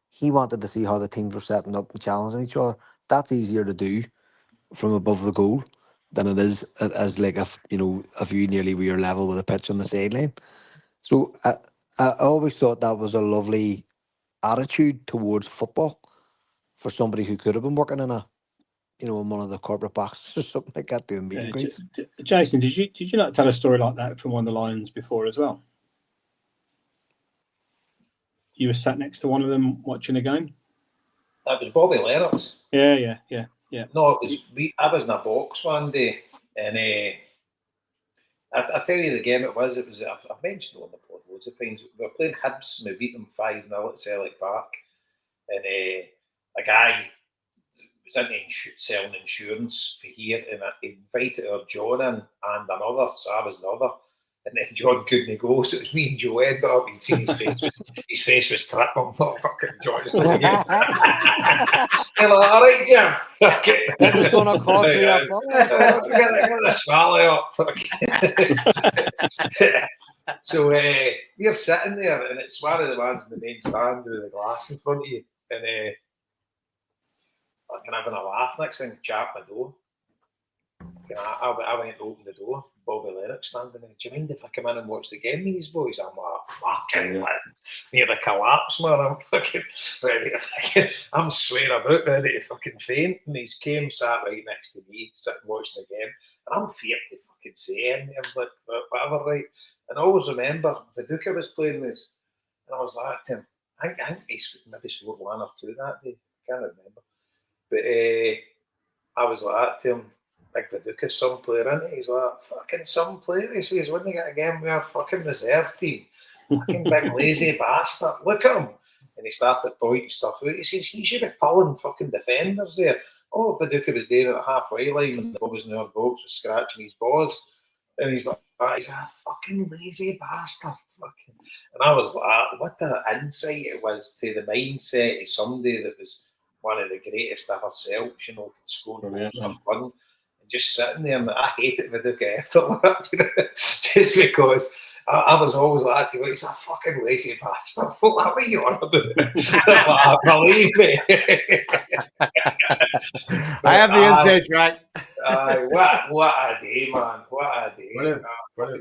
he wanted to see how the teams were setting up and challenging each other. That's easier to do from above the goal than it is as like a view nearly where you're level with a pitch on the sideline. So I always thought that was a lovely attitude towards football for somebody who could have been working in in one of the corporate boxes or something like that, doing meet and greets. Jason, did you not tell a story like that from one of the Lions before as well? You were sat next to one of them watching a game? That was Bobby Lennox. Yeah. No, it was I was in a box one day, and I tell you the game it was. I've mentioned it on the pod loads of times. We were playing Hibs and we beat them 5-0 at Selleck Park, and a guy was into selling insurance for here, and he invited our John in and another, so I was the other. And then John couldn't go, so it was me and Joe ended up. He'd seen his face was tripping. Not fucking John's like, you're like, all right, Jim. Okay. That was going to cost me a fuck. Get the swallow up. So you're sitting there, and it's one of the ones in the main stand with the glass in front of you, and I'm having a laugh. Next thing, chap my door. I went to open the door. Bobby Lennox standing there. Do you mind if I come in and watch the game with these boys? I'm like, fucking near the collapse, man. I'm fucking ready. I'm swearing about ready to fucking faint. And he's came, sat right next to me, sitting watching the game. And I'm feared to fucking say anything, like whatever, right? And I always remember Viduka was playing this. And I was like to him, I think he maybe scored 1 or 2 that day. I can't remember. But I was like to him, like Viduka, some player, isn't he? He's like, fucking some player. He says, when they get a game with our fucking reserve team, fucking big lazy bastard, look at him. And he started pointing stuff out. He says, he should be pulling fucking defenders there. Oh, Viduka was there at the halfway line when the ball was in our box, was scratching his balls. And he's like, he's a fucking lazy bastard. Fucking. And I was like, what the insight it was to the mindset of somebody that was one of the greatest ever Celts, can score goals for fun. Just sitting there, and I hated Viduka after that, just because I was always like, he's a fucking lazy bastard. What are you on about? Believe me. I have the inside track. What a day, man. What a day. I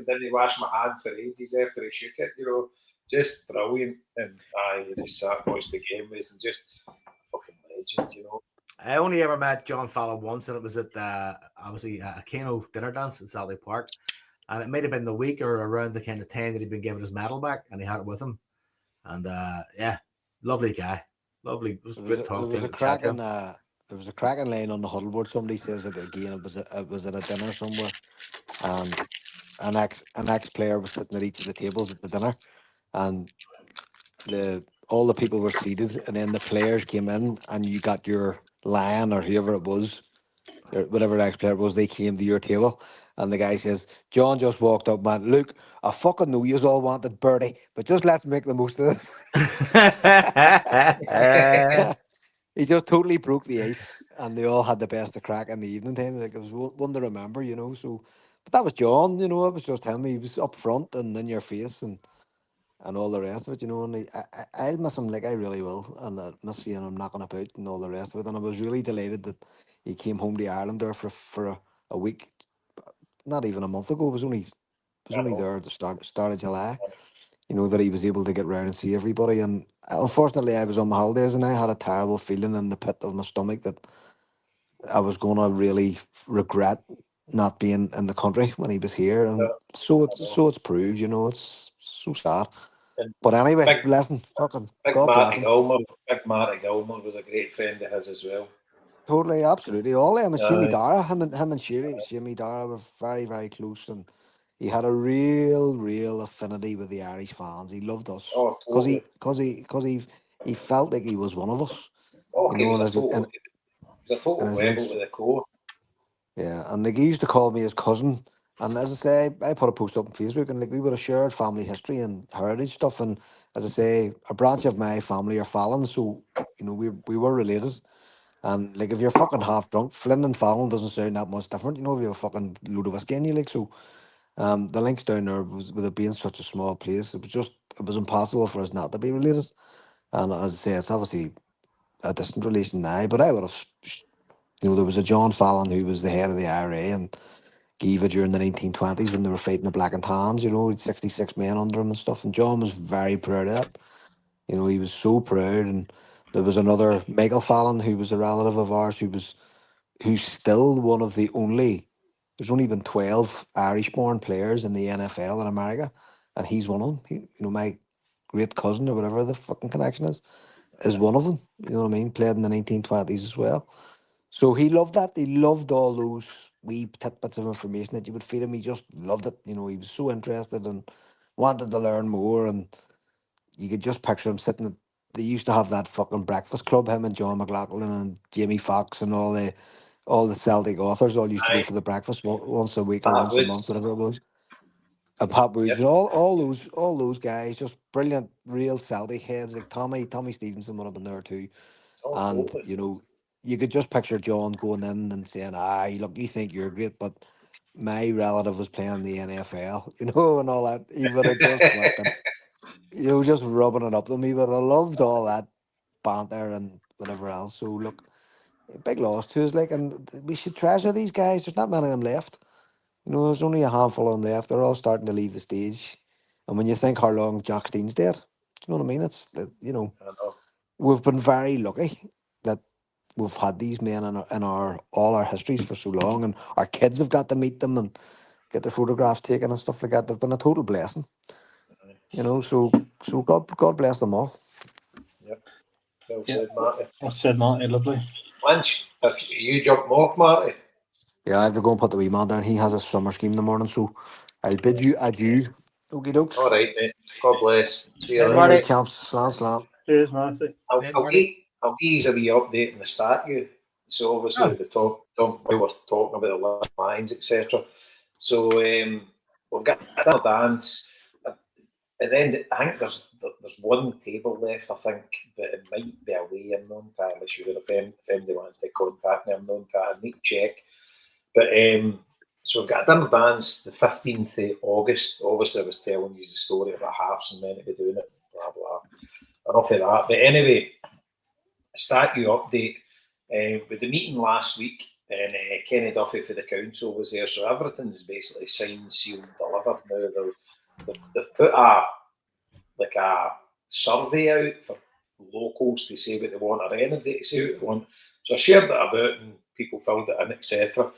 didn't wash my hand for ages after he shook it, just brilliant. And you just sat and watched the game with and just fucking legend, I only ever met John Fallon once, and it was at obviously a Kano dinner dance in Sally Park, and it might have been the week or around the kind of time that he'd been given his medal back, and he had it with him. And lovely guy, lovely. It was good talk. There was a cracking line on the huddle board. Somebody says that again. It was at a dinner somewhere, and an ex player was sitting at each of the tables at the dinner, and all the people were seated, and then the players came in, and you got your lion or whoever it was, or whatever the ex player was, they came to your table, and the guy says, John just walked up, man. Look, I fucking know you all wanted birdie, but just let's make the most of it. He just totally broke the ice, and they all had the best of crack in the evening time. Like, it was one to remember, So, but that was John, it was just him. He was up front and in your face, and all the rest of it, and I'll miss him, like I really will, and I miss seeing him knocking about and all the rest of it. And I was really delighted that he came home to Ireland there for a week, not even a month ago. It was only there at the start of July. That he was able to get round and see everybody. And unfortunately, I was on my holidays, and I had a terrible feeling in the pit of my stomach that I was going to really regret not being in the country when he was here, and so it's proved. It's so sad. And But anyway, big, listen, fucking big God bless Marty him. Gilmore, was a great friend of his as well. Totally, absolutely. All them. It's Jimmy Aye. Dara. Him and Sherry. Jimmy Dara were very, very close, and he had a real affinity with the Irish fans. He loved us Oh, because totally. he felt like he was one of us. Oh, he was And a total his rebel links. to the core. Yeah, and like he used to call me his cousin. And as I say, I put a post up on Facebook, and like we would have shared family history and heritage stuff. And as I say, a branch of my family are Fallon, so we were related. And like if you're fucking half drunk, Flynn and Fallon doesn't sound that much different. If you have a fucking load of whiskey in you, like so. The links down there was with it being such a small place, it was impossible for us not to be related. And as I say, it's obviously a distant relation now, but I would have. There was a John Fallon who was the head of the IRA and Giva during the 1920s when they were fighting the Black and Tans. He'd 66 men under him and stuff. And John was very proud of that. He was so proud. And there was another Michael Fallon who was a relative of ours who's still one of the only. There's only been 12 Irish-born players in the NFL in America, and he's one of them. My great cousin or whatever the fucking connection is one of them. You know what I mean? Played in the 1920s as well. So he loved that. He loved all those wee tidbits of information that you would feed him. He just loved it. He was so interested and wanted to learn more. And you could just picture him sitting. They used to have that fucking breakfast club. Him and John McLaughlin and Jamie Foxx and all the Celtic authors all used to go Aye. for the breakfast once a week or Pat once a Woods. month, whatever it was. And Pat Woods Yep. and all those guys, just brilliant, real Celtic heads. Like Tommy Stevenson would have been there too. Oh, And totally. you could just picture John going in and saying, look, you think you're great, but my relative was playing the NFL, and all that. He would have just fucking, just rubbing it up to me. But I loved all that banter and whatever else. So look, a big loss to us, like, and we should treasure these guys. There's not many of them left. There's only a handful of them left. They're all starting to leave the stage. And when you think how long Jack Steen's dead, do you know what I mean? It's I know. we've been very lucky that we've had these men in our all our histories for so long, and our kids have got to meet them and get their photographs taken and stuff like that. They've been a total blessing, So God bless them all. Yep. Well Yeah. said, Marty. I said, Marty, lovely. Lynch, if you jump off, Marty. Yeah, I have to go and put the wee man down. He has a summer scheme in the morning, so I'll bid you adieu. Okie dokes. All right, mate. God bless. See you Yes, Bye, later. Marty. mate, champs. Slam. Cheers, Marty. I'll Marty. give you a wee update on the statue. So obviously Oh. we were talking about the lines, etc. So we've got another dance. And then I think there's one table left, I think, but it might be away. I'm not entirely sure if anybody wants to contact me. I'm not entirely. I need to check. But so we've got a dinner dance the 15th of August. Obviously, I was telling you the story about Harps and meant to be doing it, blah, blah. Enough of that. But anyway, statue update. With the meeting last week, and Kenny Duffy for the council was there, so everything's basically signed, sealed, delivered now. They've put a survey out for locals to say what they want, or anybody to say what they want. So I shared it about, and people filled it in, etc.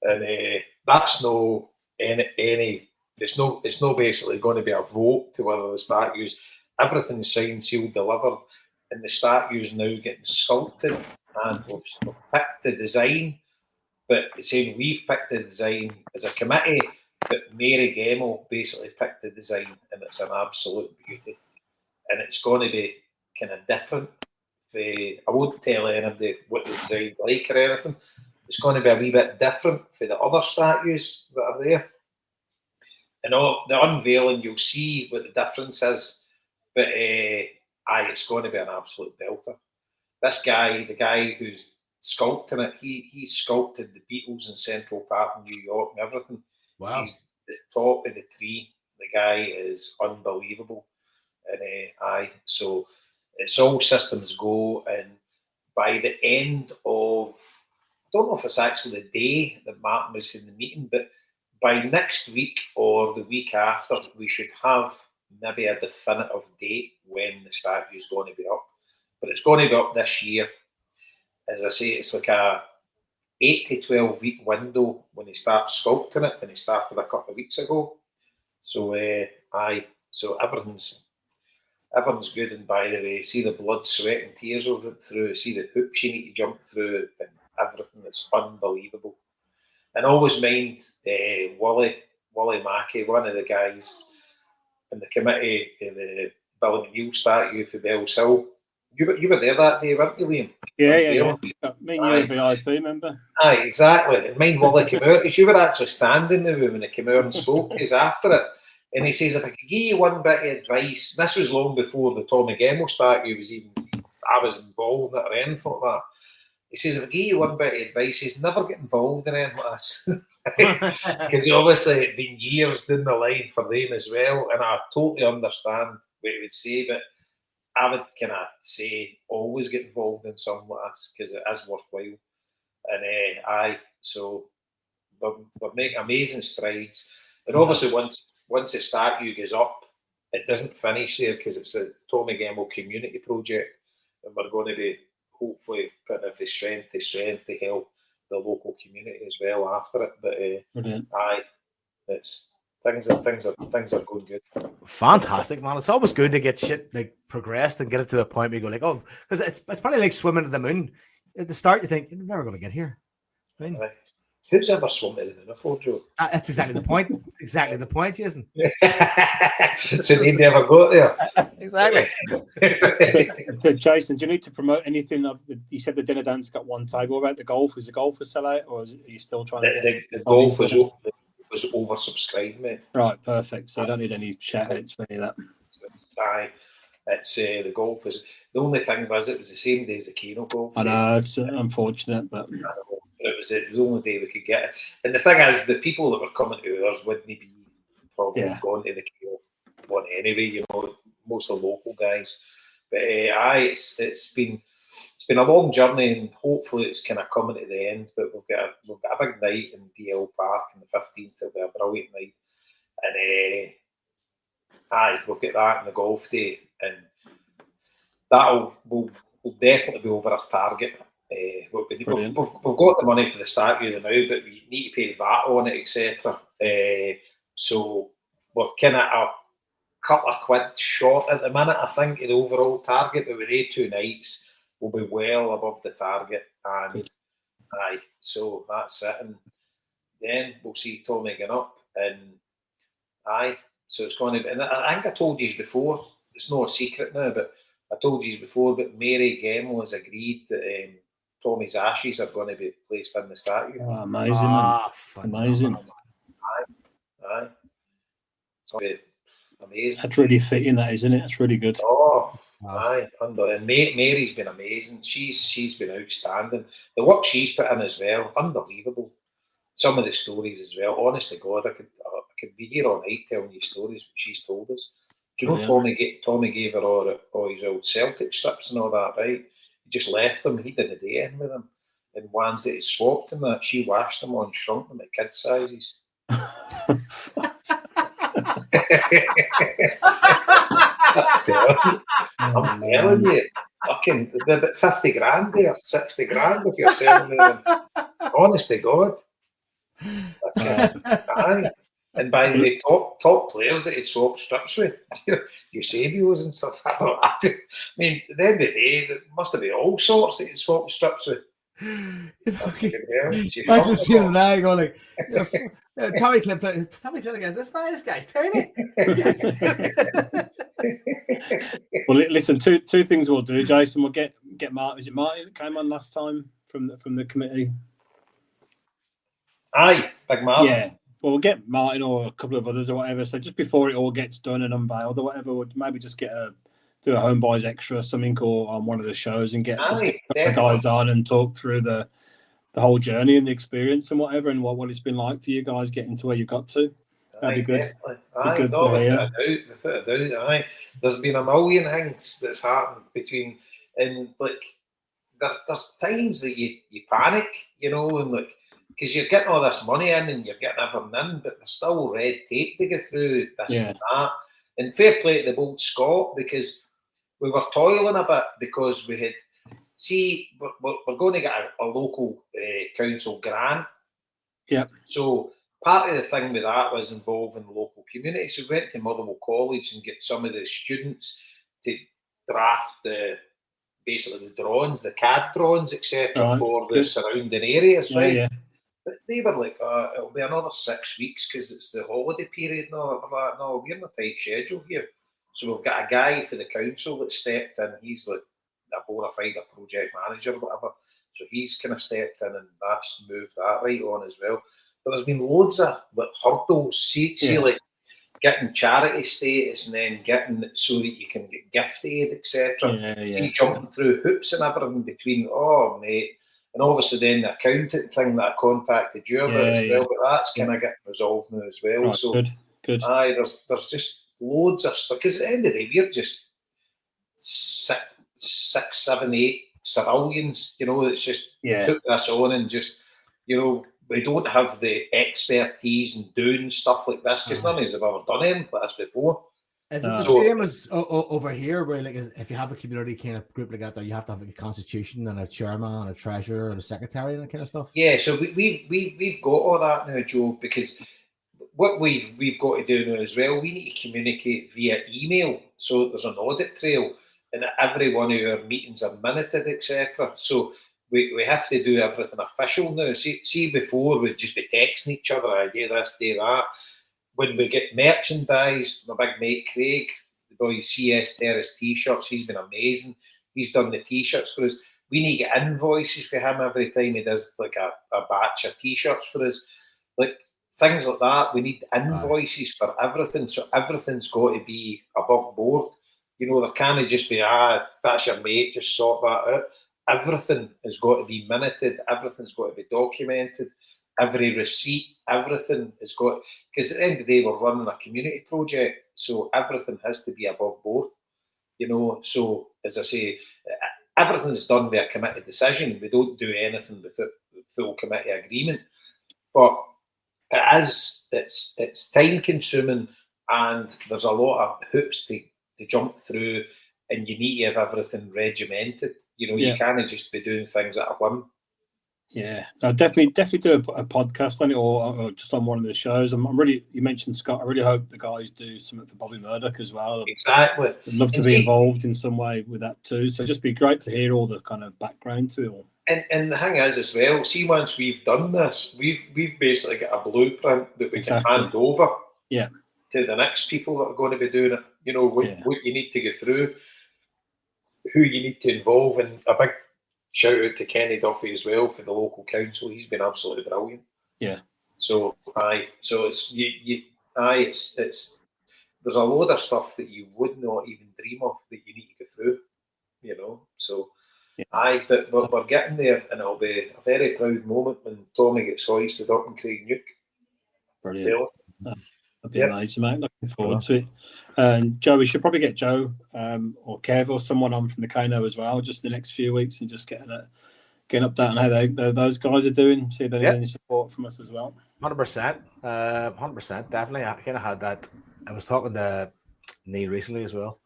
And that's no any. It's no basically going to be a vote to whether the statues. Everything's signed, sealed, delivered, and the statues now getting sculpted, and we've picked the design. But it's saying we've picked the design as a committee, but Mary Gemmell basically picked the design, and it's an absolute beauty. And it's going to be kind of different. I won't tell anybody what the design's like or anything. It's going to be a wee bit different for the other statues that are there. And the unveiling, you'll see what the difference is. But it's going to be an absolute belter. This guy, the guy who's sculpting it, he sculpted the Beatles in Central Park in New York and everything. Wow. He's the top of the tree. The guy is unbelievable. And so it's all systems go. And by the end of, I don't know if it's actually the day that Martin was in the meeting, but by next week or the week after, we should have maybe a definitive date when the statue is going to be up. But it's going to be up this year. As I say, it's like 8 to 12 week window when he starts sculpting it, and he started a couple of weeks ago. So so everything's good. And by the way, see the blood, sweat, and tears over it through. See the hoops you need to jump through, and everything. It's unbelievable. And always mind Wally Mackey, one of the guys in the committee of the Billy McNeil statue for Bell's Hill. You were there that day, weren't you, Liam? Yeah. Me and you were VIP, remember? Aye, exactly. And mind Wally came out, because you were actually standing there when he came out and spoke to us after it. And he says, if I could give you one bit of advice, this was long before the Tommy Gemmell statue was even, I was involved in it or anything like that. He says, if I give you one bit of advice, he's never get involved in anything like this. Because obviously it'd been years down the line for them as well. And I totally understand what he would say, but I would kind of say always get involved in something like this, because it is worthwhile. And so we're making amazing strides. And obviously once the statue goes up, it doesn't finish there, because it's a Tommy Gemmell community project, and we're going to be hopefully putting it from strength to strength to help the local community as well after it. But it's things are going good. Fantastic, man. It's always good to get shit like progressed and get it to the point where you go like, oh, because it's probably like swimming to the moon. At the start, you think you're never going to get here. Right? Who's ever swum to the moon before, Joe? That's exactly the point. It's exactly the point, Jason. So they never got there. Exactly. So, Jason, do you need to promote anything? You said the dinner dance got one table. What about the golf? Is the golf a sellout, or are you still trying to? The golf was oversubscribed, mate. Right, perfect. So you don't need any shout outs for any of that. It's the golf was the only thing was it was the same day as the Keno golf. I know it's unfortunate, but it was the only day we could get it. And the thing is, the people that were coming to ours wouldn't be probably gone to the Keno one anyway. You know, most of the local guys. But it's been a long journey, and hopefully it's kind of coming to the end. But we've got a big night in DL Park on the 15th. It'll be a brilliant night, and we've got that in the golf day, and will definitely be over our target. We've got the money for the statue now, but we need to pay VAT on it, etc. So we're kind of a couple of quid short at the minute, I think, of the overall target. But with 2 nights, we'll be well above the target. And so that's it. And then we'll see Tommy get up. And so it's going to be. And I think I told you before. It's not a secret now, but I told you before. But Mary Gemmell has agreed that Tommy's ashes are going to be placed in the statue. Oh, amazing! Amazing. Aye. So amazing. That's really fitting, that, isn't it? That's really good. Oh, aye. And Mary's been amazing. She's been outstanding. The work she's put in as well, unbelievable. Some of the stories as well. Honest to God, I could be here all night telling you stories she's told us. Do you know Tommy gave her all his old Celtic strips and all that, right? He just left them. He did a day in with them. And ones that he swapped them, that she washed them on, shrunk them at kid sizes. I'm telling you, fucking about 50 grand there, 60 grand if you're selling them. Honest to God. Aye. And by the way, top players that he swapped strips with, Eusebios and stuff. I mean, at the end of the day, there must have been all sorts that he swapped strips with. Imagine seeing him now going like, Tommy Clip against this guy's tiny. Well, listen, two things we'll do, Jason. We'll get Marty. Is it Marty that came on last time from the committee? Aye, Big Marty. Yeah. Well, we'll get Martin or a couple of others or whatever. So just before it all gets done and unveiled or whatever, we'll maybe just do a HomeBhoys extra something or on one of the shows and get the guys on and talk through the whole journey and the experience and whatever, and what it's been like for you guys getting to where you got to. That'd be good. Without a doubt. There's been a million things that's happened between, and like there's times that you panic, you know, and like, because you're getting all this money in and you're getting everything in, but there's still red tape to go through this and that. And fair play to the bold Scott, because we were toiling a bit because we had see, we're going to get a local council grant. Yeah. So part of the thing with that was involving the local community. So we went to Motherwell College and get some of the students to draft basically the drawings, the CAD drawings, etc., for the surrounding areas, right? Yeah. But they were like, it'll be another 6 weeks because it's the holiday period. No, we're in a tight schedule here. So we've got a guy for the council that stepped in. He's like a bona fide project manager or whatever. So he's kind of stepped in and that's moved that right on as well. But there's been loads of like hurdles. See like getting charity status and then getting it so that you can get gift aid, etc. See jumping through hoops and everything between, oh mate. And obviously then the accountant thing that I contacted you about as well, but that's kind of getting resolved now as well. Right, so good. There's just loads of stuff, because at the end of the day, we're just 6, 7, 8 civilians, that's just took this on and just, we don't have the expertise in doing stuff like this because none of us have ever done anything like this before. Is it the same as over here, where like if you have a community kind of group like that, you have to have a constitution and a chairman and a treasurer and a secretary and that kind of stuff? Yeah, so we've got all that now, Joe, because what we've got to do now as well, we need to communicate via email, so there's an audit trail, and every one of our meetings are minuted, etc. So we have to do everything official now. See, before we'd just be texting each other, I do this, do that. When we get merchandise, my big mate Craig, the boy CS Terrace T-shirts, he's been amazing. He's done the T-shirts for us. We need to get invoices for him every time he does like a batch of T-shirts for us. Like things like that. We need invoices for everything. So everything's got to be above board. There can't just be, that's your mate, just sort that out. Everything has got to be minuted. Everything's got to be documented. Every receipt, everything has got, because at the end of the day, we're running a community project, so everything has to be above board, So, as I say, everything's done by a committee decision. We don't do anything without full committee agreement. But it's time consuming, and there's a lot of hoops to jump through, and you need to have everything regimented. You can't just be doing things at a whim. Yeah, no, definitely do a podcast on it, or just on one of the shows. You mentioned Scott. I really hope the guys do something for Bobby Murdoch as well. Exactly. I'd love to be involved in some way with that too. So it'd just be great to hear all the kind of background to it all. And the thing is as well, see, once we've done this, we've basically got a blueprint that we can hand over to the next people that are going to be doing it. What you need to go through, who you need to involve, and a big shout out to Kenny Duffy as well for the local council. He's been absolutely brilliant. Yeah. So it's it's there's a load of stuff that you would not even dream of that you need to go through. So but we're getting there, and it'll be a very proud moment when Tommy gets hoisted up in Craignuke. Brilliant. That'd be amazing, mate. Looking forward to it. And Joe, we should probably get Joe or Kev or someone on from the Kano as well, just the next few weeks, and just get an update on how those guys are doing. See if they need any support from us as well. 100%, 100%, definitely. I kind of had that. I was talking to Neil recently as well.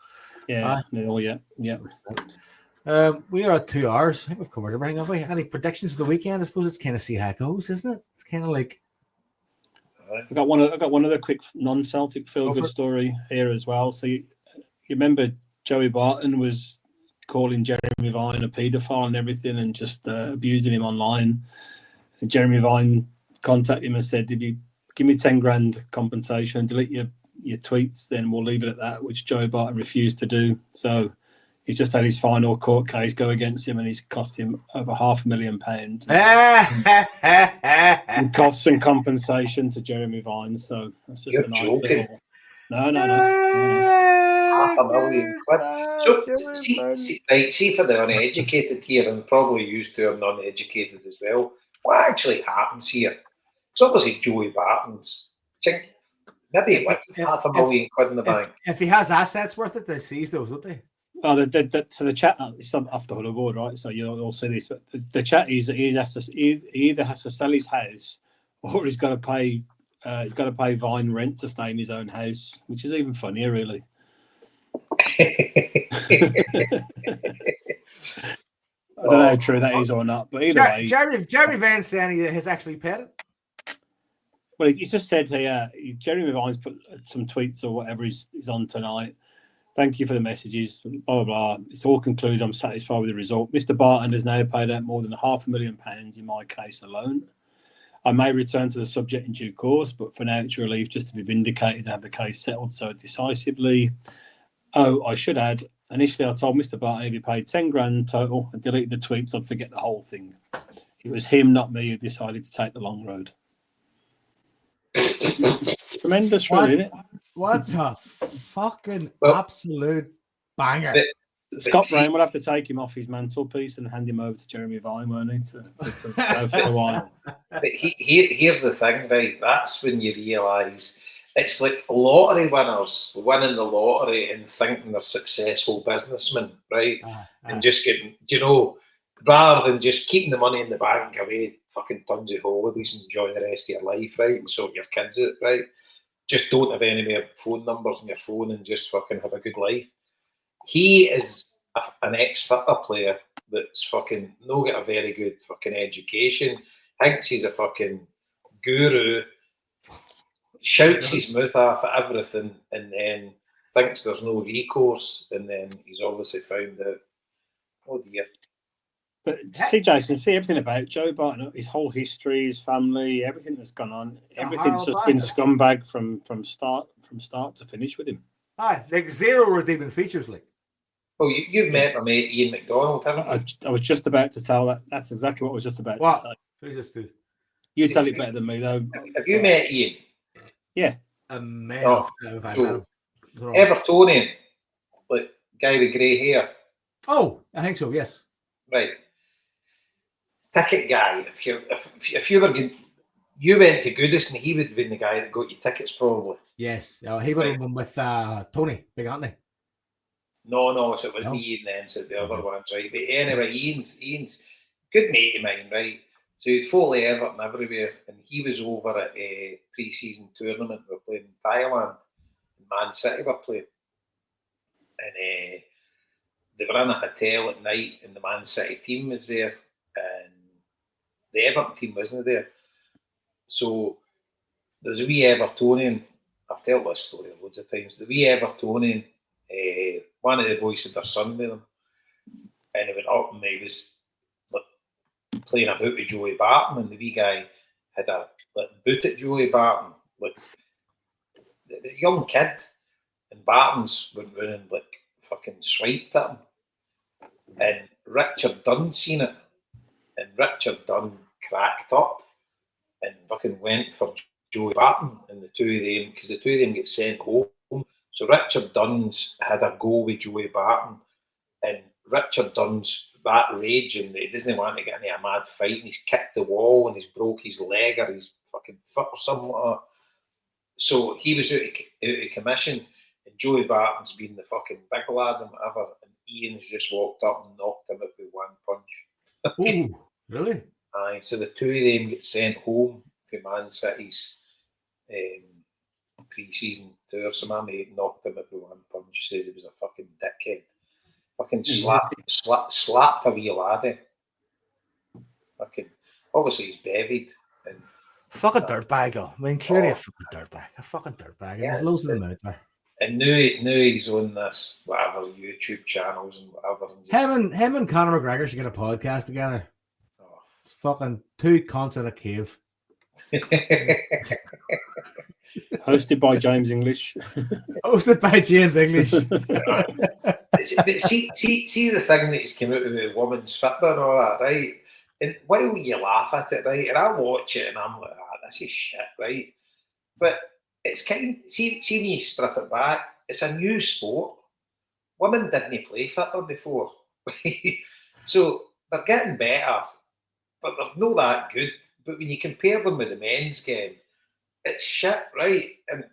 Yeah, Neil. Yeah. We are at 2 hours. I think we've covered everything, have we? Any predictions for the weekend? I suppose it's kind of see how it goes, isn't it? It's kind of like. I got one other quick non-Celtic feel-good story here as well. So you remember Joey Barton was calling Jeremy Vine a paedophile and everything, and just abusing him online. And Jeremy Vine contacted him and said, "If you give me 10 grand compensation and delete your tweets, then we'll leave it at that," which Joey Barton refused to do. So he's just had his final court case go against him, and he's cost him over £500,000 in costs and compensation to Jeremy Vine. So that's just You're a nice joking. No. £500,000. So see for the uneducated here, and probably used to are uneducated as well. What actually happens here? It's obviously Joey Barton's. Maybe £500,000 in the bank. If he has assets worth it, they seize those, don't they? Oh, so the chat is off the huddle board, right? So you'll see this, but the chat is he either has to sell his house, or he's got to pay Vine rent to stay in his own house, which is even funnier, really. don't know how true that is or not, but either way. Jeremy Vine saying he has actually paid it. Well, he just said here, Jeremy Vine's put some tweets or whatever he's on tonight. Thank you for the messages, blah, blah, blah. It's all concluded. I'm satisfied with the result. Mr. Barton has now paid out more than £500,000 in my case alone. I may return to the subject in due course, but for now it's a relief just to be vindicated and have the case settled so decisively. Oh, I should add, initially I told Mr. Barton he'd be paid 10 grand total and deleted the tweets. I'd forget the whole thing. It was him, not me, who decided to take the long road. Tremendous, really, isn't it? What a fucking absolute banger. Scott Brown will have to take him off his mantelpiece and hand him over to Jeremy Vine, won't he, to go for a while. But here's the thing, right? That's when you realise it's like lottery winners winning the lottery and thinking they're successful businessmen, right? And just getting, rather than just keeping the money in the bank away, fucking tons of holidays and enjoy the rest of your life, right? And sort your kids out, right? Just don't have any more phone numbers on your phone and just fucking have a good life. He is an ex-fitter player that's fucking not got a very good fucking education, thinks he's a fucking guru, shouts his mouth off at everything, and then thinks there's no recourse, and then he's obviously found out, oh dear. But see, Jason, see everything about Joe Barton, his whole history, his family, everything that's gone on, everything's just been scumbag from start to finish with him. Like zero redeeming features, like. Oh, you've met my mate Ian McDonald, haven't you? I was just about to tell that. That's exactly what I was just about to say. Who's this dude? You tell it better than me, though. Have you met Ian? Yeah. Evertonian, like guy with grey hair. Oh, I think so. Yes. Right. Ticket guy. If you were good, you went to Goodison, he would have been the guy that got you tickets, probably. Yes. He would have been with Tony, big Anthony. No, so it wasn't Ian then, so the other ones, right? But anyway, Ian's good mate of mine, right? So he'd follow Everton everywhere, and he was over at a pre-season tournament. We were playing in Thailand, and Man City were playing. And they were in a hotel at night, and the Man City team was there, and the Everton team wasn't there. So there was a wee Evertonian, I've told this story loads of times, the wee Evertonian, one of the boys had their son with him, and he went up and he was like playing about with Joey Barton, and the wee guy had a boot at Joey Barton, like the young kid, and Barton's went round and like fucking swiped at him, and Richard Dunn seen it, and Richard Dunn cracked up and fucking went for Joey Barton, and the two of them, because the two of them get sent home. So Richard Dunn's had a go with Joey Barton, and Richard Dunn's that rage, and he doesn't want to get into a mad fight, and he's kicked the wall, and he's broke his leg or his fucking foot or something like that. So he was out of commission, and Joey Barton's been the fucking big lad and whatever, and Ian's just walked up and knocked him out with one punch. Ooh, really? Aye, so the two of them get sent home for Man City's pre-season tour. So my mate knocked him out with one punch, says he was a fucking dickhead. Fucking slapped a wee laddie. Fucking, obviously he's bevied. And fucking dirtbag, though. I mean, clearly a fucking dirtbag. A fucking dirtbag. And there's loads of them out there. And now he's on this, whatever, YouTube channels and whatever. And him and Conor McGregor should get a podcast together. It's fucking two cunts in a cave. Hosted by James English. Hosted by James English. But see the thing that he's come out with women's football and all that, right? And while you laugh at it, right, and I watch it and I'm like, this is shit, right? But it's see when you strip it back, it's a new sport. Women didn't play football before. So they're getting better, but they're not that good. But when you compare them with the men's game, it's shit, right? And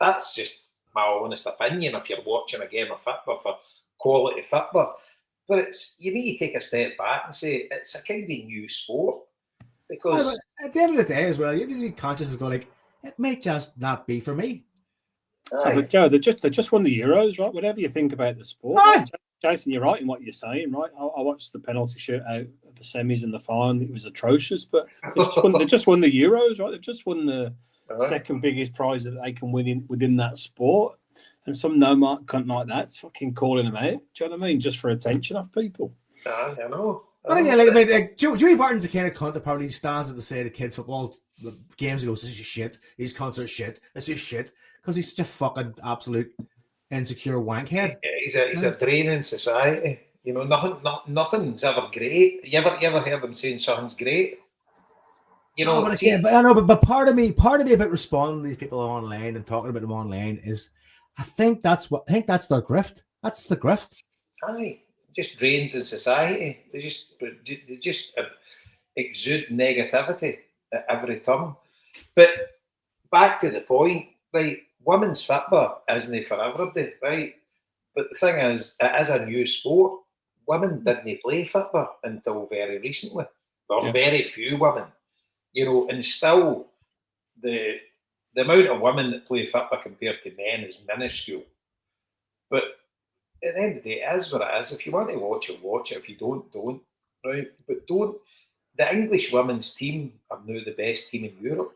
that's just my honest opinion if you're watching a game of football for quality football. But you need to take a step back and say it's a kind of new sport. Because at the end of the day as well, you need to be conscious of going like, it may just not be for me. But Joe, they just won the Euros, right? Whatever you think about the sport, Jason, you're right in what you're saying, right? I watched the penalty shootout of the semis and the final. It was atrocious, but they just won the Euros, right? They've just won the second biggest prize that they can win within that sport. And some no-mark cunt like that's fucking calling them out. Do you know what I mean? Just for attention of people. I know. But again, Joey Barton's the kind of cunt that probably stands at the side of kids' football games and goes, "This is shit. These cunts are shit. This is shit," because he's such a fucking absolute insecure wankhead. He's a drain in society. You know, nothing's ever great. You ever heard them saying something's great? You know, but part of me about responding to these people online and talking about them online is, I think that's their grift. That's the grift. Aye, just drains in society. They just exude negativity at every turn. But back to the point, right? Women's football isn't for everybody, right? But the thing is, it is a new sport. Women didn't play football until very recently. There were very few women, you know, and still the amount of women that play football compared to men is minuscule. But at the end of the day, it is what it is. If you want to watch it, watch it. If you don't, right? But don't. The English women's team are now the best team in Europe.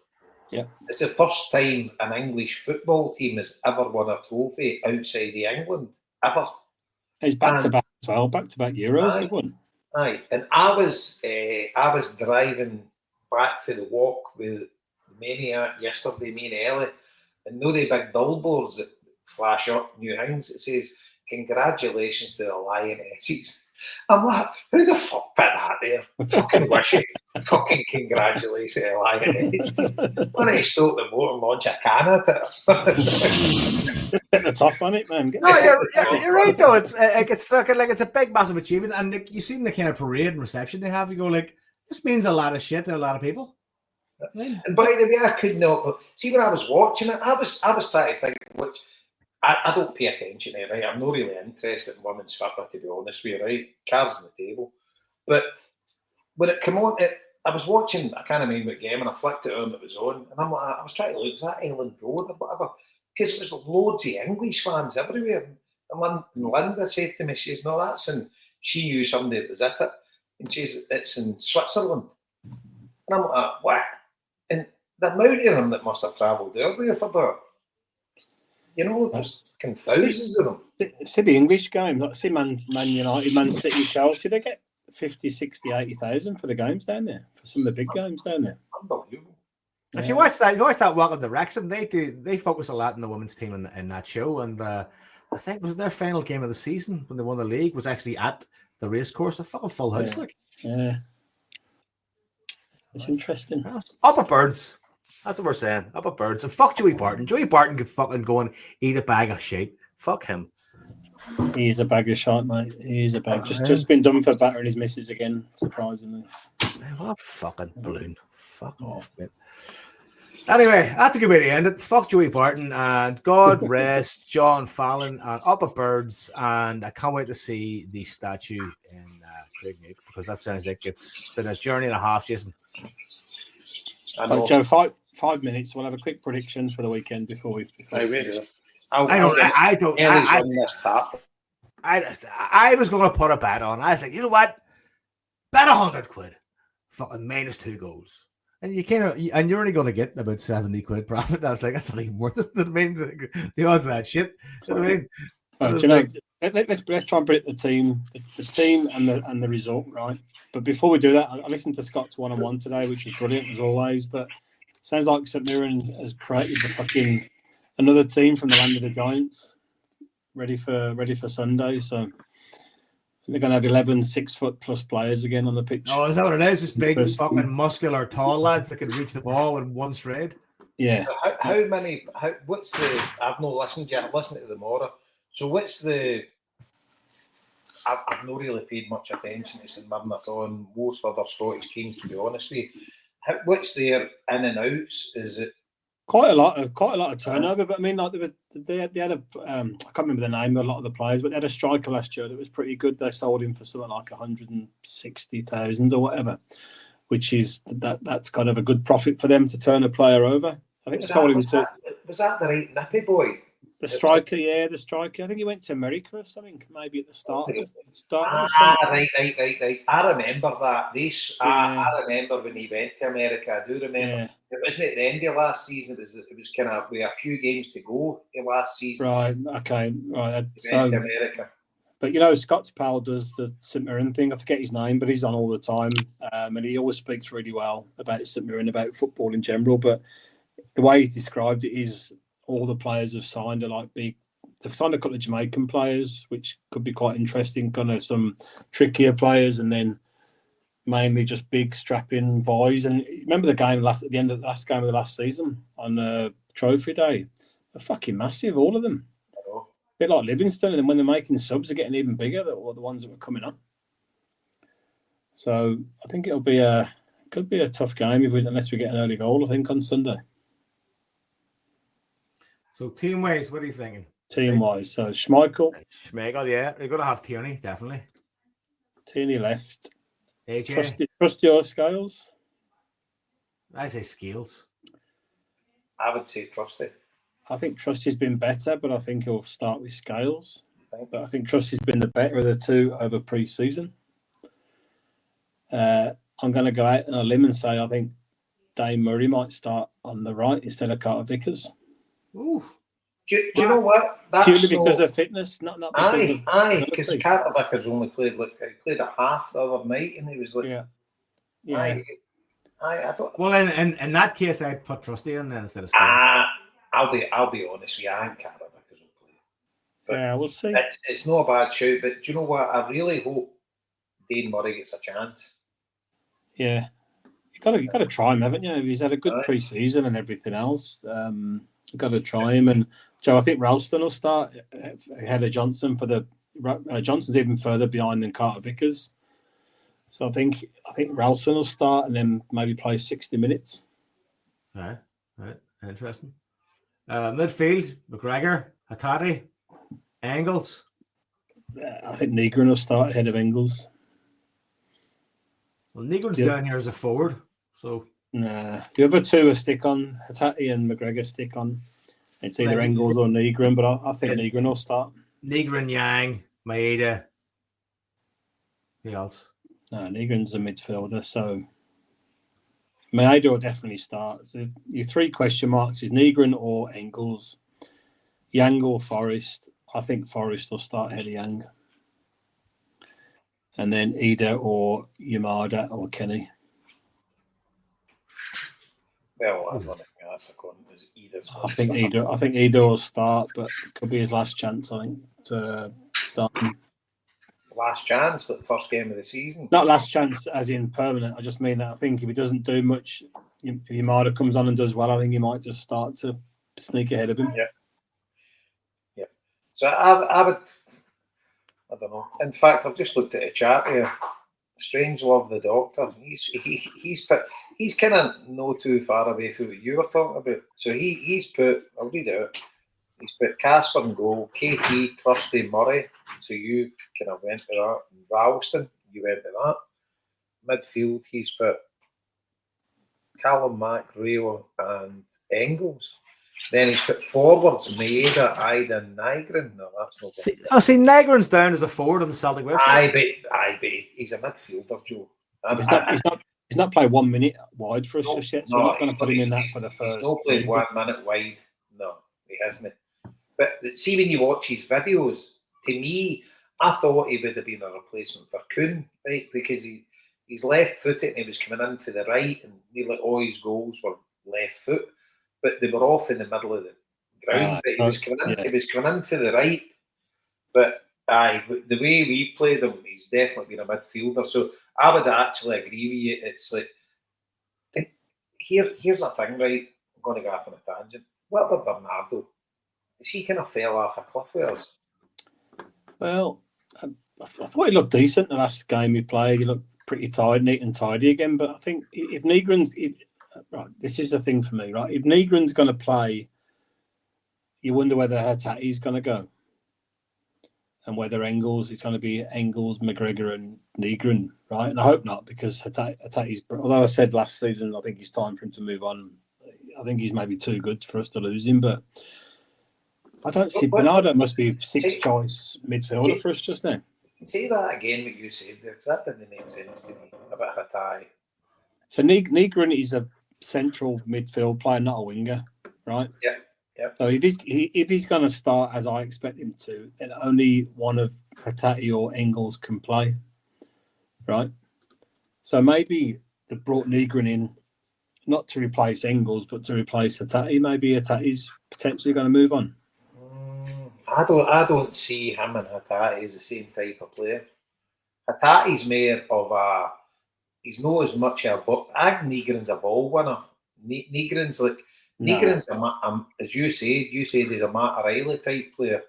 Yeah. It's the first time an English football team has ever won a trophy outside of England, ever. It's back-to-back as well, back-to-back Euros they've won. Aye, and I was driving back for the walk with the Maniac yesterday, me and Ellie, and know the big billboards that flash up new things. It says, "Congratulations to the Lionesses." I'm like, who the fuck put that there? Fucking wish it. Fucking congratulations to the Lionesses. When I stole the motor and launch a can at it. Just getting a tough on it, man. No, you're right though. It's a big, massive achievement, and you seen the kind of parade and reception they have. You go like, this means a lot of shit to a lot of people. And by the way, I couldn't help see when I was watching it. I was trying to think which. I don't pay attention to it, right? I'm not really interested in women's football, to be honest with you, right? Cards on the table. But when it came on, I was watching, I can't remember what game, and I flicked it on, it was on, and I'm like, I was trying to look, is that Ellen Road or whatever? Because it was loads of English fans everywhere. And Linda said to me, she says, "No, that's in," she knew somebody that was at it, and she says, "It's in Switzerland." And I'm like, what? And the amount of them that must have travelled there for that. You know, there's thousands of them. See the English game. Like, see Man United, Man City, Chelsea. They get 50, 60, 80,000 for the games down there, for some of the big games down there. Unbelievable. If you watch that Welcome to Wrexham, they focus a lot on the women's team in that show. And I think it was their final game of the season when they won the league was actually at the racecourse. A fucking full house. Yeah. It's interesting. Up at Birds. That's what we're saying. Up at Birds. And fuck Joey Barton. Joey Barton could fucking go and eat a bag of shit. Fuck him. He's a bag of shit, mate. He's a bag. Just been done for battering his missus again, surprisingly. Man, what a fucking balloon. Fuck off, mate. Anyway, that's a good way to end it. Fuck Joey Barton, and God rest John Fallon and Up at Birds. And I can't wait to see the statue in Craigmead, because that sounds like it's been a journey and a half, Jason. Joe, 5 minutes. We'll have a quick prediction for the weekend before we. I was going to put a bet on. I was like, you know what? Bet £100. Fucking -2 goals. And you're only going to get about £70 profit. I was like, that's not even worth it. That means the odds of that shit. You know what I mean? Let's try and predict the team and the result, right? But before we do that, I listened to Scott's one-on-one today, which was brilliant as always. But it sounds like St Mirren has created another team from the land of the Giants, ready for Sunday. So they're going to have 11 6-foot+ players again on the pitch. Oh, is that what it is? Just big, fucking muscular, tall lads that can reach the ball in one stride. Yeah. So what's the? I've not listened yet. I'm listening to them tomorrow. So what's the? I've not really paid much attention to St Mirren at all, and most other Scottish teams, to be honest with you. What's their in and outs? Is it quite a lot of turnover? But I mean, like they had a I can't remember the name of a lot of the players, but they had a striker last year that was pretty good. They sold him for something like 160,000 or whatever, which is that's kind of a good profit for them to turn a player over. I think they sold him to. Was that the right nippy boy? The striker. I think he went to America or something, maybe at the start. Of the summer. Right. I remember that. I remember when he went to America. I do remember. Yeah. It wasn't at the end of last season. It was kind of with a few games to go in last season. Right. Okay. Right. He went to America. But you know, Scott's pal does the St Mirren thing. I forget his name, but he's on all the time, and he always speaks really well about St Mirren, about football in general. But the way he's described it is all the players have signed are like big. They've signed a couple of Jamaican players, which could be quite interesting. Kind of some trickier players, and then mainly just big strapping boys. And remember the game at the end of the last game of the last season on Trophy Day? They're fucking massive, all of them. A bit like Livingston, and then when they're making subs, they're getting even bigger. Than all the ones that were coming up. So I think could be a tough game unless we get an early goal. I think on Sunday. So team-wise, what are you thinking? Team-wise, so Schmeichel, yeah, you're gonna have Tierney definitely. Tierney left. AJ, trust your Scales. I say Scales. I would say Trusty. I think Trusty's been better, but I think he'll start with Scales. But I think Trusty's been the better of the two over pre-season. I'm going to go out on a limb and say I think Dave Murray might start on the right instead of Carter Vickers. Ooh. Do you know what? That's purely because of fitness, not because because Carter Vickers only played a half the other night, and he was like, yeah. I don't. Well, in that case, I'd put Trusty in then instead of Scales. I'll be honest with you, I think Carter Vickers will play. But yeah, we'll see. It's not a bad shout, but do you know what? I really hope Dane Murray gets a chance. Yeah, you got to try him, haven't you? He's had a good pre-season and everything else. You've got to try him. And Joe, I think Ralston will start ahead of Johnson for the. Johnson's even further behind than Carter Vickers, so I think Ralston will start and then maybe play 60 minutes. All right, interesting. Midfield: McGregor, Hatate, Engels. I think Negrin will start ahead of Engels. Well, Negrin's down here as a forward, so. Nah, the other two are stick on. Hatate and McGregor stick on. It's either Engels or Negrin, but I think Negrin will start. Negrin, Yang, Maeda. Who else? No, Negrin's a midfielder, so Maeda will definitely start. So your three question marks is Negrin or Engels, Yang or Forrest. I think Forrest will start ahead of Yang. And then Ida or Yamada or Kenny. Well, I'm not that's according to Ida's. I think Ida will start, but it could be his last chance, I think, to start. Last chance, the first game of the season. Not last chance as in permanent. I just mean that I think if he doesn't do much, if Yamada comes on and does well, I think he might just start to sneak ahead of him. Yeah. So I would, I don't know. In fact, I've just looked at a chat here. Strange Love the Doctor. He's kind of no too far away from what you were talking about. So he's put, I'll read it out. He's put Casper in goal, KT, Trusty, Murray. So you kind of went to that. Ralston, you went to that. Midfield, he's put Callum, Mack, Rio, and Engels. Then he's put forwards, Maeda, Ida, and Nygren. No, that's not good. See, Nygren's down as a forward on the Celtic website. I bet he's a midfielder, Joe. He's not played 1 minute wide for us just yet, so we're not going to put him in that for the first. He's not played 1 minute wide. No, he hasn't. But see, when you watch his videos, to me, I thought he would have been a replacement for Kuhn, right? Because he's left-footed and he was coming in for the right, and nearly all his goals were left foot, but they were off in the middle of the ground. But he was coming in for the right. But the way we've played him, he's definitely been a midfielder. So I would actually agree with you. It's like, here's a thing, right? I'm going to go off on a tangent. What about Bernardo? Is he kind of fell off a cliff with us? Well, I thought he looked decent the last game he played. He looked pretty tired, neat and tidy again. But I think if Negrin's... Right, this is the thing for me, right? If Negrin's going to play, you wonder whether Hatate's going to go. And whether it's going to be Engels, McGregor and Negrin, right? And I hope not, because Hatate's... Although I said last season, I think it's time for him to move on. I think he's maybe too good for us to lose him, but... I don't see Bernardo must be sixth choice midfielder for us just now. Say that again, what you said there, because that didn't make sense to me about Hatai. So Negrin is a central midfield player, not a winger, right? Yeah. So if he's going to start as I expect him to, then only one of Hatai or Engels can play, right? So maybe they brought Negrin in not to replace Engels, but to replace Hatai. Maybe Hatai's potentially going to move on. I don't see him and Hatai as the same type of player. Hatati's more of a. He's not as much a. I think Negrin's a ball winner. Negrin's like. Negrin's as you said he's a Matt O'Reilly type player.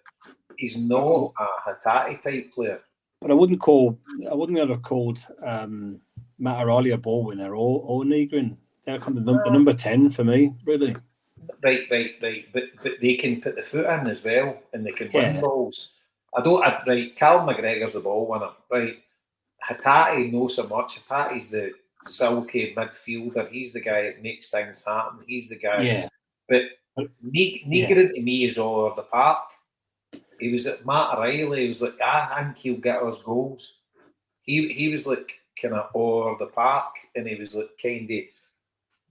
He's not a Hatai type player. But I wouldn't have called Matt O'Reilly a ball winner or Negrin. They're kind of the number 10 for me, really. Right. But they can put the foot in as well, and they can win balls. Callum McGregor's the ball winner. Right. Hatai not so much. Hatati's the silky midfielder. He's the guy that makes things happen. He's the guy. Yeah. But Negrin to me is all over the park. He was at Matt O'Reilly. He was like, I think he'll get us goals. He was like kind of all over the park, and he was like kind of,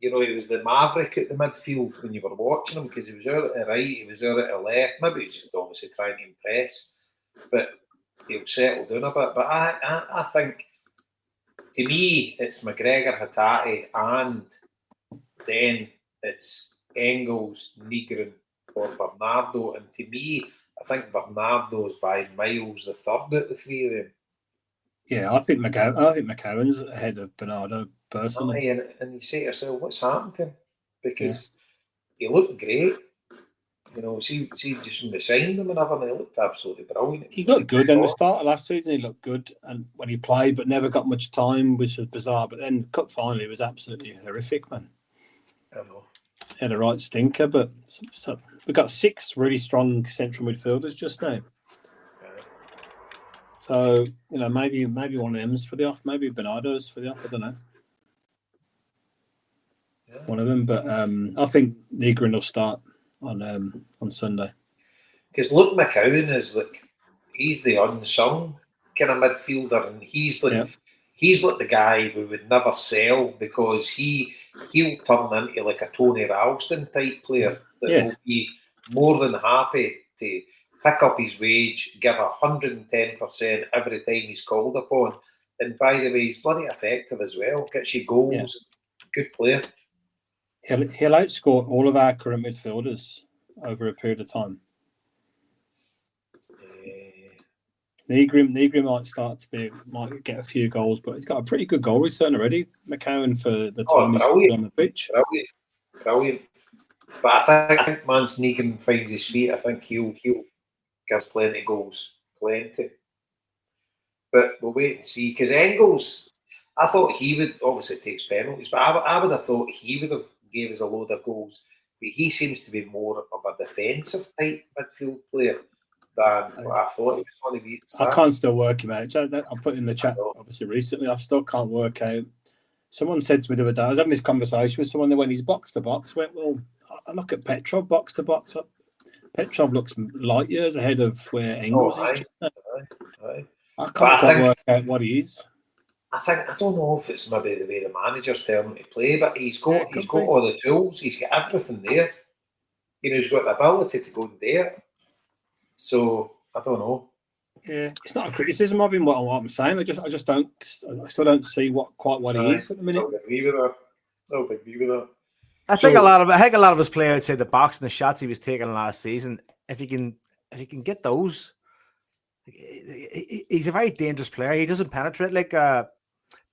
he was the maverick at the midfield when you were watching him, because he was out at the right, he was out at the left. Maybe he was just obviously trying to impress, but he'll settle down a bit. But I think, to me, it's McGregor, Hatai, and then it's Engels, Negrin, or Bernardo. And to me, I think Bernardo's by miles the third out the three of them. Yeah, I think McCowan's ahead of Bernardo personally. And you say to yourself, what's happened to him? Because he looked great. See just when they signed him and everything, he looked absolutely brilliant. He looked good in the start of last season. He looked good, and when he played, but never got much time, which was bizarre. But then cup final, he was absolutely horrific, man. I know. He had a right stinker, but so we've got 6 really strong central midfielders just now. So, maybe one of them's for the off, maybe Bernardo's for the off, I don't know. Yeah. One of them, but I think Negrin will start on Sunday. Because Luke McCowan is like, he's the unsung kind of midfielder, and he's like the guy we would never sell, because he'll turn into like a Tony Ralston type player that will be more than happy to pick up his wage, give 110% every time he's called upon. And by the way, he's bloody effective as well. Gets you goals. Good player. He'll outscore all of our current midfielders over a period of time. Negrin might get a few goals, but he's got a pretty good goal return already. McCowan for the time he's on the pitch. Brilliant. But I think once Negrin finds his feet, I think he'll gives plenty of goals. Plenty. But we'll wait and see. Because Engels, I thought he would, obviously takes penalties, but I would have thought he would have gave us a load of goals. But he seems to be more of a defensive type midfield player than what I thought he was going to be. I can't still work him out. I put in the chat, obviously, recently. I still can't work out. Someone said to me the other day, I was having this conversation with someone that when he's box to box, went, well, I look at Petrov box to box. Petrov looks light years ahead of where Engels is. I can't quite work out what he is. I don't know if it's maybe the way the manager's telling him to play, but he's got all the tools. He's got everything there. He's got the ability to go in there. So I don't know. Yeah, it's not a criticism of him. What I'm saying, I still don't see what he is at the minute. I would agree with that. I think a lot of his play outside the box and the shots he was taking last season, if he can get those, he's a very dangerous player. He doesn't penetrate like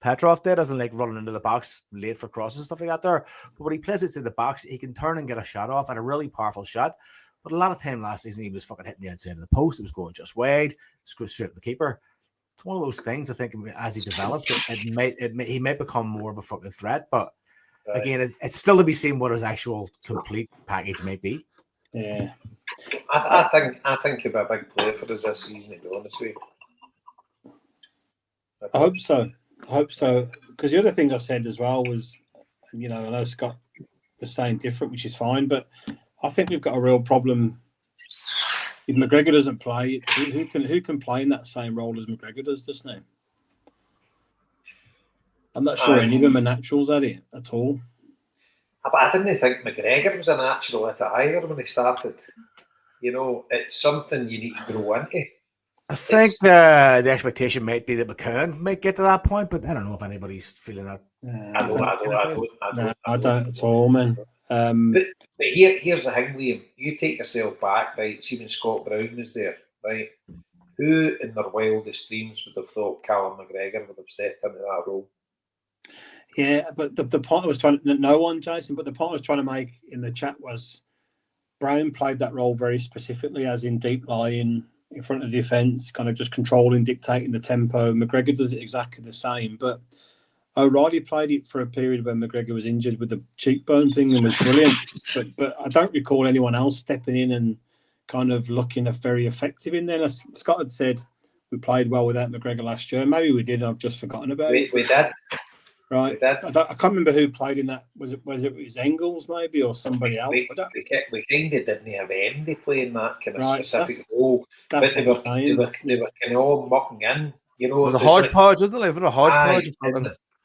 Petrov did, doesn't like running into the box late for crosses and stuff like that there. But when he plays outside the box, he can turn and get a shot off, and a really powerful shot. But a lot of time last season, he was fucking hitting the outside of the post. It was going just wide, screwed straight to the keeper. It's one of those things. I think as he develops, he might become more of a fucking threat. But again, it's still to be seen what his actual complete package might be. Yeah, I think he'll be a big player for us this season. To be honest with you, I hope so. Because the other thing I said as well was, I know Scott was saying different, which is fine, but I think we've got a real problem if McGregor doesn't play, who can play in that same role as McGregor does just now? I'm not sure any of them are naturals at it at all. But I didn't think McGregor was a natural at it either when he started. You know, it's something you need to grow into. I think the expectation might be that McKern might get to that point, but I don't know if anybody's feeling that. I don't at all, man. But here's the thing, Liam. You take yourself back, right? See when Scott Brown was there, right? Who in their wildest dreams would have thought Callum McGregor would have stepped into that role? Yeah, but the point I was trying to, no one, Jason, but the point I was trying to make in the chat was Brown played that role very specifically, as in deep lying in front of the defence, kind of just controlling, dictating the tempo. McGregor does it exactly the same, but O'Reilly played it for a period when McGregor was injured with the cheekbone thing and was brilliant. But I don't recall anyone else stepping in and kind of looking very effective in there. As Scott had said, we played well without McGregor last year. Maybe we did. I've just forgotten about it. We did. Right. I can't remember who played in that. Was it Engels maybe or somebody else? We kind of didn't have Andy playing that kind of specific role. But they were kind of all mucking in. You know, it was a hodgepodge, wasn't it? It was a hodgepodge.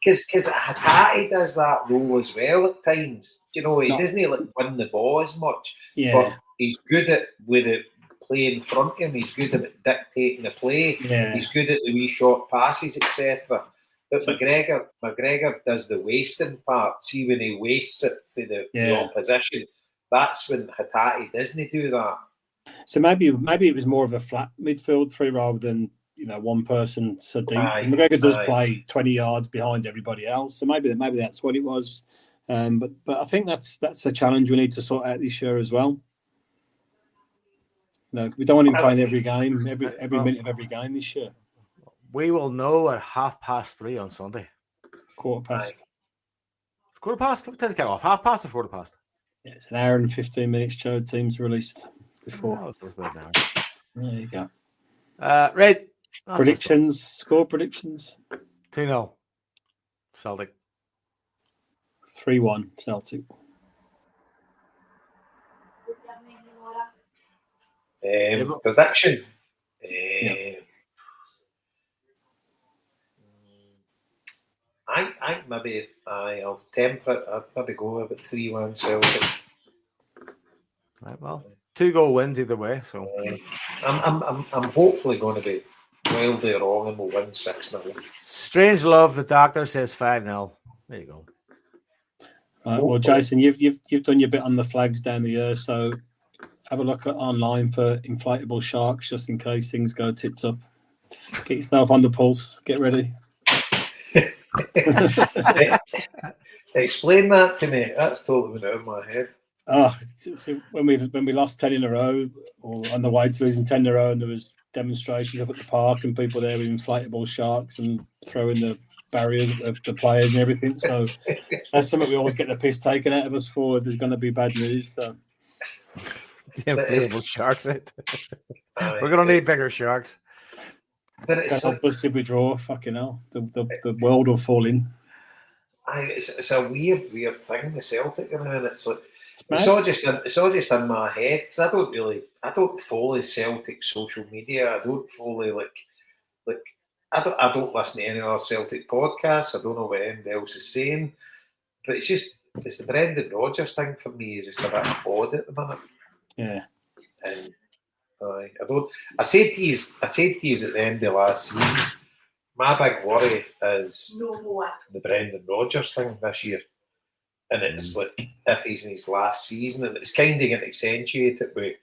Because Hatati does that role as well at times. You know, he doesn't like win the ball as much. Yeah. But he's good at with it play in front of him. He's good at dictating the play. Yeah. He's good at the wee short passes, etc. But McGregor does the wasting part. See, when he wastes it for the opposition, that's when Hatati doesn't do that. So maybe it was more of a flat midfield three rather than one person so deep. McGregor does play 20 yards behind everybody else, so maybe that's what it was. But I think that's a challenge we need to sort out this year as well. No, we don't want him playing every game, every minute of every game this year. We will know at 3:30 on Sunday. 15:15. It's 15:15. What does it get off? 15:30 or 15:15? Yeah, it's an hour and 15 minutes. Joe teams released before. There you go. Right. Predictions. Score predictions. 2-0. Celtic. 3-1 Celtic. Prediction. I maybe I'll temper it. I'd maybe go about 3-1 Celtic. Right, well, 2-goal wins either way. So I'm hopefully going to be wildly wrong and we'll win 6-0. Strange love. The doctor says 5-0. There you go. Right, well, Jason, you've done your bit on the flags down the year, so have a look online for inflatable sharks just in case things go tits up. Get yourself on the pulse. Get ready. Explain that to me. That's totally been out of my head. So when we lost 10 in a row, or on the way to losing 10 in a row, and there was demonstrations up at the park and people there with inflatable sharks and throwing the barriers at the players and everything. So that's something we always get the piss taken out of us for. There's going to be bad news. So. The inflatable sharks. We're going to need bigger sharks. But it's if we draw, fucking hell, the world will fall in. It's a weird thing with Celtic, and it's like it's all just in my head because I don't follow Celtic social media. I don't follow I don't listen to any other Celtic podcasts. I don't know what anybody else is saying, but it's the Brendan Rodgers thing for me. Is just a bit odd at the minute. Yeah, and. I said to you at the end of last season, my big worry is the Brendan Rodgers thing this year. And it's like if he's in his last season, and it's kind of getting accentuated with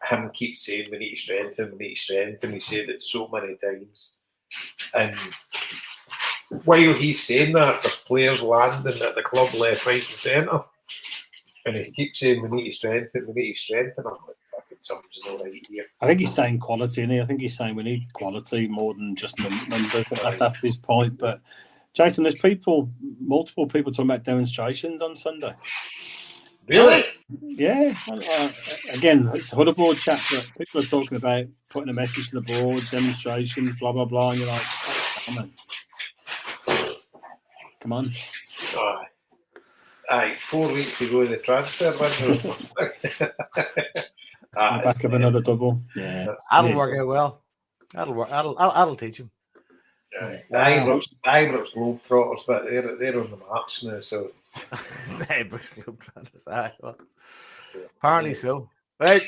him keep saying we need to strengthen. He said it so many times. And while he's saying that, there's players landing at the club left, right and centre. And he keeps saying we need to strengthen. I'm like, something's not right here. I think he's saying quality, and I think he's saying we need quality more than just numbers. That's his point. But Jason, there's multiple people talking about demonstrations on Sunday. Really? Yeah. Again, it's a huddle board chat, but people are talking about putting a message to the board, demonstrations, blah blah blah, and you're like, come on. 4 weeks to go in the transfer window. On the back of another double. Yeah. That'll work out well. That'll work. That'll teach him. The Ibrox Globetrotters, but they're on the march now, so. Apparently so. Right.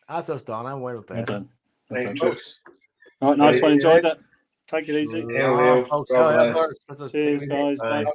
That's us done. I'm waiting with bed. Well done. Right, folks. All right, nice one. Enjoyed it. Take it easy. Cheers, Cheers, guys. Bye.